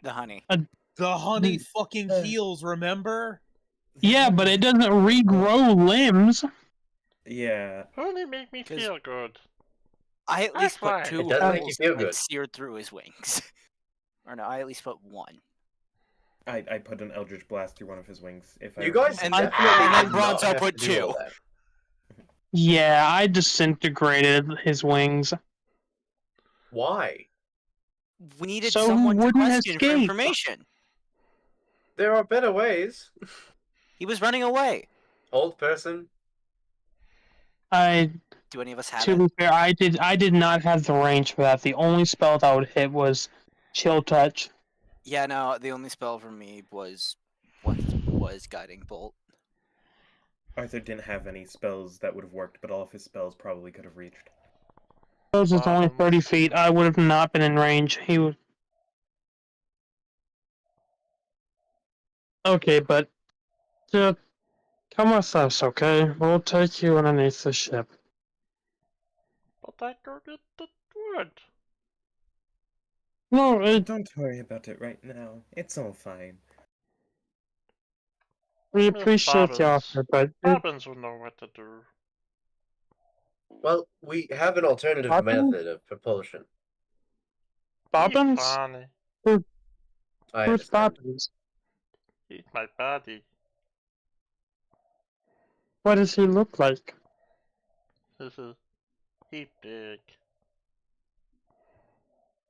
The honey. The honey fucking heals, remember? Yeah, but it doesn't regrow limbs. Yeah. Honey make me 'Cause- feel good. I at I least fly. put two It doesn't make you holes feel that good. seared through his wings. Or no, I at least put one. I put an Eldritch Blast through one of his wings. If I You guys And definitely then did Bronzo not have put to do all two. that. Yeah, I disintegrated his wings. Why? We needed So he someone to wouldn't question for escape. information. There are better ways. He was running away. Old person. Do any of us have To it? be fair, I did not have the range for that. The only spell that would hit was Chill touch. Yeah, no, the only spell for me was Guiding Bolt. Arthur didn't have any spells that would have worked, but all of his spells probably could have reached. Those is only 30 feet. I would have not been in range. He would. Okay, but come with us, okay? We'll take you underneath the ship. But I don't get the wood. No, Don't worry about it right now. It's all fine. we Miss appreciate the Bobbins. offer, but Bobbins will know what to do. Well, we have an alternative Bobbins? method of propulsion. Bobbins? He's funny. I Who's understand. Bobbins? He's my buddy. What does he look like? He big.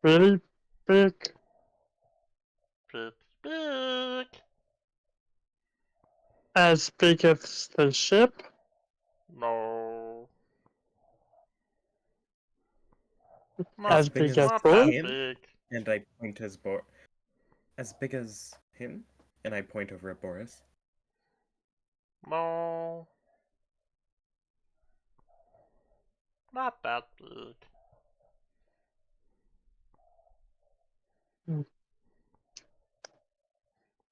Really big? Pretty big. As big as the ship? No. As big big as as not Thor? that him? big. And I point as as big as him, and I point over at Boris. No. Not that big.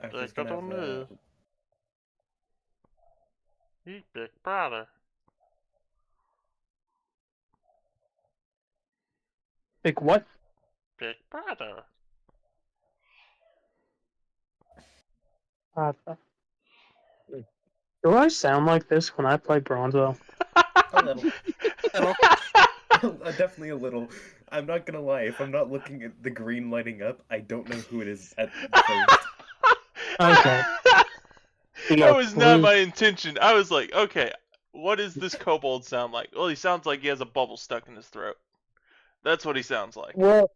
Arthur's Take it gonna on have, me. He's big brother. Big what? Big brother. Do I sound like this when I play Bronzo? A little. Definitely a little. I'm not gonna lie, if I'm not looking at the green lighting up, I don't know who it is at first. Okay. That was not my intention. I was like, okay, what does this kobold sound like? Well, he sounds like he has a bubble stuck in his throat. That's what he sounds like. Well,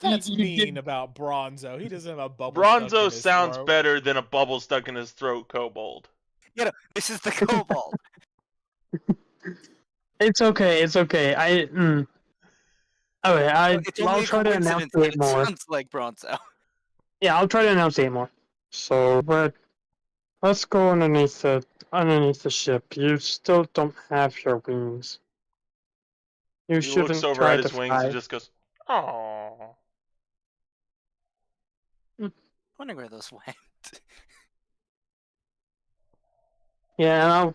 That's you mean did- about Bronzo. He doesn't have a bubble. stuck in Bronzo his sounds throat. better than a bubble stuck in his throat kobold. This is the kobold. It's okay. It's okay. Okay, It's only I'll a try to coincidence that enunciate it more. sounds like Bronzo. Yeah, I'll try to enunciate more. So, but let's go underneath the ship. You still don't have your wings. You He shouldn't looks over try at to his wings fly. and just goes, "Oh." Wondering where those went. Yeah, and I'll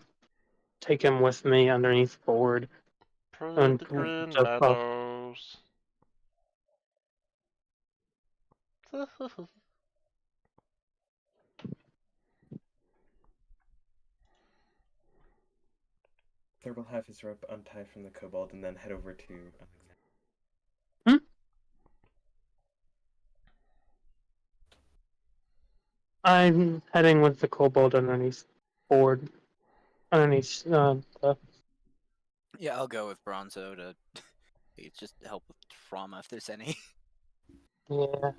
take him with me underneath board. And Pretty green just, meadows. Thor will have his rope untied from the kobold and then head over to. I'm heading with the kobold underneath board. Underneath the Yeah, I'll go with Bronzo to just help with trauma if there's any. yeah.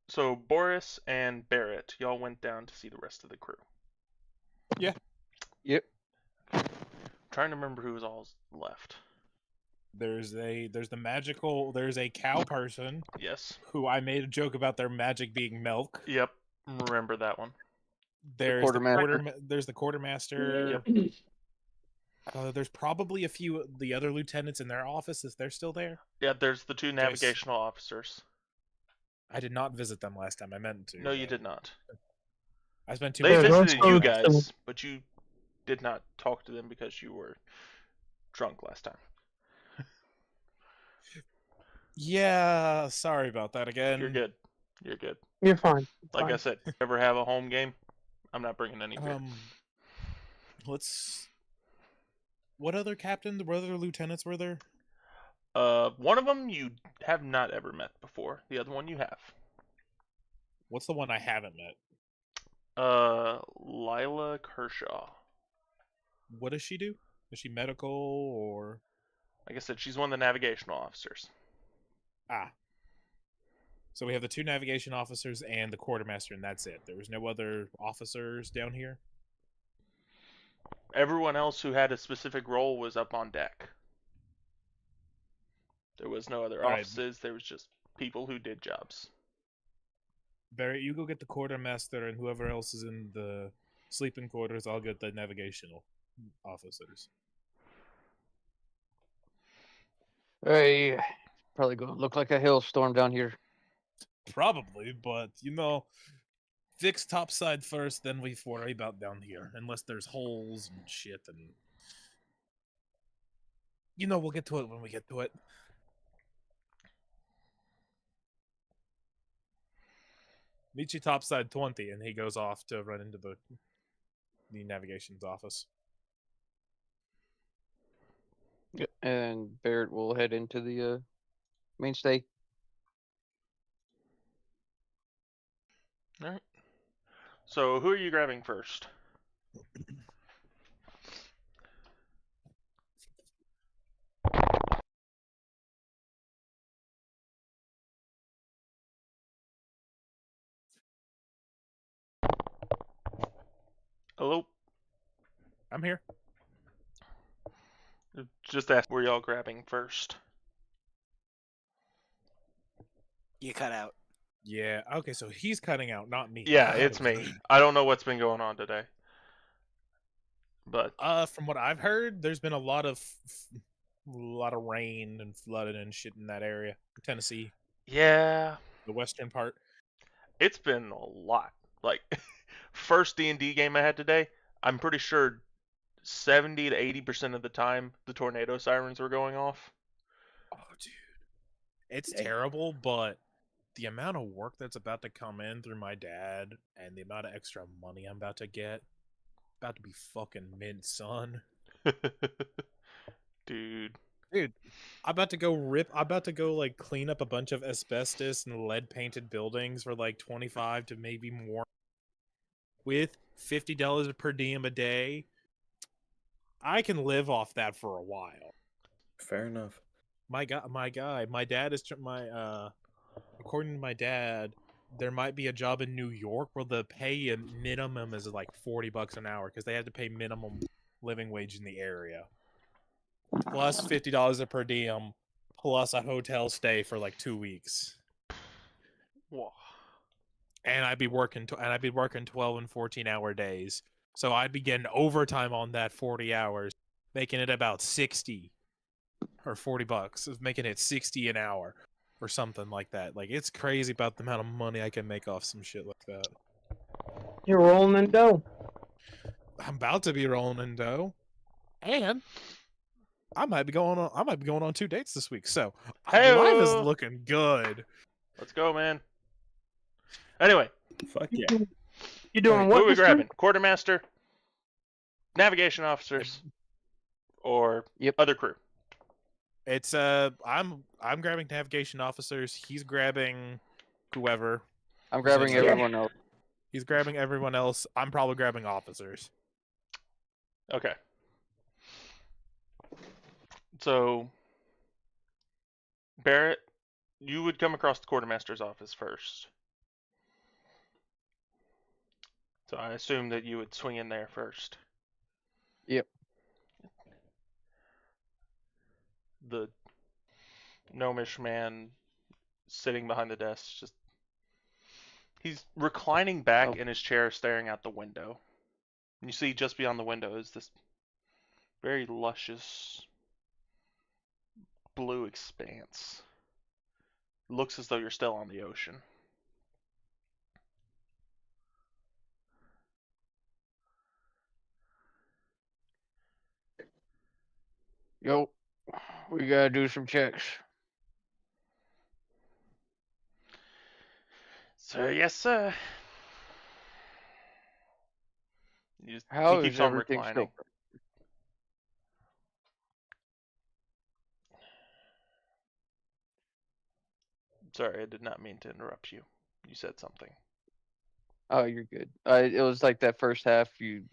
So Boris and Barrett, y'all went down to see the rest of the crew. Yeah. Yep. Trying to remember who was all left. There's a cow person Yes. who I made a joke about their magic being milk. Yep. Remember that one. There's quartermaster. There's the quartermaster. Yep. There's probably a few of the other lieutenants in their office if they're still there. Yeah, there's the two navigational officers. I did not visit them last time. I meant to. No, you did not. I spent too They much Yeah, visited those you are- guys, but you did not talk to them because you were drunk last time. Yeah, sorry about that again. You're good. You're good. You're fine. Like I Fine. said, ever have a home game? I'm not bringing any beer. Let's. What other lieutenants were there? One of them you have not ever met before. The other one you have. What's the one I haven't met? Lila Kershaw. What does she do? Is she medical or? Like I said, she's one of the navigational officers. Ah. So we have the two navigation officers and the quartermaster, and that's it. There was no other officers down here? Everyone else who had a specific role was up on deck. There was no other All right. offices. There was just people who did jobs. Barry, you go get the quartermaster, and whoever else is in the sleeping quarters, I'll get the navigational officers. Hey, probably gonna look like a hailstorm down here. Probably, but fix topside first, then we worry about down here. Unless there's holes and shit, and we'll get to it when we get to it. Meet you topside 20, and he goes off to run into the navigation's office. And Barrett will head into the mainstay. All right. So who are you grabbing first? Hello? I'm here. Just ask where y'all grabbing first. You cut out. Yeah, okay, so he's cutting out, not me. Yeah, it's me. I don't know what's been going on today. But From what I've heard, there's been a lot of rain and flooding and shit in that area. Tennessee, yeah, the western part. it's been a lot. Like first D&D game I had today, I'm pretty sure 70 to 80% of the time the tornado sirens were going off. Oh, dude. It's terrible, but the amount of work that's about to come in through my dad and the amount of extra money I'm about to get, about to be fucking mint, son. Dude, I'm about to go like clean up a bunch of asbestos and lead painted buildings for like 25 to maybe more with $50 per diem a day. I can live off that for a while. Fair enough. My dad is according to my dad, there might be a job in New York where the pay minimum is like $40 an hour because they have to pay minimum living wage in the area, plus $50 per diem, plus a hotel stay for like 2 weeks. whoa. And I'd be working 12 and 14-hour days, so I'd be getting overtime on that 40 hours, making it about 60 or $40, making it 60 an hour. Or something like that. Like, it's crazy about the amount of money I can make off some shit like that. You're rolling in dough. I'm about to be rolling in dough, and I might be going on 2 dates this week. So life is Hey-o! looking good. Let's go, man. Anyway, Fuck yeah. You doing who what, are we mister? grabbing? Quartermaster, navigation officers, or Yep. other crew? It's I'm grabbing navigation officers. He's grabbing whoever. I'm grabbing Yeah. everyone else. He's grabbing everyone else. I'm probably grabbing officers. Okay. So, Barrett, you would come across the quartermaster's office first. So I assume that you would swing in there first. Yep. The gnomish man sitting behind the desk, he's reclining back Oh. in his chair staring out the window. And you see just beyond the window is this very luscious blue expanse. Looks as though you're still on the ocean. Yo, we gotta do some checks. So yes, sir. How He is keeps on everything reclining. still? Sorry, I did not mean to interrupt you. You said something. Oh, you're good. It was like that first half you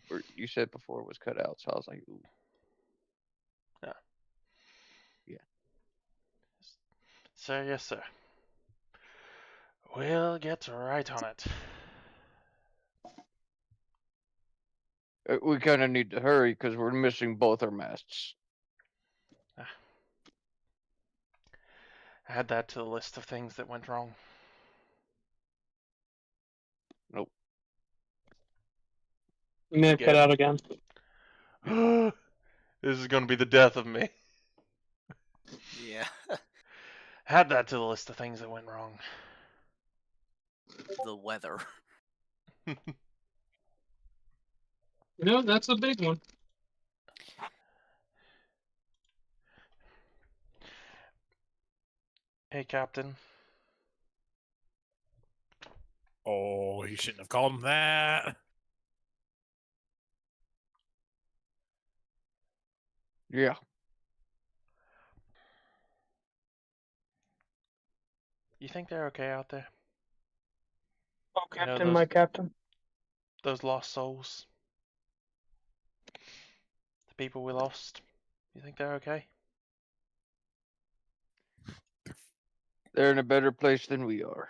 said before was cut out, so I was like, ooh. Sir, yes, sir. We'll get right on it. We kind of need to hurry because we're missing both our masts. Add that to the list of things that went wrong. Nope. You may have cut Again. out again. This is going to be the death of me. Yeah. Add that to the list of things that went wrong. The weather. No, that's a big one. Hey, Captain. Oh, you shouldn't have called him that. Yeah. You think they're okay out there? Oh, You know, Captain, those- my captain. Those lost souls? The people we lost? You think they're okay? They're in a better place than we are.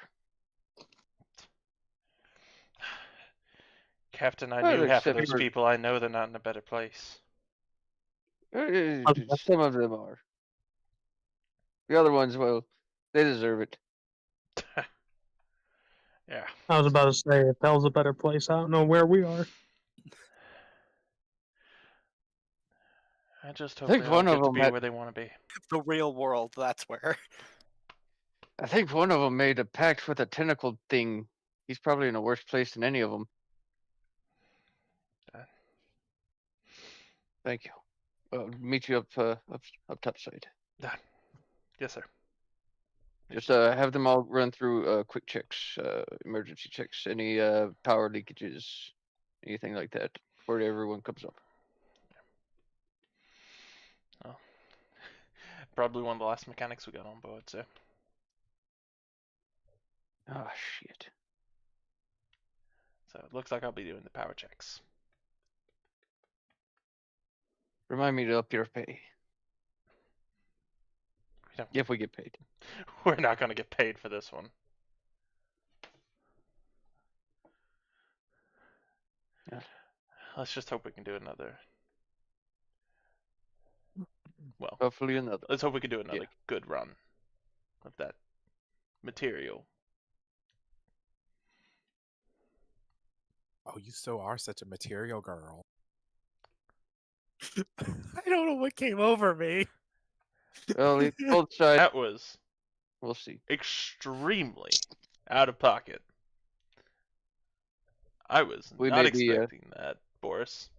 Captain, I Well, knew half of except those for- people. I know they're not in a better place. Some of them are. The other ones, well, they deserve it. Yeah. I was about to say, if hell's a better place, I don't know where we are. I just I hope think they all one get of to them be had- where they want to be. The real world, that's where. I think one of them made a pact with a tentacle thing. He's probably in a worse place than any of them. Thank you. Meet you up top side. Yes, sir. Just have them all run through quick checks, emergency checks, any power leakages, anything like that, before everyone comes up. Oh. Probably one of the last mechanics we got on board, so. Ah, shit. So it looks like I'll be doing the power checks. Remind me to up your pay. We don't, If we get paid. we're not going to get paid for this one. Yeah. Let's just hope we can do another. Well, Hopefully another. let's hope we can do another Yeah. good run of that material. Oh, you so are such a material girl. I don't know what came over me. Well, both sides. That was We'll see. extremely out of pocket. I was We not may be, expecting that, Boris.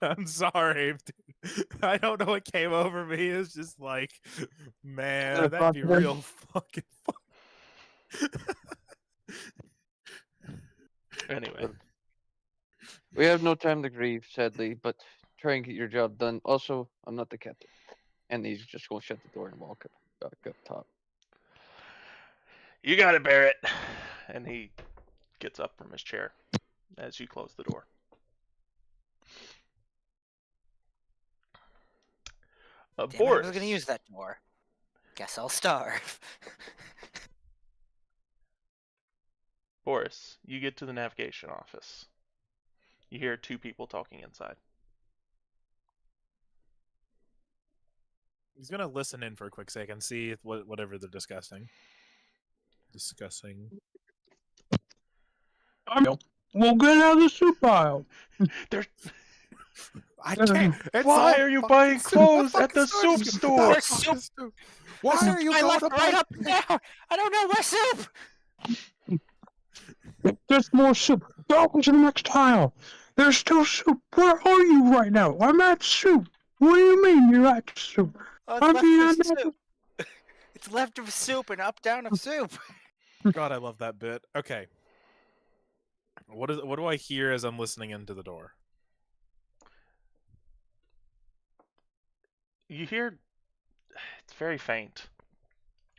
I'm sorry. Dude. I don't know what came over me. It's just like, man, that'd be real fucking fun. Anyway, We have no time to grieve, sadly, but try and get your job done. Also, I'm not the captain. And he's just going to shut the door and walk back up top. you got it, Barrett. And he gets up from his chair as you close the door. Damn it, I Boris. was gonna use that door. Guess I'll starve. Boris, you get to the navigation office. You hear two people talking inside. He's gonna listen in for a quick second, see if whatever they're discussing. We'll get out of the soup pile. There's I can't. It's Why all are you fucking buying soup. clothes What at the fucking soup soup? store? What fucking soup? Why are you I going left to right buy- up and down. I don't know where soup. There's more soup. Go to the next aisle. There's still soup. Where are you right now? I'm at soup. What do you mean you're at soup? Oh, I it's mean, leftover I'm soup. It's leftover soup and up down of soup. God, I love that bit. Okay. What do I hear as I'm listening into the door? You hear it's very faint.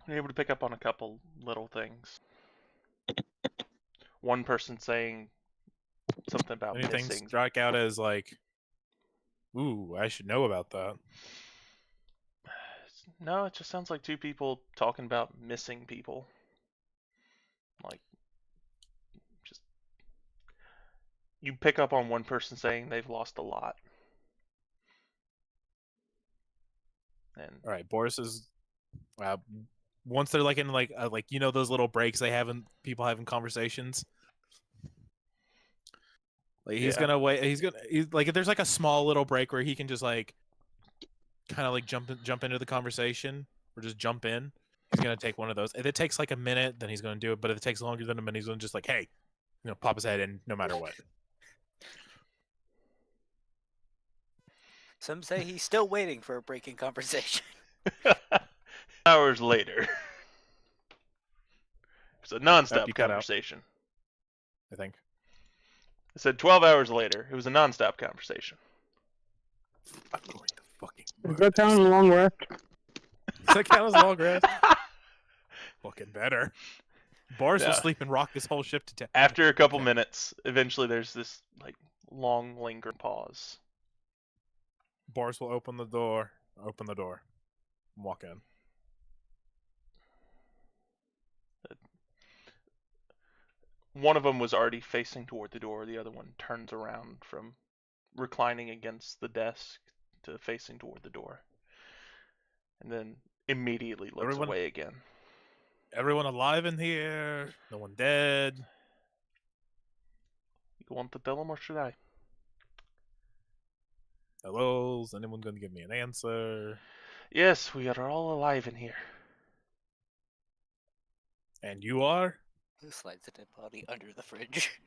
You're able to pick up on a couple little things. One person saying something about Anything missing. strike out as like, ooh, I should know about that. No, it just sounds like two people talking about missing people. Like, just you pick up on one person saying they've lost a lot. And All right, Boris is. Once they're like in like those little breaks they have in people having conversations. Like he's Yeah. gonna wait. He's like if there's like a small little break where he can just like kind of like jump into the conversation or just jump in. He's gonna take one of those. If it takes like a minute, then he's gonna do it. But if it takes longer than a minute, he's gonna just like, hey, pop his head in no matter what. Some say he's still waiting for a breaking conversation. hours later. It's a non-stop you cut out. conversation. I think. I said 12 hours later. It was a non-stop conversation. I'm going to fucking. Does that count as a long rest? Does that count as a long rest? Fucking better. Boris will Yeah. sleep and rock this whole ship to death. After a couple minutes, eventually there's this like long lingering pause. Boris will open the door. Open the door. Walk in. One of them was already facing toward the door. The other one turns around from reclining against the desk to facing toward the door. And then immediately looks Everyone- away again. Everyone alive in here. No one dead. You want to tell them or should I? Hello? Is anyone going to give me an answer? Yes, we are all alive in here. And you are? Who slides a dead body under the fridge?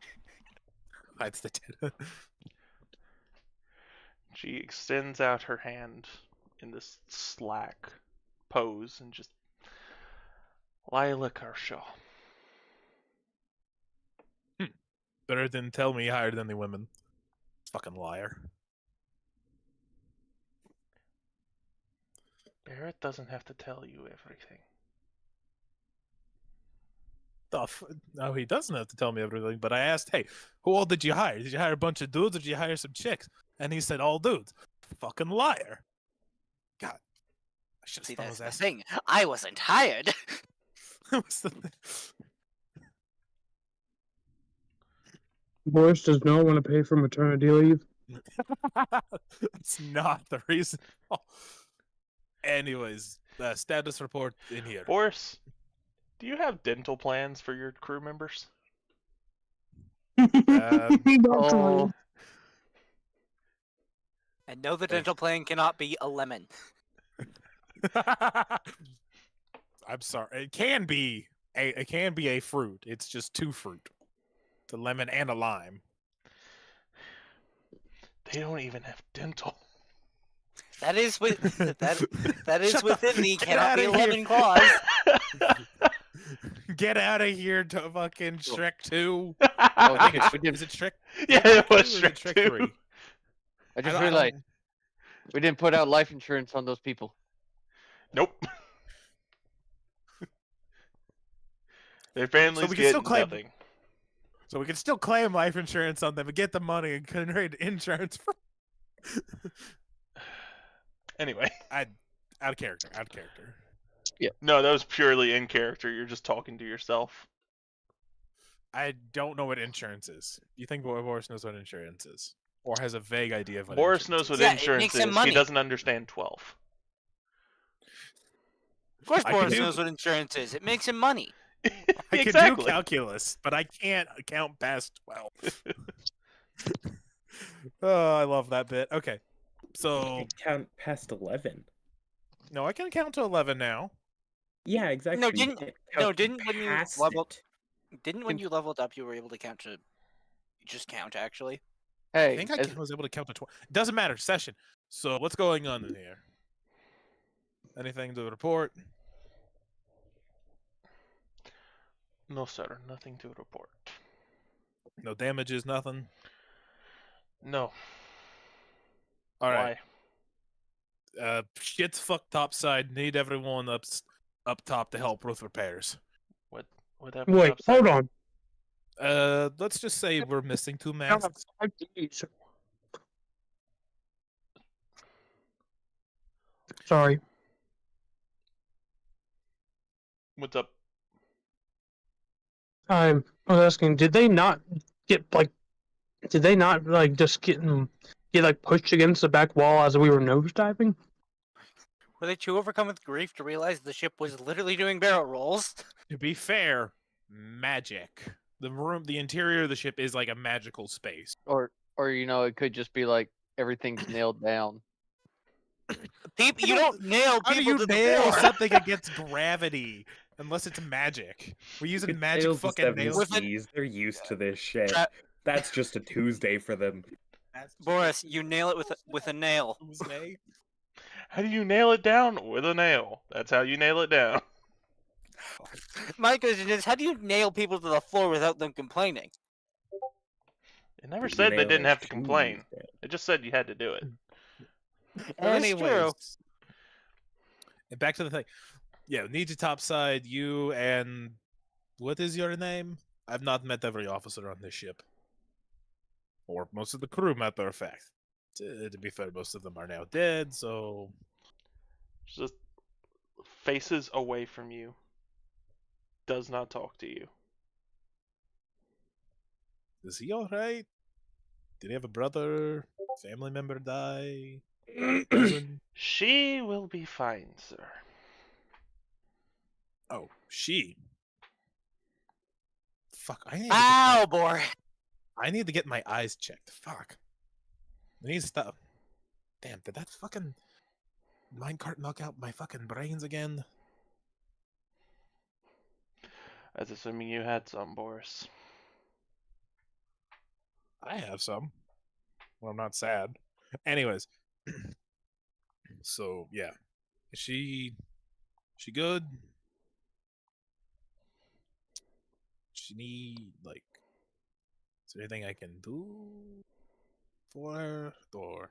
Hides the dead. She extends out her hand in this slack pose and just Lila Kershaw. Better than tell me higher than the women. Fucking liar. Barrett doesn't have to tell you everything. No, he doesn't have to tell me everything, but I asked, hey, who all did you hire? Did you hire a bunch of dudes or did you hire some chicks? And he said, all dudes. Fucking liar. God. I should See, have that's his the ass. thing. I wasn't hired. What's the thing? Boris does not want to pay for maternity leave. That's not the reason. Anyways, status report in here. Boris, do you have dental plans for your crew members? Oh, And no, the dental plan cannot be a lemon. I'm sorry. It can be a fruit. It's just two fruit. It's a lemon and a lime. They don't even have dental. That is with that is Shut within the- the get cannot be a outta here. lemon clause. Get out of here to fucking Shrek 2. oh, I think we, did, is it Shrek? Yeah, it was Shrek 2 or is it Shrek Shrek 2. 3? I just don't- realized don't- we didn't put out life insurance on those people. Nope. Their families we can get still claim- nothing. So we can still claim life insurance on them and get the money and generate insurance for Anyway, out of character. no, that was purely in character. You're just talking to yourself. I don't know what insurance is. You think Boris knows what insurance is? Or has a vague idea of what Boris knows insurance what Yeah, it insurance makes him is. money. He doesn't understand 12. Of course, I can Boris do- knows what insurance is. It makes him money. I can Exactly. do calculus, but I can't count past 12. Oh, I love that bit. Okay. So, Count past 11. no, I can count to 11 now. Yeah, exactly. No, You didn't- can't no, count didn't when you past leveled- it. Didn't when you leveled up, you were able to count to just count actually? Hey, I think I as- was able to count to 12. Doesn't matter. Session. So, what's going on in here? Anything to report? No, sir. Nothing to report. No damages, nothing? No. All right. Why? Shit's fucked topside. Need everyone up top to help with repairs. What happened? Wait, upside? hold on. Let's just say we're missing 2 masks. Sorry. What's up? I was asking, did they not get like Did they not like just get like pushed against the back wall as we were nosediving? Were they too overcome with grief to realize the ship was literally doing barrel rolls? To be fair, magic. The interior of the ship is like a magical space. Or it could just be like everything's nailed down. People, you don't nail How do people you to the nail floor. something against gravity? Unless it's magic. We're using It's magic nailed to fucking nails. With it- Stevies. They're used to this shit. Tra- That's just a Tuesday for them. Boris, you nail it with a nail. Tuesday. How do you nail it down? With a nail. That's how you nail it down. My question is, how do you nail people to the floor without them complaining? It never said they Nail didn't their have to complain. shoes down. It just said you had to do it. That is true. And back to the thing. Yeah, need to topside you and what is your name? I've not met every officer on this ship. Or most of the crew, matter of fact. To be fair, most of them are now dead, so Just faces away from you. Does not talk to you. is he alright? Did he have a brother? Family member die? Cousin? She will be fine, sir. Oh, she. Fuck, Ow, boy. I need to get my eyes checked. Fuck. I need to stop. Damn, did that fucking minecart knock out my fucking brains again? That's assuming you had some, Boris. I have some. Well, I'm not sad. Anyways. So, yeah. Is she good? She need, like, is there anything I can do for her? Or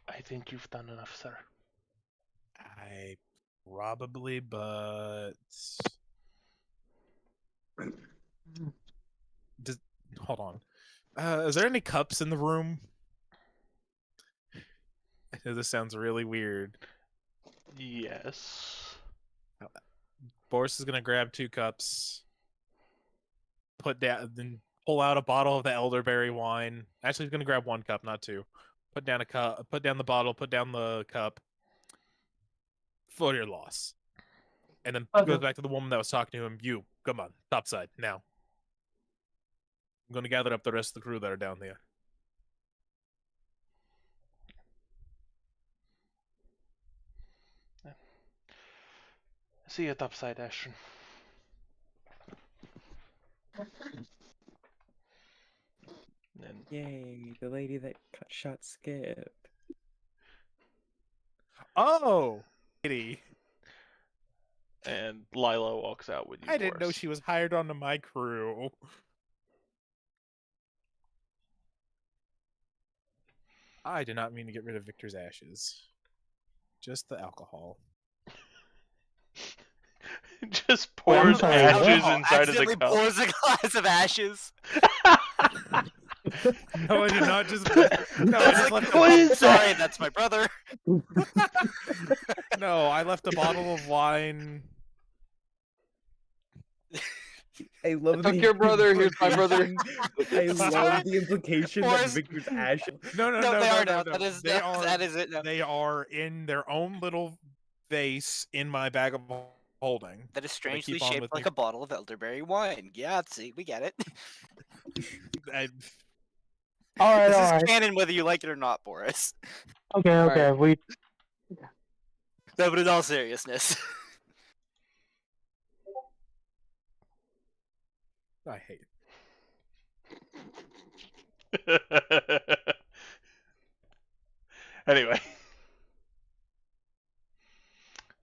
I think you've done enough, sir. I probably, but hold on. Is there any cups in the room? I know this sounds really weird. Yes. Boris is gonna grab 2 cups, put down, then pull out a bottle of the elderberry wine. Actually, he's gonna grab 1 cup, not 2. Put down a cup. Put down the bottle. Put down the cup. For your loss. And then Okay. goes back to the woman that was talking to him. You, come on, topside now. I'm gonna gather up the rest of the crew that are down there. See you topside, Ashton. And Yay, the lady that shot Skip. Oh, lady. and Lila walks out with you. I didn't know Boris. she was hired onto my crew. I did not mean to get rid of Victor's ashes. Just the alcohol. Just Wait, I'm pours sorry, ashes Alcohol inside of the accidentally cup. pours a glass of ashes. No, I did not just. No, I just left. What is Sorry, that's my brother. No, I left a bottle of wine. I love Took your brother, here's my brother. I love the implication that Boris- Victor's ashes. No, No, they are now. no. That is They are. that is it now. They are in their own little vase in my bag of holding. That is strangely keep on shaped with like me. a bottle of elderberry wine. Yeah, see, we get it. I, All right, This all is right. canon whether you like it or not, Boris. Okay, okay. We No, but in all seriousness. I hate. Anyway,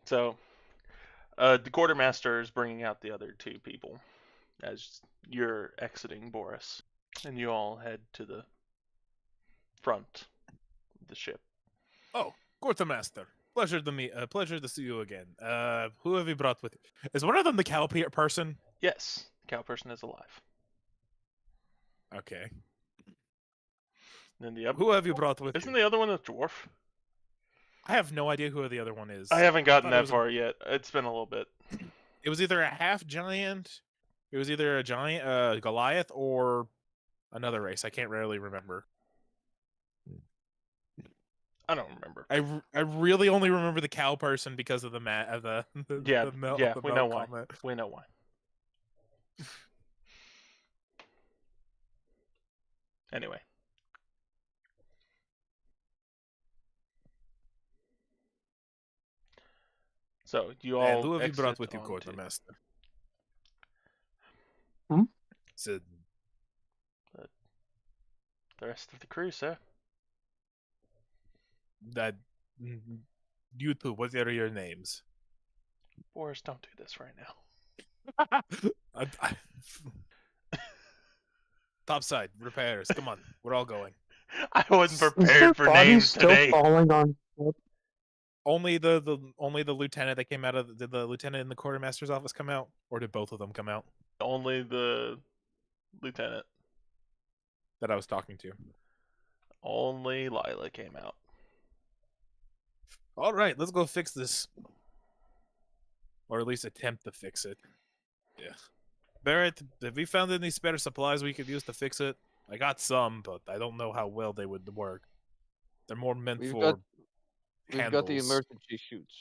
so the quartermaster is bringing out the other 2 people as you're exiting Boris, and you all head to the front of the ship. Oh, quartermaster. Pleasure to meet. Pleasure to see you again. Who have you brought with you? Is one of them the cow person? Yes, the cow person is alive. Okay. And the other, Who have you brought with isn't you? the other one a dwarf? I have no idea who the other one is. I haven't gotten thought it that was a- far yet. It's been a little bit. It was either a half giant It was either a giant, Goliath, or another race. I can't really remember. I don't remember. I really only remember the cow person because of the Yeah, the melt, yeah, the we melt know why. comment. We know why. Anyway. So you And all who have you brought exit with you, onto Quartermaster? Hmm? Said the rest of the crew, sir. that you two. What are your names? Boris, don't do this right now. Topside repairs. Come on, we're all going. I wasn't Is their prepared for body names still today. falling on? Only the lieutenant that came out of did the lieutenant in the quartermaster's office come out, or did both of them come out Only the lieutenant. that I was talking to? Only Lila came out. All right, let's go fix this, or at least attempt to fix it. Yeah, Barrett, have we found any spare supplies we could use to fix it? I got some, but I don't know how well they would work. They're more meant We've for We've got the handles. emergency chutes.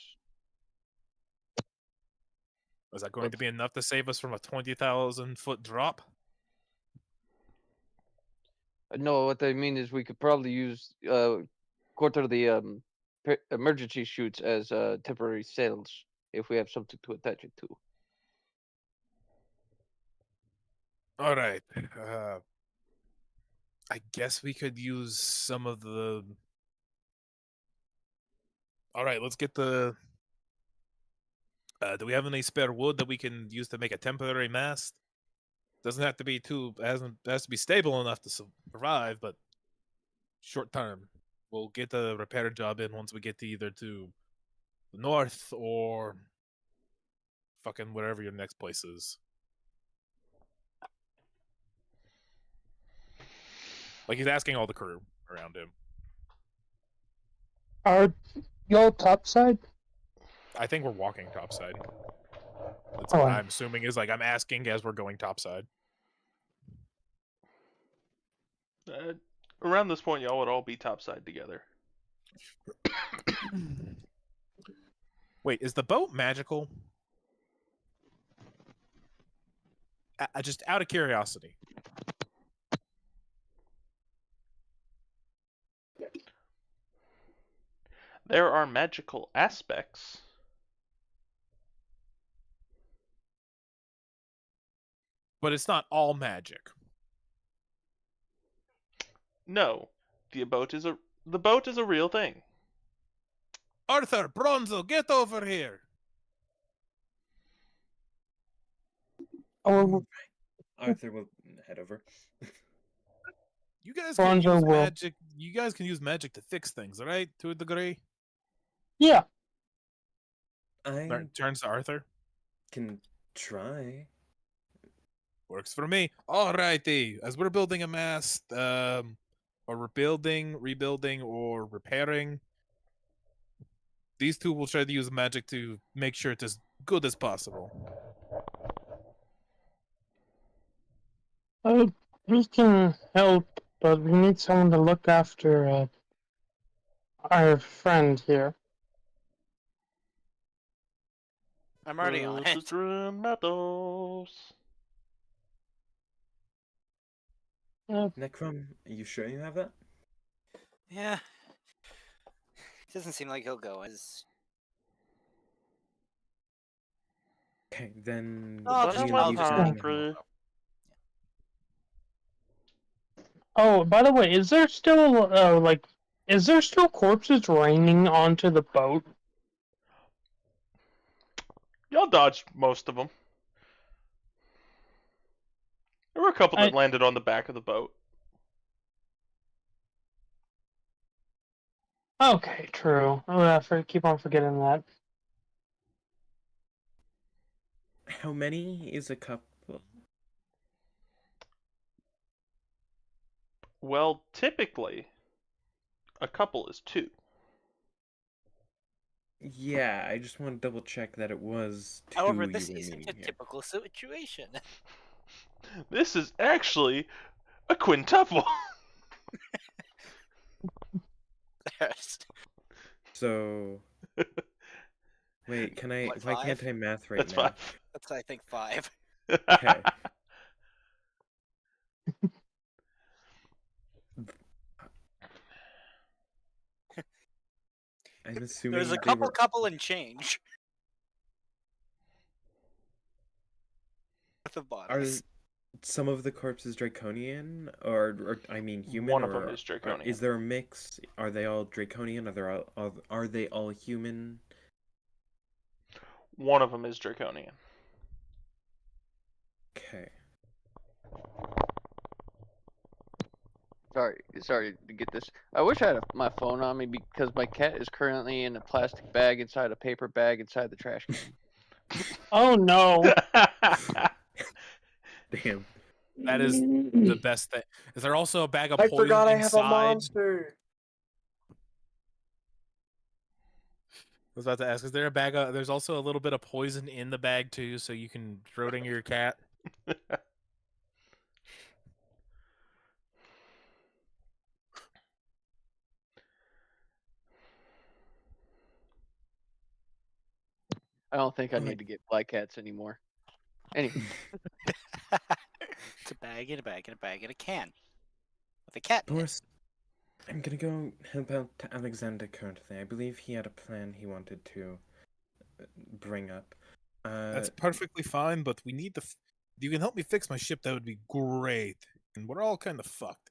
Is that going to be enough to save us from a 20,000-foot drop? No, what they mean is we could probably use quarter of the emergency chutes as temporary sails if we have something to attach it to. All right. I guess we could use some of the. All right, let's get the. Do we have any spare wood that we can use to make a temporary mast? Doesn't have to be has to be stable enough to survive, but short term. We'll get the repair job in once we get to either to the north or fucking wherever your next place is. Like he's asking all the crew around him. Are y'all topside? I think we're walking topside. That's Oh, what I'm assuming is like I'm asking as we're going topside. Around this point, y'all would all be topside together. Wait, is the boat magical? Just out of curiosity. There are magical aspects. But it's not all magic. No, the boat is a real thing. Arthur, Bronzo, get over here. Oh, Arthur will head over. You guys can Bronzo use will. magic. You guys can use magic to fix things, right? To a degree. yeah. I Turns to Arthur. can try. Works for me. Alrighty. As we're building a mast, or we're building, rebuilding, or repairing, these two will try to use magic to make sure it's as good as possible. We can help, but we need someone to look after our friend here. I'm already on it. Sister Metals. Necrom, are you sure you have that? Yeah. Doesn't seem like he'll go. Okay, then Oh, we just can tell leave them. something Free. Oh, by the way, is there still is there still corpses raining onto the boat? Y'all dodged most of them. There were a couple that landed on the back of the boat. Okay, true. I keep on forgetting that. How many is a couple? Well, typically, a couple is two. Yeah, I just want to double check that it was two However, you this were isn't meeting a here. typical situation. This is actually a quintuple. So, wait, can I? What, Why can't 5? I math right That's now? 5. That's, I think, 5. Okay. I'm assuming There's a they couple, were. couple and change. Worth of Are bodies. some of the corpses draconian, or I mean human? One of them or is draconian. Is there a mix? Are they all draconian? Are they all human? One of them is draconian. Okay. Sorry to get this. I wish I had my phone on me because my cat is currently in a plastic bag inside a paper bag inside the trash can. Oh no! Damn. That is the best thing. Is there also a bag of I poison forgot I have a inside? monster. I was about to ask, is there a bag of... There's also a little bit of poison in the bag, too, so you can throw it in your cat? I don't think I need to get black cats anymore. Anyway, It's a bag in a bag in a bag in a can. With a cat in it. Boris, I'm gonna go help out to Alexander currently. I believe he had a plan he wanted to bring up. That's perfectly fine, but we need the... If you can help me fix my ship, that would be great. And we're all kind of fucked.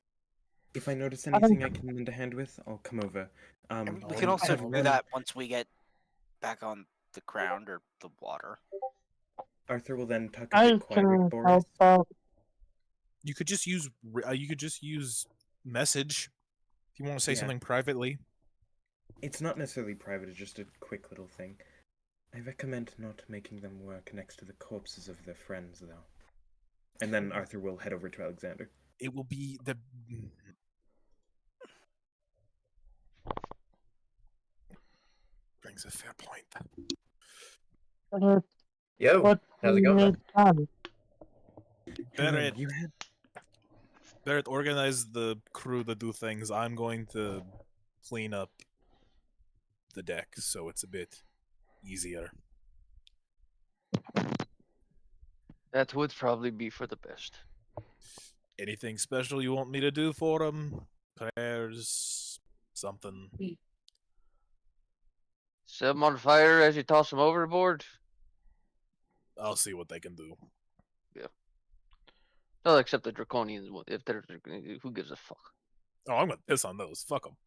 If I notice anything I can lend a hand with, I'll come over. And we and can also do everyone- that once we get back on the ground or the water. Arthur will then talk a I bit quiet can with Boris. help out. You could just use message if you want to say Yeah. something privately. It's not necessarily private, it's just a quick little thing. I recommend not making them work next to the corpses of their friends, though. And then Arthur will head over to Alexander. It will be the... Brings a fair point. Yo, What how's it do you going? need done? Barrett, You had Barrett, organize the crew to do things. I'm going to clean up the deck so it's a bit easier. that would probably be for the best. Anything special you want me to do for them? Prayers, something. Set them on fire as you toss them overboard. I'll see what they can do. No, except the draconians. If they're who gives a fuck? Oh, I'm gonna piss on those. Fuck them.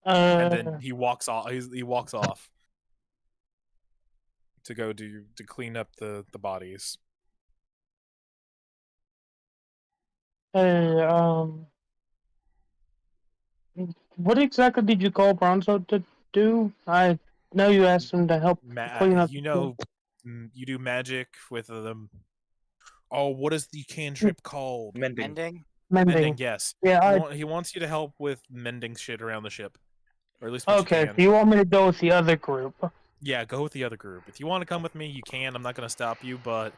And then he walks off. He walks off to go to clean up the bodies. Hey, what exactly did you call Bronzo to do? I know you asked him to help clean up. You know, you do magic with them. Oh, what is the cantrip called? mending. Ending? Mending. Yes. Yeah, He wants you to help with mending shit around the ship, or at least I, what okay. you So can. you want me to go with the other group? Yeah, go with the other group. If you want to come with me, you can. I'm not gonna stop you, but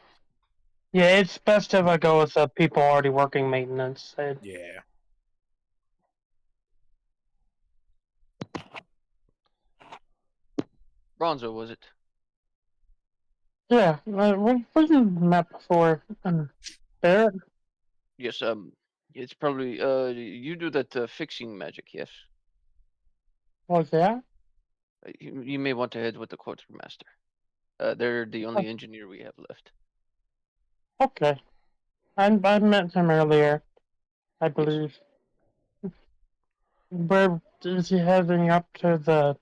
Yeah, it's best if I go with the people already working maintenance. yeah. Bronzo, was it? Yeah, where's the map before? Barrett? Yes. It's probably you do that fixing magic. Yes. Was that? You may want to head with the quartermaster. They're the only engineer we have left. Okay. I met him earlier, I believe. Where is he heading up to the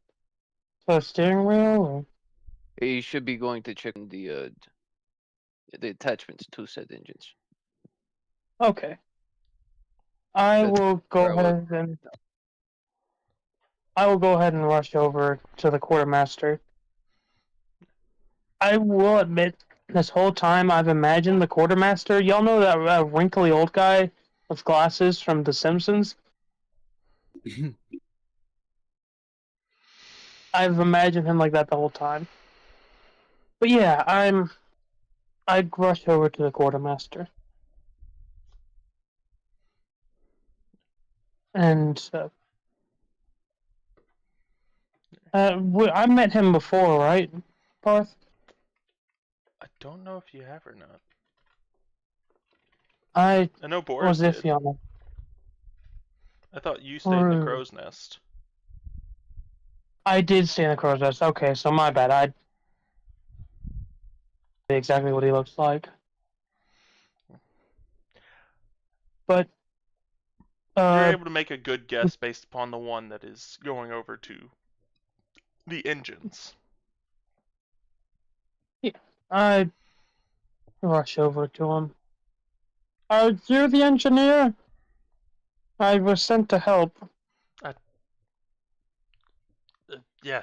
steering wheel? Or? He should be going to check the attachments to said engines. Okay. I That's will go where I ahead and rush over to the quartermaster. I will admit, this whole time I've imagined the quartermaster. Y'all know that wrinkly old guy with glasses from The Simpsons? I've imagined him like that the whole time. But yeah, I'd rush over to the quartermaster. And I met him before, right, Parth? I don't know if you have or not. I I know Boris was did. iffy on it. I thought you stayed in the Hmm. crow's nest. I did stay in the crow's nest. Okay, so my bad. I exactly what he looks like. But You're able to make a good guess based upon the one that is going over to the engines. I rush over to him. Are you the engineer? I was sent to help. Yeah.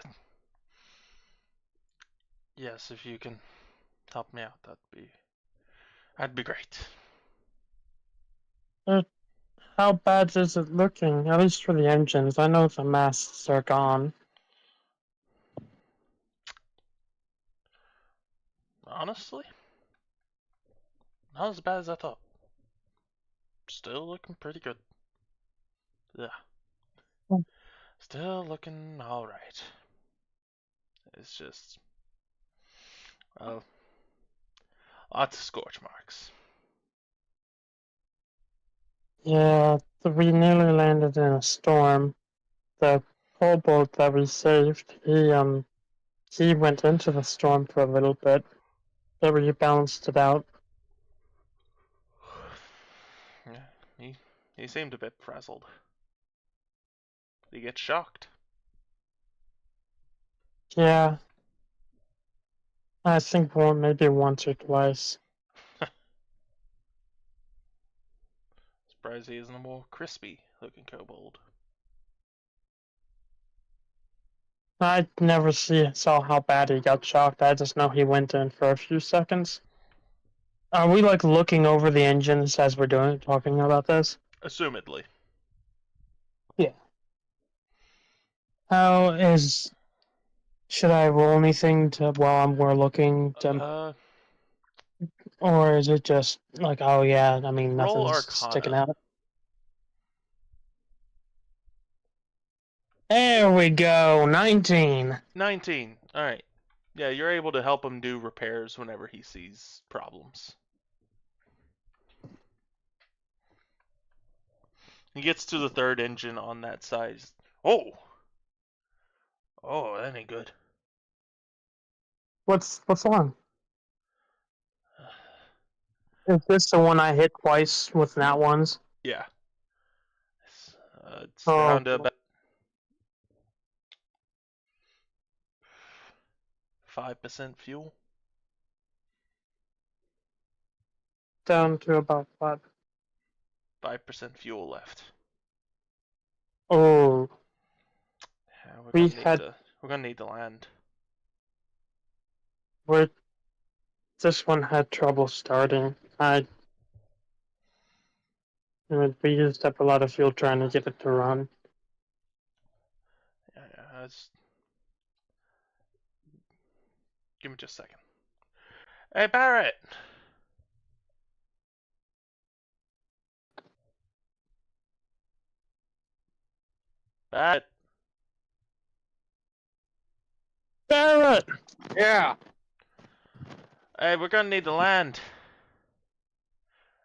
Yes, if you can help me out, that'd be great. How bad is it looking? At least for the engines. I know the masts are gone. Honestly, not as bad as I thought. Still looking pretty good. Yeah. Hmm. Still looking alright. It's just, well, lots of scorch marks. Yeah, we nearly landed in a storm. The whole boat that we saved, he went into the storm for a little bit, but we balanced it out. Yeah, he seemed a bit frazzled. He gets shocked. Yeah, I think maybe once or twice. Surprised he isn't a more crispy looking kobold. I never saw how bad he got shocked. I just know he went in for a few seconds. Are we like looking over the engines as we're talking about this? Assumedly. Yeah. How is? Should I roll anything to while we're looking to, or is it just like, oh yeah, I mean Roll nothing's sticking Arcana. out? There we go, 19. 19. Alright. Yeah, you're able to help him do repairs whenever he sees problems. He gets to the third engine on that side. Oh! Oh, that ain't good. What's wrong? Is this the one I hit twice with nat ones? Yeah. It's Oh, down to about 5% fuel. down to about what? 5% fuel left. Oh, Yeah, we had we're gonna need to land. where this one had trouble starting. We used up a lot of fuel trying to get it to run. Yeah, give me just a second. Hey, Barrett! Barrett! Barrett! Yeah. Hey, we're gonna need to land.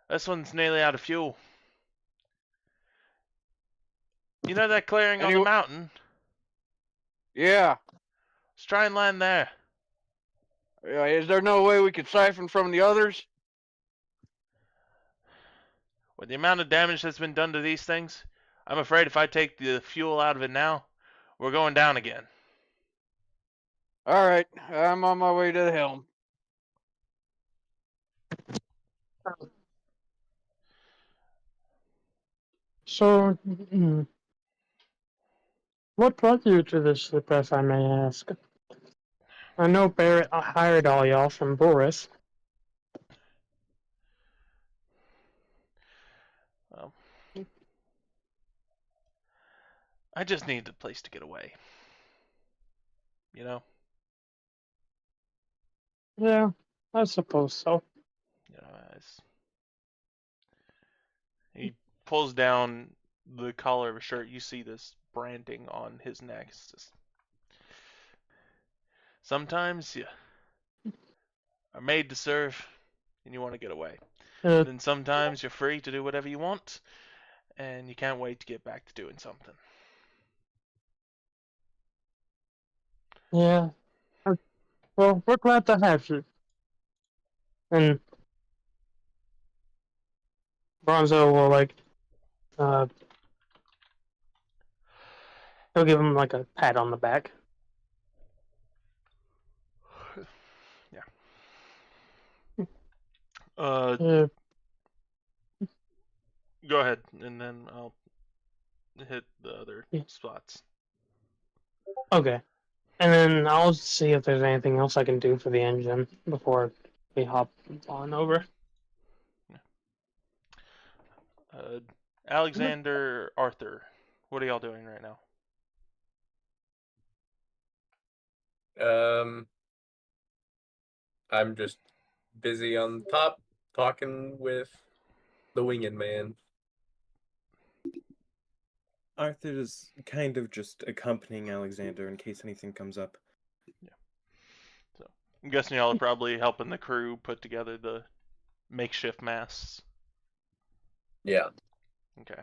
This one's nearly out of fuel. You know that clearing on the mountain? Yeah. Let's try and land there. Is there no way we could siphon from the others? With the amount of damage that's been done to these things, I'm afraid if I take the fuel out of it now, we're going down again. All right, I'm on my way to the helm. So, what brought you to this ship, if I may ask? I know Barrett hired all y'all from Boris. Well, I just needed a place to get away. you know? Yeah, I suppose so. You know, he pulls down the collar of his shirt. You see this branding on his neck. It's just, sometimes you are made to serve and you want to get away. Uh, Then sometimes you're free to do whatever you want and you can't wait to get back to doing something. yeah. Well, we're glad to have you. And Bronzo will he'll give him like a pat on the back. Go ahead, and then I'll hit the other Yeah. spots. Okay. And then I'll see if there's anything else I can do for the engine before we hop on over. Alexander, Arthur, what are y'all doing right now? I'm just busy on top talking with the winged man. Arthur's kind of just accompanying Alexander in case anything comes up. I'm guessing y'all are probably helping the crew put together the makeshift masts. Yeah. Okay.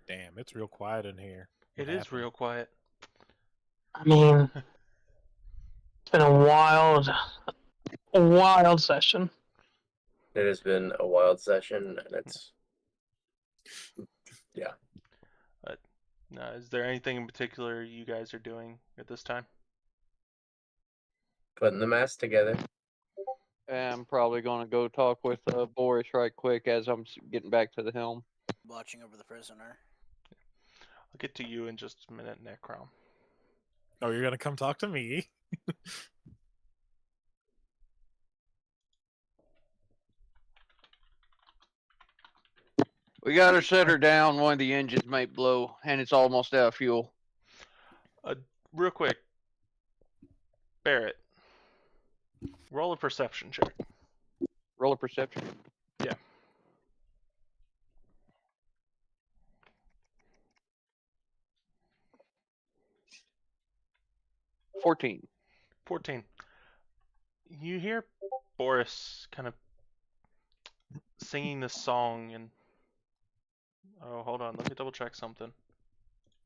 Damn, it's real quiet in here. It is real quiet. I mean, it's been a wild session. It has been a wild session, and it's Is there anything in particular you guys are doing at this time? putting the mask together. I'm probably going to go talk with Boris right quick as I'm getting back to the helm. Watching over the prisoner. I'll get to you in just a minute, Necrom. Oh, you're gonna come talk to me? We got to set her down. One of the engines might blow, and it's almost out of fuel. Real quick, Barrett, roll a perception check. Roll a perception. Yeah. $14. 14. You hear Boris kind of singing this song, and oh, hold on, let me double check something.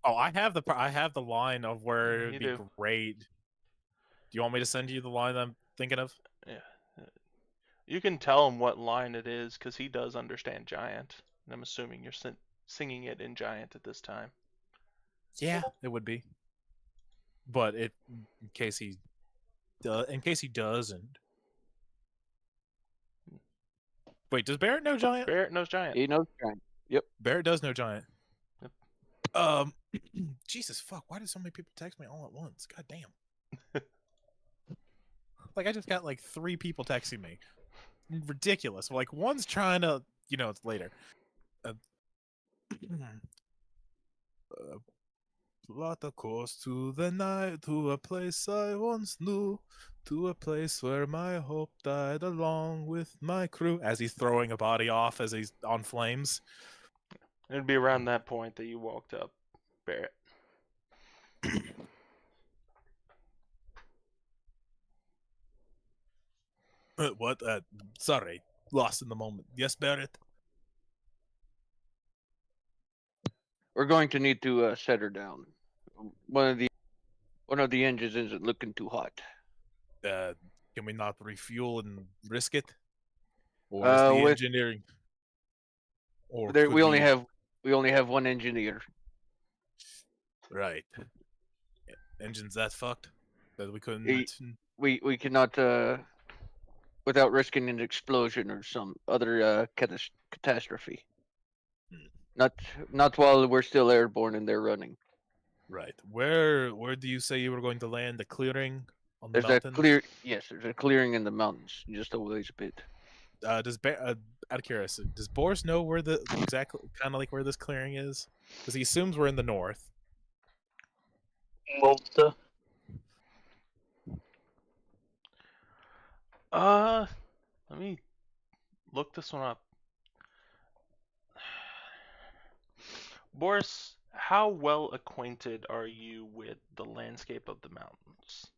Oh, I have the line of where it'd You be do. great. Do you want me to send you the line I'm thinking of? Yeah. You can tell him what line it is because he does understand Giant, and I'm assuming you're singing it in Giant at this time. Yeah, it would be. But in case he doesn't. Wait, does Barrett know Giant? Barrett knows Giant. He knows Giant. Barrett does know Giant. Yep. Jesus fuck! Why did so many people text me all at once? God damn. Like I just got like 3 people texting me. Ridiculous. Like one's trying to, it's later. Plot a course to the night, to a place I once knew, to a place where my hope died along with my crew. As he's throwing a body off as he's on flames. It'd be around that point that you walked up, Barrett. What? Sorry, lost in the moment. Yes, Barrett? We're going to need to set her down. One of the engines isn't looking too hot. Can we not refuel and risk it? Or is the with- engineering? Or There, could we only have one engineer. Right. engine's that fucked that we couldn't. We cannot without risking an explosion or some other catastrophe. Not while we're still airborne and they're running. Right. Where do you say you were going to land? The clearing on the There's mountain? there's a clearing in the mountains, just a ways a bit. Out of curiosity, does Boris know where the exactly kind of like where this clearing is? Because he assumes we're in the north. Malta. Let me look this one up. Boris, how well acquainted are you with the landscape of the mountains?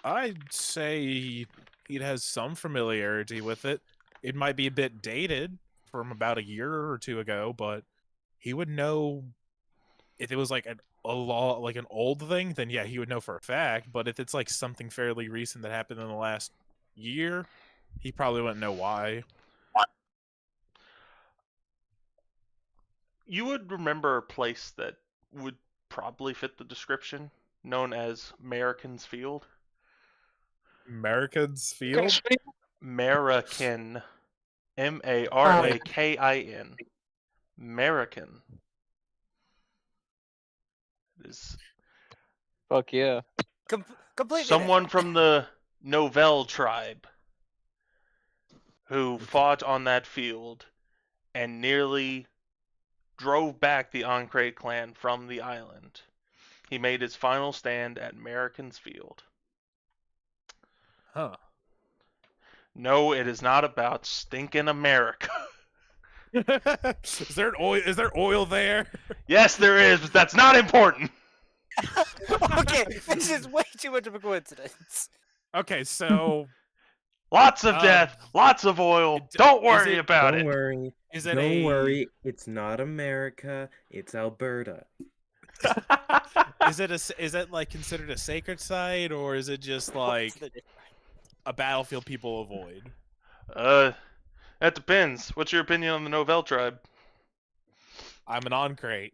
I'd say he has some familiarity with it. It might be a bit dated from about a year or two ago, but he would know if it was like an old thing, then yeah, he would know for a fact. But if it's like something fairly recent that happened in the last year, he probably wouldn't know why. You would remember a place that would probably fit the description, known as American's Field. American's Field? American. Marakin. American. It is Fuck yeah. Completely someone different. from the Novell tribe who fought on that field and nearly drove back the Ankre clan from the island. He made his final stand at American's Field. Huh. No, it is not about stinking America. Is there oil there? Yes, there is, but that's not important. Okay, this is way too much of a coincidence. Okay, so Lots of death, lots of oil. Don't worry about Don't it. worry. is it Don't worry. It's not America. It's Alberta. is it like considered a sacred site, or is it just like a battlefield people avoid? That depends. What's your opinion on the Novell tribe? I'm an Ancrate,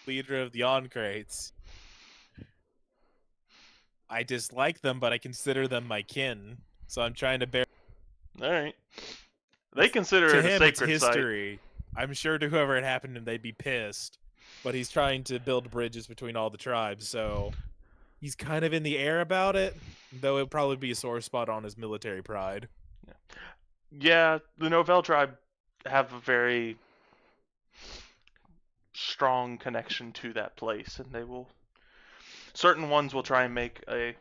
leader of the Ancrates. I dislike them, but I consider them my kin, so I'm trying to bear. All right. They consider To it a him, it's sacred site. history. I'm sure to whoever it happened to, they'd be pissed. But he's trying to build bridges between all the tribes, so he's kind of in the air about it, though it'll probably be a sore spot on his military pride. Yeah, the Novell tribe have a very strong connection to that place, and they will. Certain ones will try and make a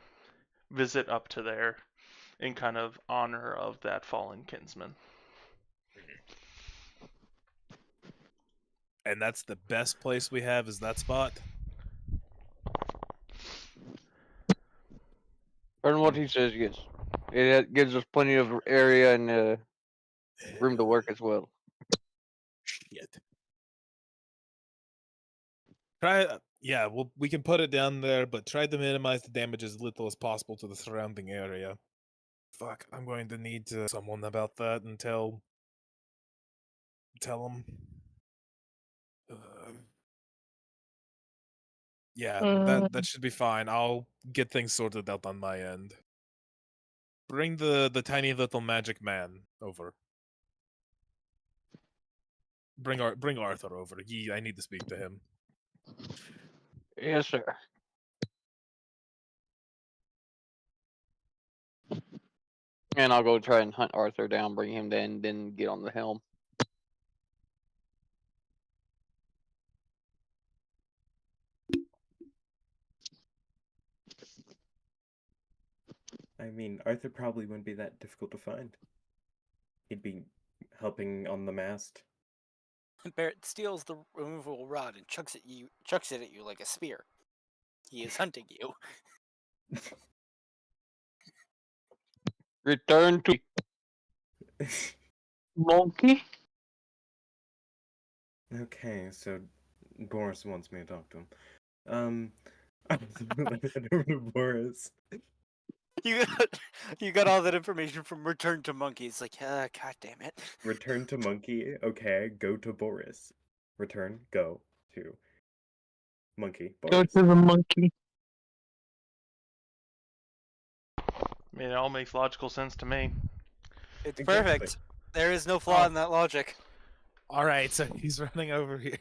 visit up to there in kind of honor of that fallen kinsman. And that's the best place we have is that spot. From what he says, yes. It gives us plenty of area and room to work as well. Shit. Yeah, we can put it down there, but try to minimize the damage as little as possible to the surrounding area. Fuck, I'm going to need to someone about that and tell him. Yeah, that should be fine. I'll get things sorted out on my end. Bring the tiny little magic man over. Bring Arthur over. I need to speak to him. Yes, sir. And I'll go try and hunt Arthur down, bring him in, then get on the helm. I mean, Arthur probably wouldn't be that difficult to find. He'd be helping on the mast. Barrett steals the removable rod and chucks it at you like a spear. He is hunting you. Return to Monkey? Okay, so Boris wants me to talk to him. I'm gonna head over to Boris. You got all that information from Return to Monkey. It's like, god damn it. Return to Monkey. Okay, go to Boris. Return, go to. Monkey. Go Boris. to the monkey. I mean, it all makes logical sense to me. It's Exactly. perfect. There is no flaw Oh. in that logic. All right, so he's running over here.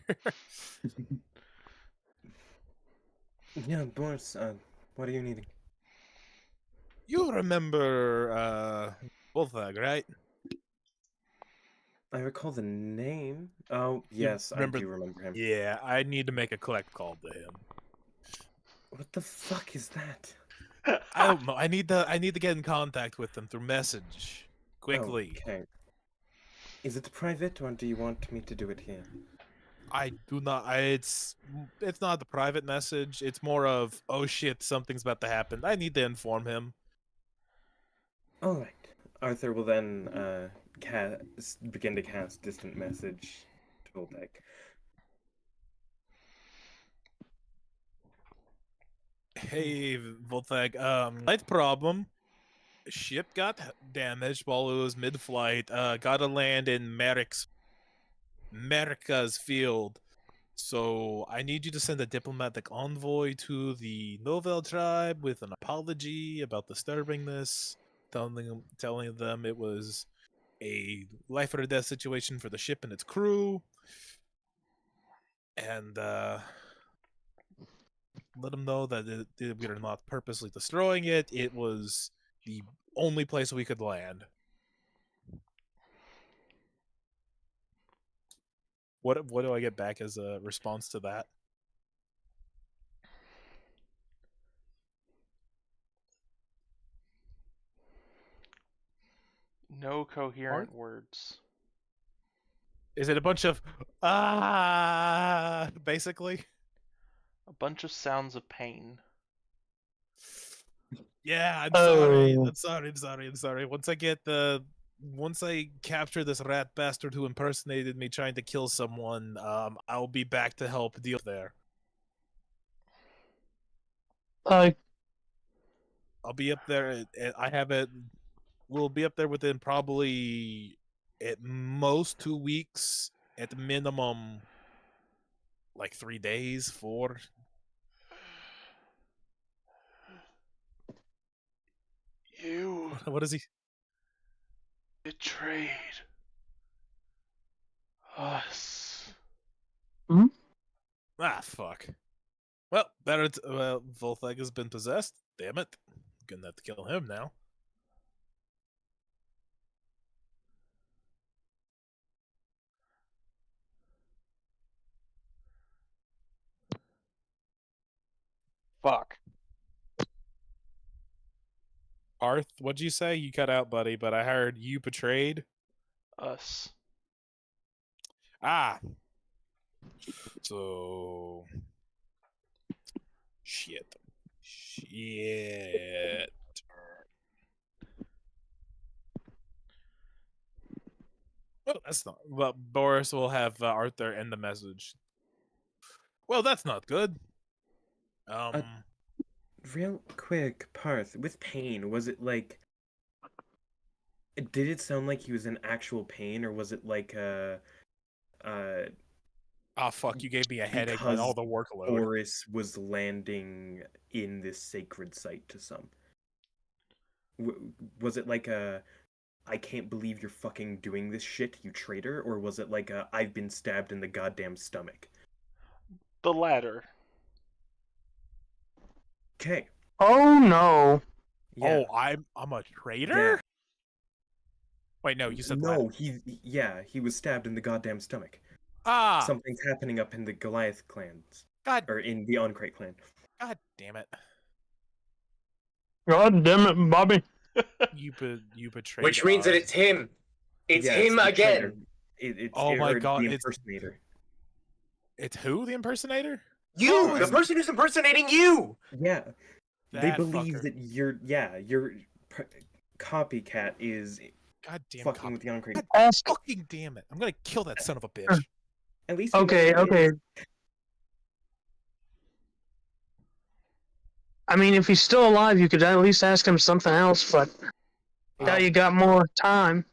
Yeah, Boris, what are you needing? You remember Wolfag, right? I recall the name. Oh, You yes, remember- I do remember him. Yeah, I need to make a collect call to him. What the fuck is that? I don't know. I need to get in contact with him through message quickly. Okay. Is it private, or do you want me to do it here? I do not. It's not the private message. It's more of, oh shit, something's about to happen. I need to inform him. All right. Arthur will then begin to cast distant message to Voltec. Hey, Voltag. Slight problem. Ship got damaged while it was mid-flight. Gotta land in Merika's field. So I need you to send a diplomatic envoy to the Novel tribe with an apology about disturbing this, telling them it was a life or death situation for the ship and its crew, and let them know that we are not purposely destroying it. It was the only place we could land. What do I get back as a response to that? No coherent words. Is it a bunch of basically? A bunch of sounds of pain. Yeah, I'm sorry. Oh. I'm sorry. Once I capture this rat bastard who impersonated me trying to kill someone, I'll be back to help deal there. Like, I'll be up there. I have it. We'll be up there within probably at most 2 weeks, at minimum like 3 days, 4. You What is he? betrayed us. Ah, fuck. Well, Volthag has been possessed. Damn it. Gonna have to kill him now. Fuck. Arth, what'd you say? You cut out, buddy, but I heard you betrayed. Us. Ah. So. Shit. Well, that's not. Well, Boris will have Arthur end the message. Well, that's not good. Real quick, Parth, with pain, was it like... Did it sound like he was in actual pain, or was it like Oh, fuck, you gave me a headache by because all the workload. Boris was landing in this sacred site to some? Was it like I can't believe you're fucking doing this shit, you traitor? Or was it like I've been stabbed in the goddamn stomach? The latter. Okay. oh no. Yeah. Oh, I'm a traitor? Yeah. Wait, no, you said No, he was stabbed in the goddamn stomach. Ah, Something's happening up in the Goliath clans. God, Or in the Onkrate clan. God damn it. God damn it, Bobby. You betrayed Which means that us. it's him. It's Yeah, him the again. traitor. It's Oh my or God, the it's- impersonator. It's who, the impersonator? You, Oh, the it's- person who's impersonating you. Yeah. They That believe fucker. that your copycat is God damn fucking cop. with the Onkrate. God Ask. fucking damn it. I'm gonna kill that son of a bitch. At least you know Okay, who it okay. is. I mean, if he's still alive, you could at least ask him something else, but now you got more time.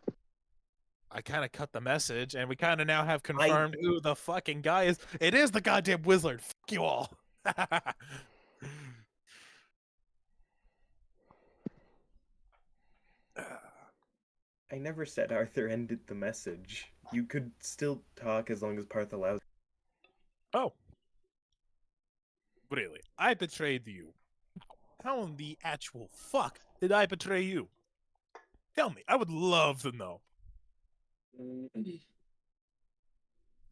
I kind of cut the message, and we kind of now have confirmed who the fucking guy is. It is the goddamn wizard. Fuck you all. I never said Arthur ended the message. You could still talk as long as Parth allows. Oh. Really? I betrayed you. How in the actual fuck did I betray you? Tell me. I would love to know.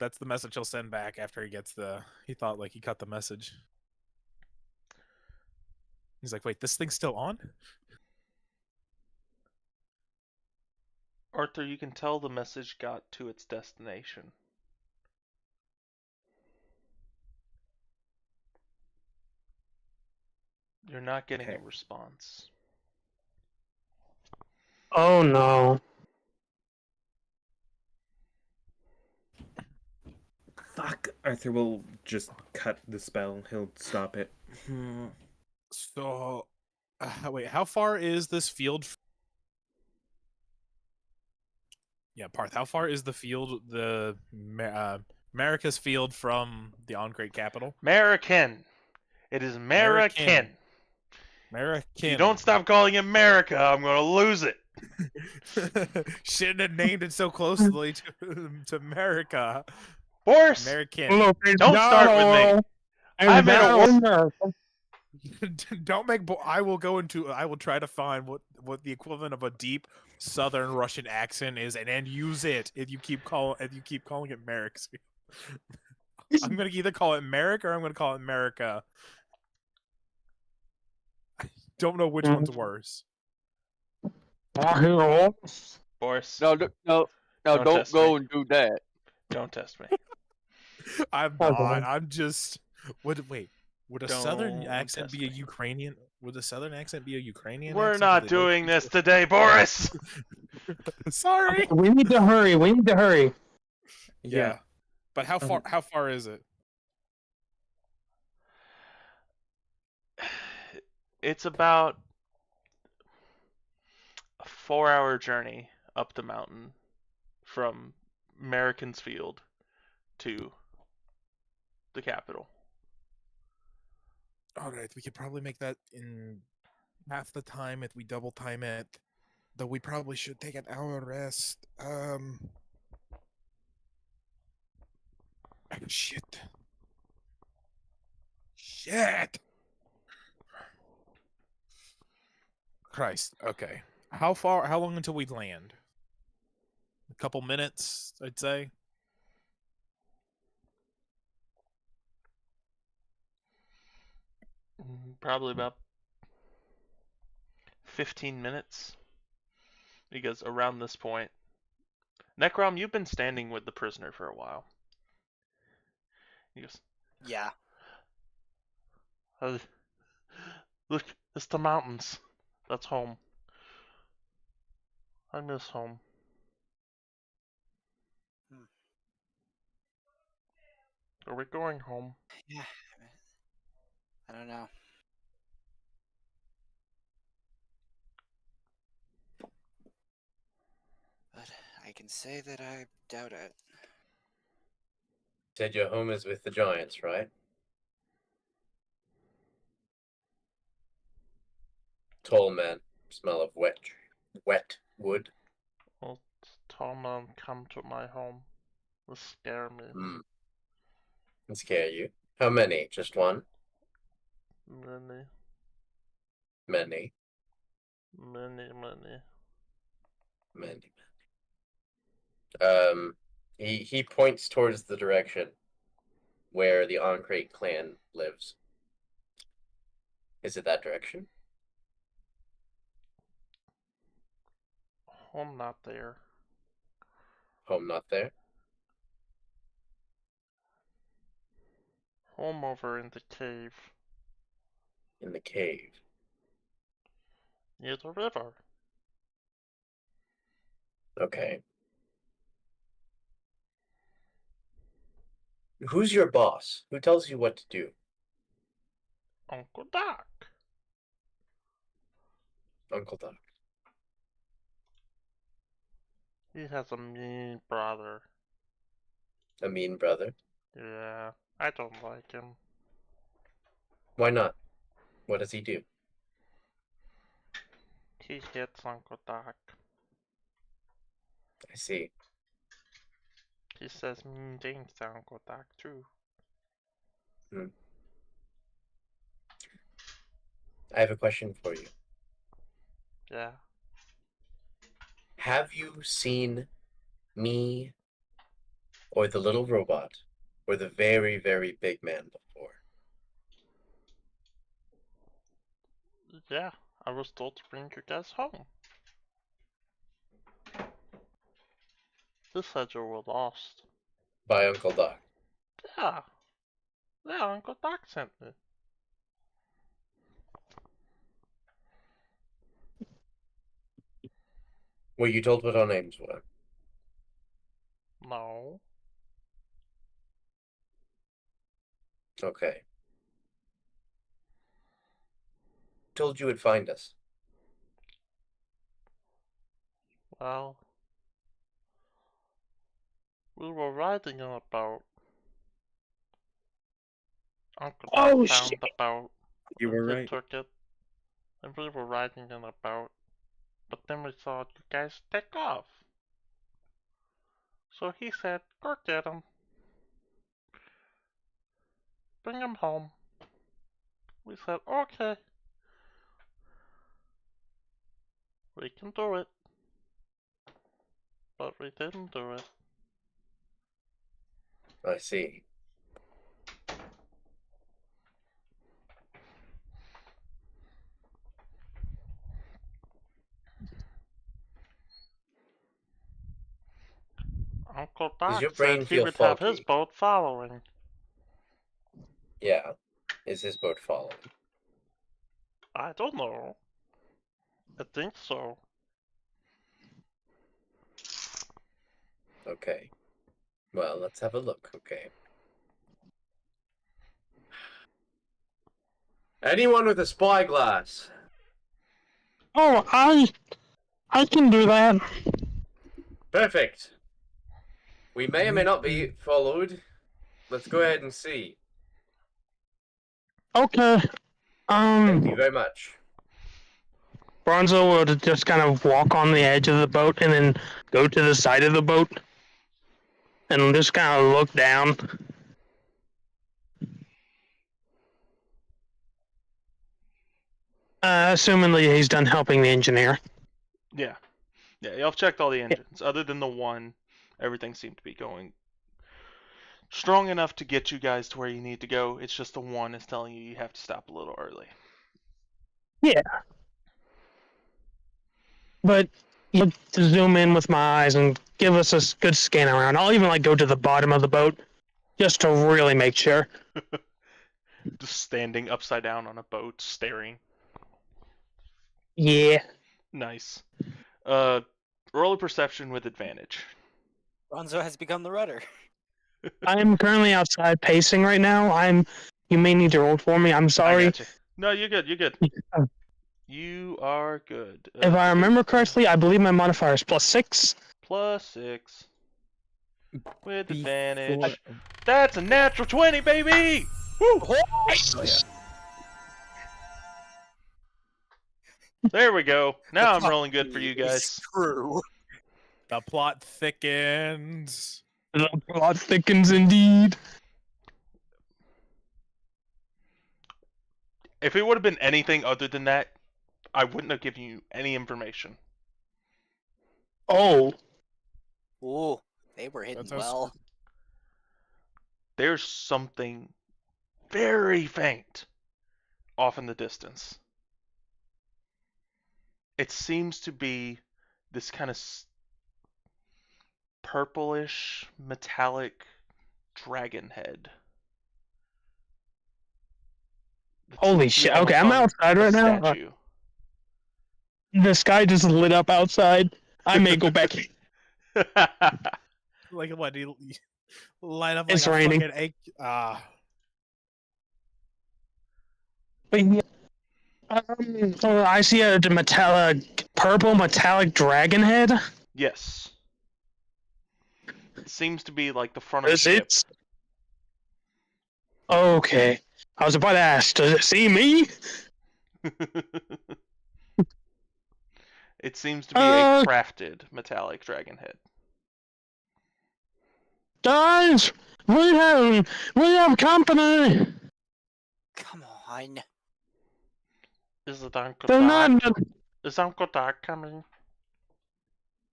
That's the message he'll send back after he gets the... He thought like he cut the message. He's like, wait, this thing's still on? Arthur, you can tell the message got to its destination. You're not getting Okay. a response. Oh no. Fuck! Arthur will just cut the spell. He'll stop it. So... wait, how far is this field... Yeah, Parth, how far is the field, the America's field from the On Great Capital? American! It is American! American. If you don't stop calling it America, I'm gonna lose it! Shouldn't have named it so closely to America. Boris! American. Don't start with me! I'm in a war. Don't make. I will go into. I will try to find what the equivalent of a deep Southern Russian accent is, and then use it if you keep calling it Merrick. I'm gonna either call it Merrick or I'm gonna call it America. I don't know which one's worse. Boris, No, Don't don't test go me. and do that. don't test me. I'm Okay. not. I'm just. Wait. Would a Southern Don't accent test be a me. Ukrainian? Would a Southern accent be a Ukrainian? We're accent? not Do they look doing this equal? today, Boris! Sorry. We need to hurry. We need to hurry. Yeah. But how far? How far is it? It's about a 4-hour journey up the mountain from American's Field to the capital. All right, we could probably make that in half the time if we double time it. Though we probably should take an hour rest. Shit. Christ. Okay. How long until we land? A couple minutes, I'd say. Probably about 15 minutes. Because around this point, Necrom, you've been standing with the prisoner for a while. He goes, Yeah. Look, it's the mountains. That's home. I miss home. Are we going home? Yeah. I don't know. But I can say that I doubt it. Said your home is with the giants, right? Tall man, smell of wet wood. Well, tall man, come to my home. Will scare me. And scare you. How many? Just one? Many, Many. many, many. Many. He points towards the direction where the Ancrate clan lives. Is it that direction? Home not there. Home not there? Home over in the cave. In the cave. Near the river. Okay. Who's your boss? Who tells you what to do? Uncle Doc. Uncle Doc. He has a mean brother. A mean brother. Yeah, I don't like him. Why not? What does he do? He hits Uncle Doc. I see. He says mean things to Uncle Doc too. I have a question for you. Yeah. Have you seen me or the little robot or the very, very big man before? Yeah, I was told to bring you guys home. They said you were lost. By Uncle Doc. Yeah. Yeah, Uncle Doc sent me. Were you told what our names were? No. Okay. Told you would find us. Well, we were riding in a boat. Uncle Doc Oh, found shit. the boat. You were He right. took it. And we were riding in a boat. But then we saw you guys take off. So he said, go get him. Bring him home. We said, okay. We can do it. But we didn't do it. I see. Uncle Doc your said brain he feel would have his foggy? boat following. Yeah. Is his boat following? I don't know. I think so. Okay. Well, let's have a look, okay? Anyone with a spyglass? Oh, I can do that. Perfect. We may or may not be followed. Let's go ahead and see. Okay. Thank you very much. Bronzo would just kind of walk on the edge of the boat and then go to the side of the boat and just kind of look down. Assumingly he's done helping the engineer. Yeah. Yeah, y'all have checked all the engines. Other than the one, everything seemed to be going strong enough to get you guys to where you need to go. It's just the one is telling you you have to stop a little early. Yeah. But you have to zoom in with my eyes and give us a good scan around. I'll even go to the bottom of the boat just to really make sure. Just standing upside down on a boat, staring. Yeah. Nice. Roll a perception with advantage. Ronzo has become the rudder. I'm currently outside pacing right now. You may need to roll for me. I'm I sorry. gotcha. No, you're good. You're good. You are good. If I remember correctly, I believe my modifier is +6. +6. With Before- advantage. That's a natural 20, baby! Woo! There we go. Now I'm rolling good for you guys. True. The plot thickens. The plot thickens indeed. If it would have been anything other than that, I wouldn't have given you any information. Oh. Ooh, they were hidden That's how well. There's something very faint off in the distance. It seems to be this kind of purplish, metallic dragon head. That Holy seems to be shit. Okay, I'm almost on outside a right now. statue. The sky just lit up outside. I may go back. Like what? Do you light up It's like a raining. fucking egg? But yeah. I see a purple metallic dragon head. Yes. It seems to be like the front of a Is ship. it? Okay. I was about to ask, does it see me? It seems to be a crafted metallic dragon head. Guys, we have company. Come on. Is it Uncle They're Doc? not. Is Uncle Doc coming?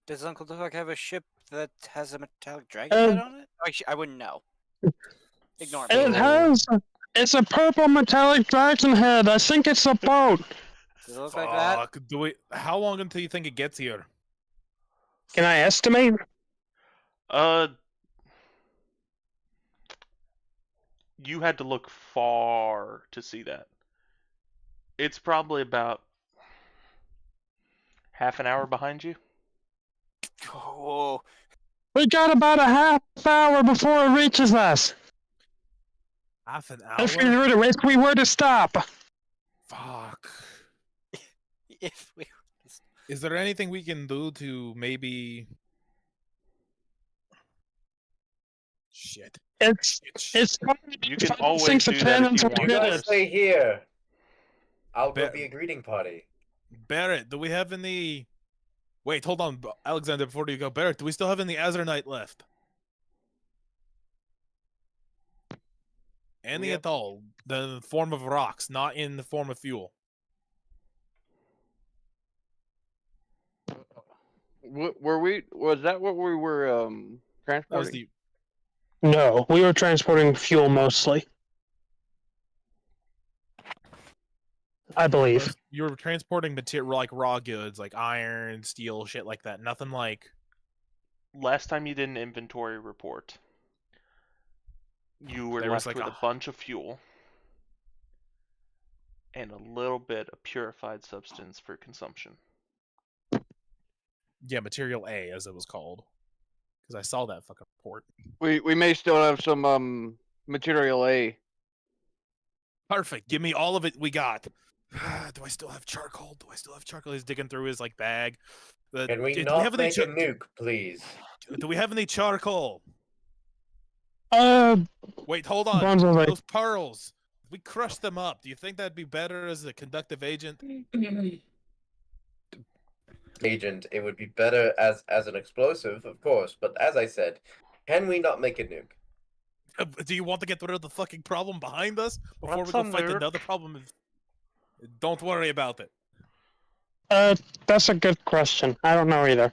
Does Uncle Doc have a ship that has a metallic dragon head on it? I wouldn't know. Ignore me. It has. It's a purple metallic dragon head. I think it's a boat. Does it look like that? Fuck. How long until you think it gets here? Can I estimate? You had to look far to see that. It's probably about half an hour behind you. Oh, We got about a half hour before it reaches us. Half an If hour? we were to stop. Fuck. if we. Is there anything we can do to maybe... Shit. It's You can always do that if you want. You guys stay here. I'll go Bet- be a greeting party. Barrett, do we have any... Wait, hold on, Alexander, before you go. Barrett, do we still have any Azernite left? Any Yep. at all. The form of rocks, not in the form of fuel. Was that what we were That was transporting? the... No, we were transporting fuel mostly. I believe. You were transporting material like raw goods, like iron, steel, shit like that. Nothing like... Last time you did an inventory report, you were There was left like with a bunch of fuel and a little bit of purified substance for consumption. Yeah, material A, as it was called. Because I saw that fucking report. We may still have some material A. Perfect. Give me all of it we got. Do I still have charcoal? He's digging through his like bag. Can we do not have any make a nuke, please? Do we have any charcoal? Wait, hold on. Bonzo's like, Those pearls. If we crush them up, do you think that'd be better as a conductive agent? Agent, it would be better as an explosive, of course. But as I said, can we not make a nuke? Do you want to get rid of the fucking problem behind us before What's we go a fight nuke? another problem? Don't worry about it. that's a good question. I don't know either.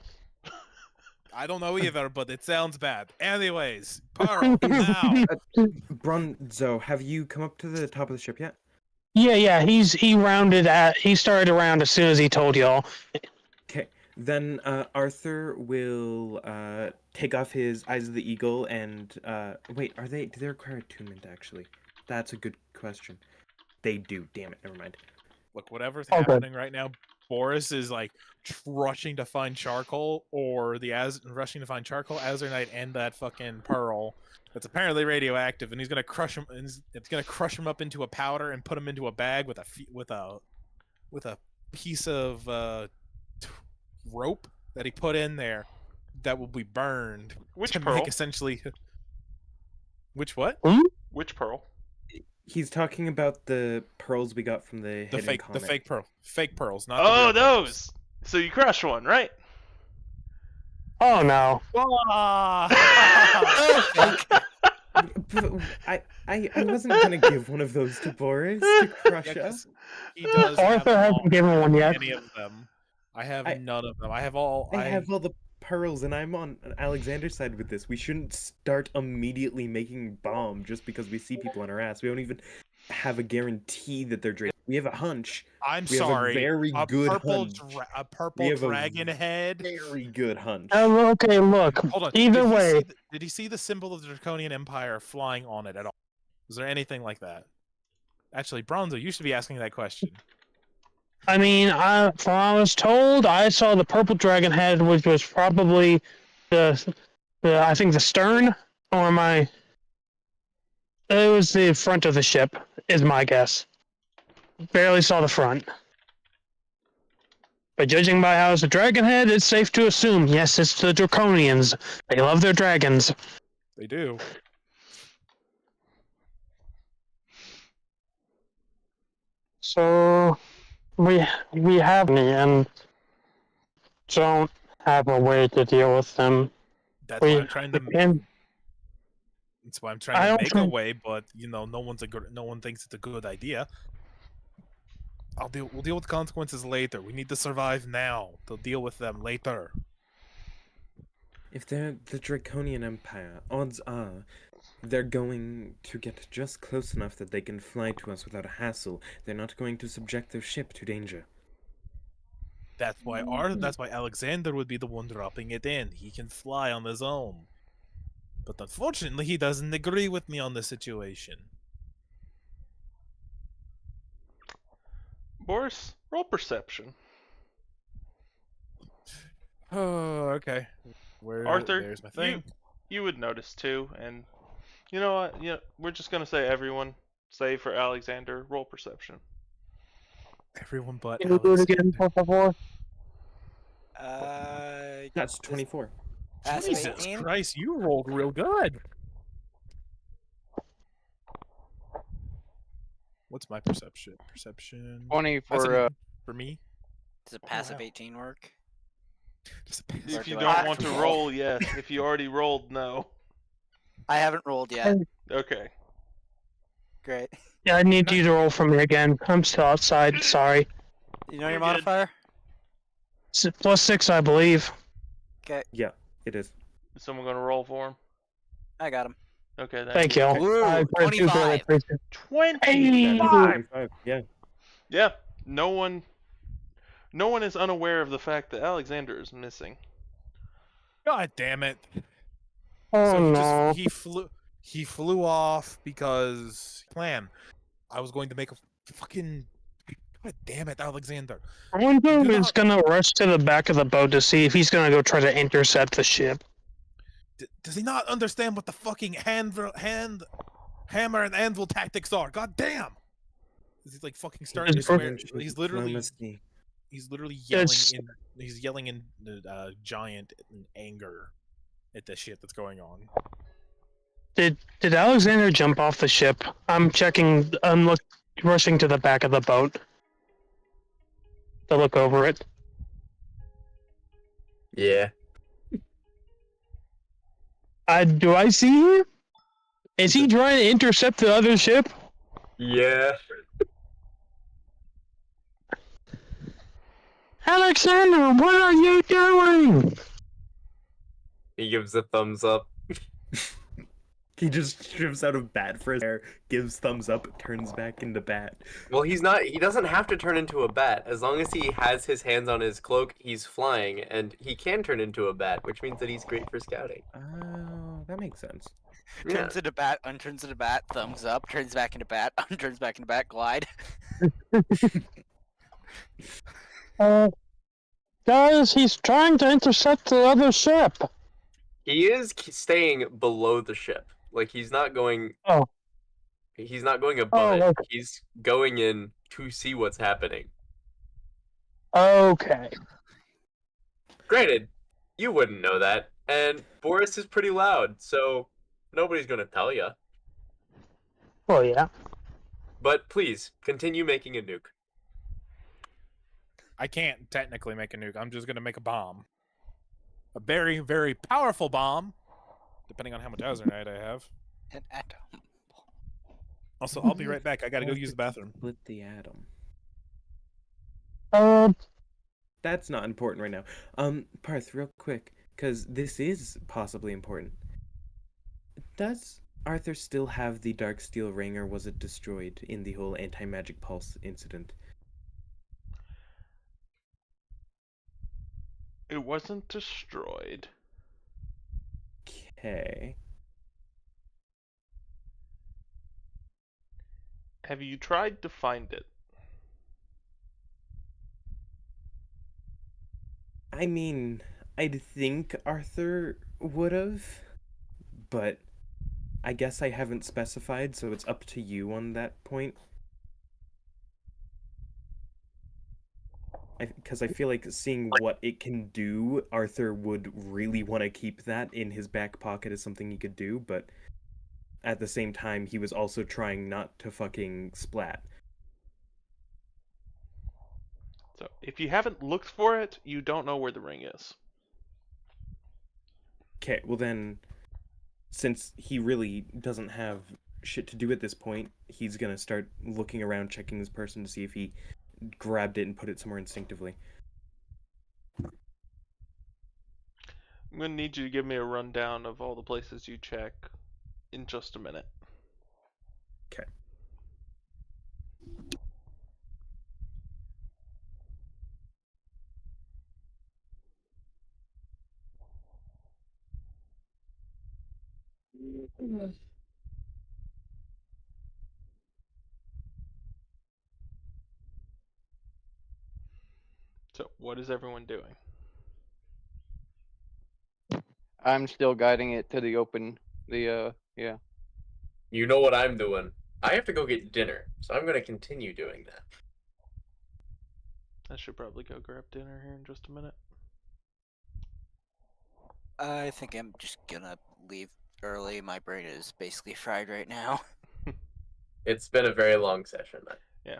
I don't know either, but it sounds bad. Anyways, Pearl, now. Bronzo, have you come up to the top of the ship yet? Yeah, he started around as soon as he told y'all. Okay, then Arthur will take off his Eyes of the Eagle and wait, do they require attunement actually? That's a good question. They do, damn it, never mind. Look, whatever's Okay. happening right now, Boris is like rushing to find charcoal, or rushing to find charcoal, Azernite, and that fucking pearl that's apparently radioactive, and he's gonna crush him. And it's gonna crush him up into a powder and put him into a bag with a piece of rope that he put in there that will be burned Which to pearl? make essentially. Which what? Which pearl? He's talking about the pearls we got from the The hidden comet. fake pearls, not the Oh, real pearls. those! So you crushed one, right? Oh no. But I wasn't gonna give one of those to Boris to crush Yeah, us. 'cause he does have Arthur them hasn't all. given one yet. Any of them. I have I- none of them. I have all. I have all the pearls, and I'm on Alexander's side with this. We shouldn't start immediately making bomb just because we see people on our ass. We don't even have a guarantee that they're draining. We have a hunch. I'm We have a sorry. very good hunch. A purple have a dragon head. Very good hunch. Okay, look. Hold on. Either did he way, see did he see the symbol of the Draconian Empire flying on it at all? Was there anything like that? Actually, Bronzo, you should be asking that question. I mean, from what I was told, I saw the purple dragon head, which was probably I think the stern, or it was the front of the ship, is my guess. Barely saw the front. But judging by how it's a dragon head, it's safe to assume, yes, it's the Draconians. They love their dragons. They do. So we have any and don't have a way to deal with them. That's why We, I'm trying we to. can, That's why I'm trying I to don't make a think- way, but no one thinks it's a good idea. We'll deal with the consequences later. We need to survive now. They'll deal with them later. If they're the Draconian Empire, odds are they're going to get just close enough that they can fly to us without a hassle. They're not going to subject their ship to danger. That's why Alexander would be the one dropping it in. He can fly on his own. But unfortunately, he doesn't agree with me on the situation. Boris, roll perception. Oh, okay. Arthur, There's my thing. You would notice too, and you know what? We're just gonna say everyone, save for Alexander, roll perception. Everyone but can you do it again, Alexander. por favor? That's 24. Passive Jesus 18? Christ, you rolled real good. What's my perception? Perception. 20 That's for for me. Does a passive wow. 18 work? Just a pass. If you do don't I want to roll? roll, yes. If you already rolled, no. I haven't rolled yet. Okay. Great. Yeah, I need you to roll for me again. I'm still outside. Sorry. You know your You're good. modifier? +6, I believe. Okay, Yeah, it is. Is someone gonna roll for him? I got him. Okay, Thank you. Woo, I really do really 25. appreciate it. 25. 25, yeah. Yeah. No one is unaware of the fact that Alexander is missing. God damn it. Oh So no. he flew off because plan. I was going to make a fucking God damn it, Alexander. Window do is not- gonna rush to the back of the boat to see if he's gonna go try to intercept the ship. Does he not understand what the fucking hammer and anvil tactics are? God damn! He's like fucking starting to He's swear. He's literally Diplomacy. yelling It's- he's yelling in giant anger at the shit that's going on. Did Alexander jump off the ship? I'm checking. Rushing to the back of the boat to look over it. Yeah. Do I see him? Is he trying to intercept the other ship? Yeah. Alexander, what are you doing? He gives a thumbs up. He just strips out of bat for his hair, gives thumbs up, turns back into bat. Well, he doesn't have to turn into a bat. As long as he has his hands on his cloak, he's flying, and he can turn into a bat, which means that he's great for scouting. Oh, that makes sense. Yeah. Turns into bat, unturns into bat, thumbs up, turns back into bat, unturns back into bat, glide. Guys, he's trying to intercept the other ship. He is staying below the ship. Like, he's not going... Oh. He's not going above it. Okay. He's going in to see what's happening. Okay. Granted, you wouldn't know that, and Boris is pretty loud, so nobody's gonna tell you. Well, yeah. But please, continue making a nuke. I can't technically make a nuke. I'm just gonna make a bomb. A very, very powerful bomb, depending on how much Azernite I have. An atom. Also, I'll be right back. I gotta go use the bathroom. Split the atom. That's not important right now. Parth, real quick, because this is possibly important. Does Arthur still have the Dark Steel Ring, or was it destroyed in the whole anti-magic pulse incident? It wasn't destroyed. Okay. Have you tried to find it? I mean, I'd think Arthur would've, but I guess I haven't specified, so it's up to you on that point. Because I feel like seeing what it can do, Arthur would really want to keep that in his back pocket as something he could do, but at the same time, he was also trying not to fucking splat. So if you haven't looked for it, you don't know where the ring is. Okay, well then, since he really doesn't have shit to do at this point, he's gonna start looking around, checking this person to see if he grabbed it and put it somewhere instinctively. I'm gonna need you to give me a rundown of all the places you check in just a minute. Okay. So what is everyone doing? I'm still guiding it to the open. Yeah. You know what I'm doing. I have to go get dinner, so I'm gonna continue doing that. I should probably go grab dinner here in just a minute. I think I'm just gonna leave early. My brain is basically fried right now. It's been a very long session. Yeah.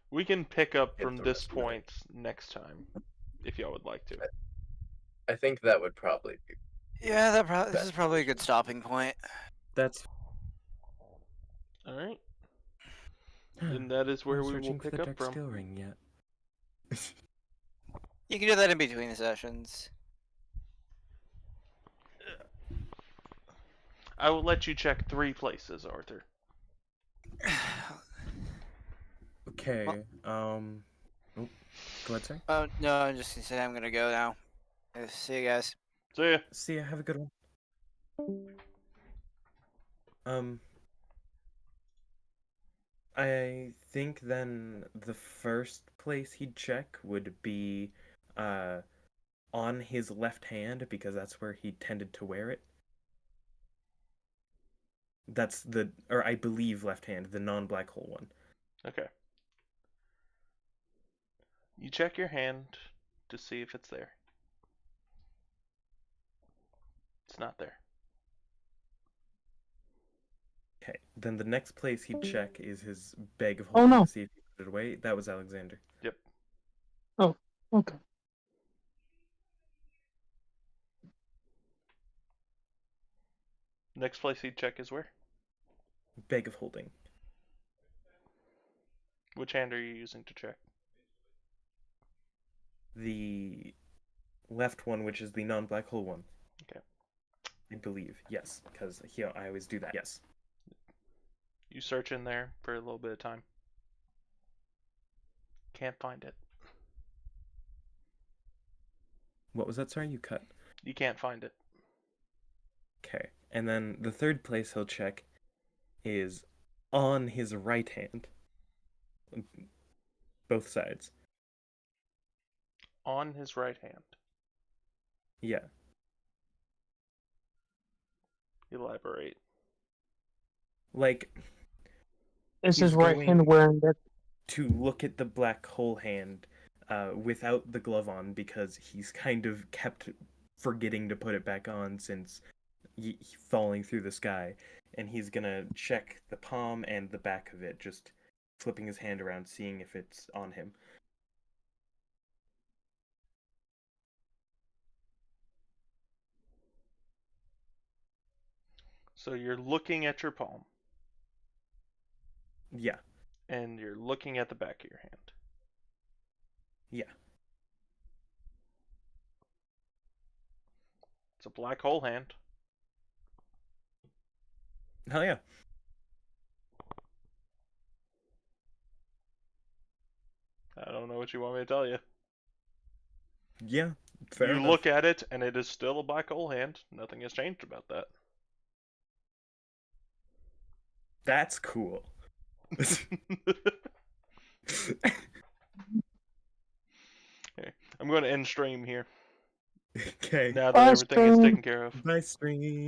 We can pick up Hit from the this rest of the night. point next time, if y'all would like to. I think that would probably be. Yeah, this is probably a good stopping point. That's. Alright. And that is where we will Searching for pick the up dark from. skill ring yet. You can do that in between the sessions. I will let you check 3 places, Arthur. Okay. Oh, go ahead, sorry. Oh no, I'm just gonna say I'm gonna go now. See you guys. See ya. See ya. Have a good one. I think then the first place he'd check would be on his left hand, because that's where he tended to wear it. That's or I believe left hand, the non-black hole one. Okay. You check your hand to see if it's there. It's not there. Okay. Then the next place he'd check is his bag of Oh, holding no. to see if he put it away. That was Alexander. Yep. Okay. Next place he'd check is where? Bag of holding. Which hand are you using to check? The left one, which is the non-black hole one. Okay. I believe, yes, because I always do that. Yes. You search in there for a little bit of time. Can't find it. What was that? Sorry, you cut. You can't find it. Okay. And then the third place he'll check is on his right hand. Both sides. On his right hand. Yeah. Elaborate. Like, Is He's his right going- hand wearing it? to look at the black hole hand without the glove on, because he's kind of kept forgetting to put it back on since falling through the sky. And he's gonna check the palm and the back of it, just flipping his hand around, seeing if it's on him. So you're looking at your palm, Yeah. and you're looking at the back of your hand. Yeah. It's a black hole hand. Hell yeah. I don't know what you want me to tell you. Yeah. Fair You enough. look at it, and it is still a black hole hand. Nothing has changed about that. That's cool. I'm going to end stream here. Okay. Now that Bye, everything is stream. taken care of. Bye, stream.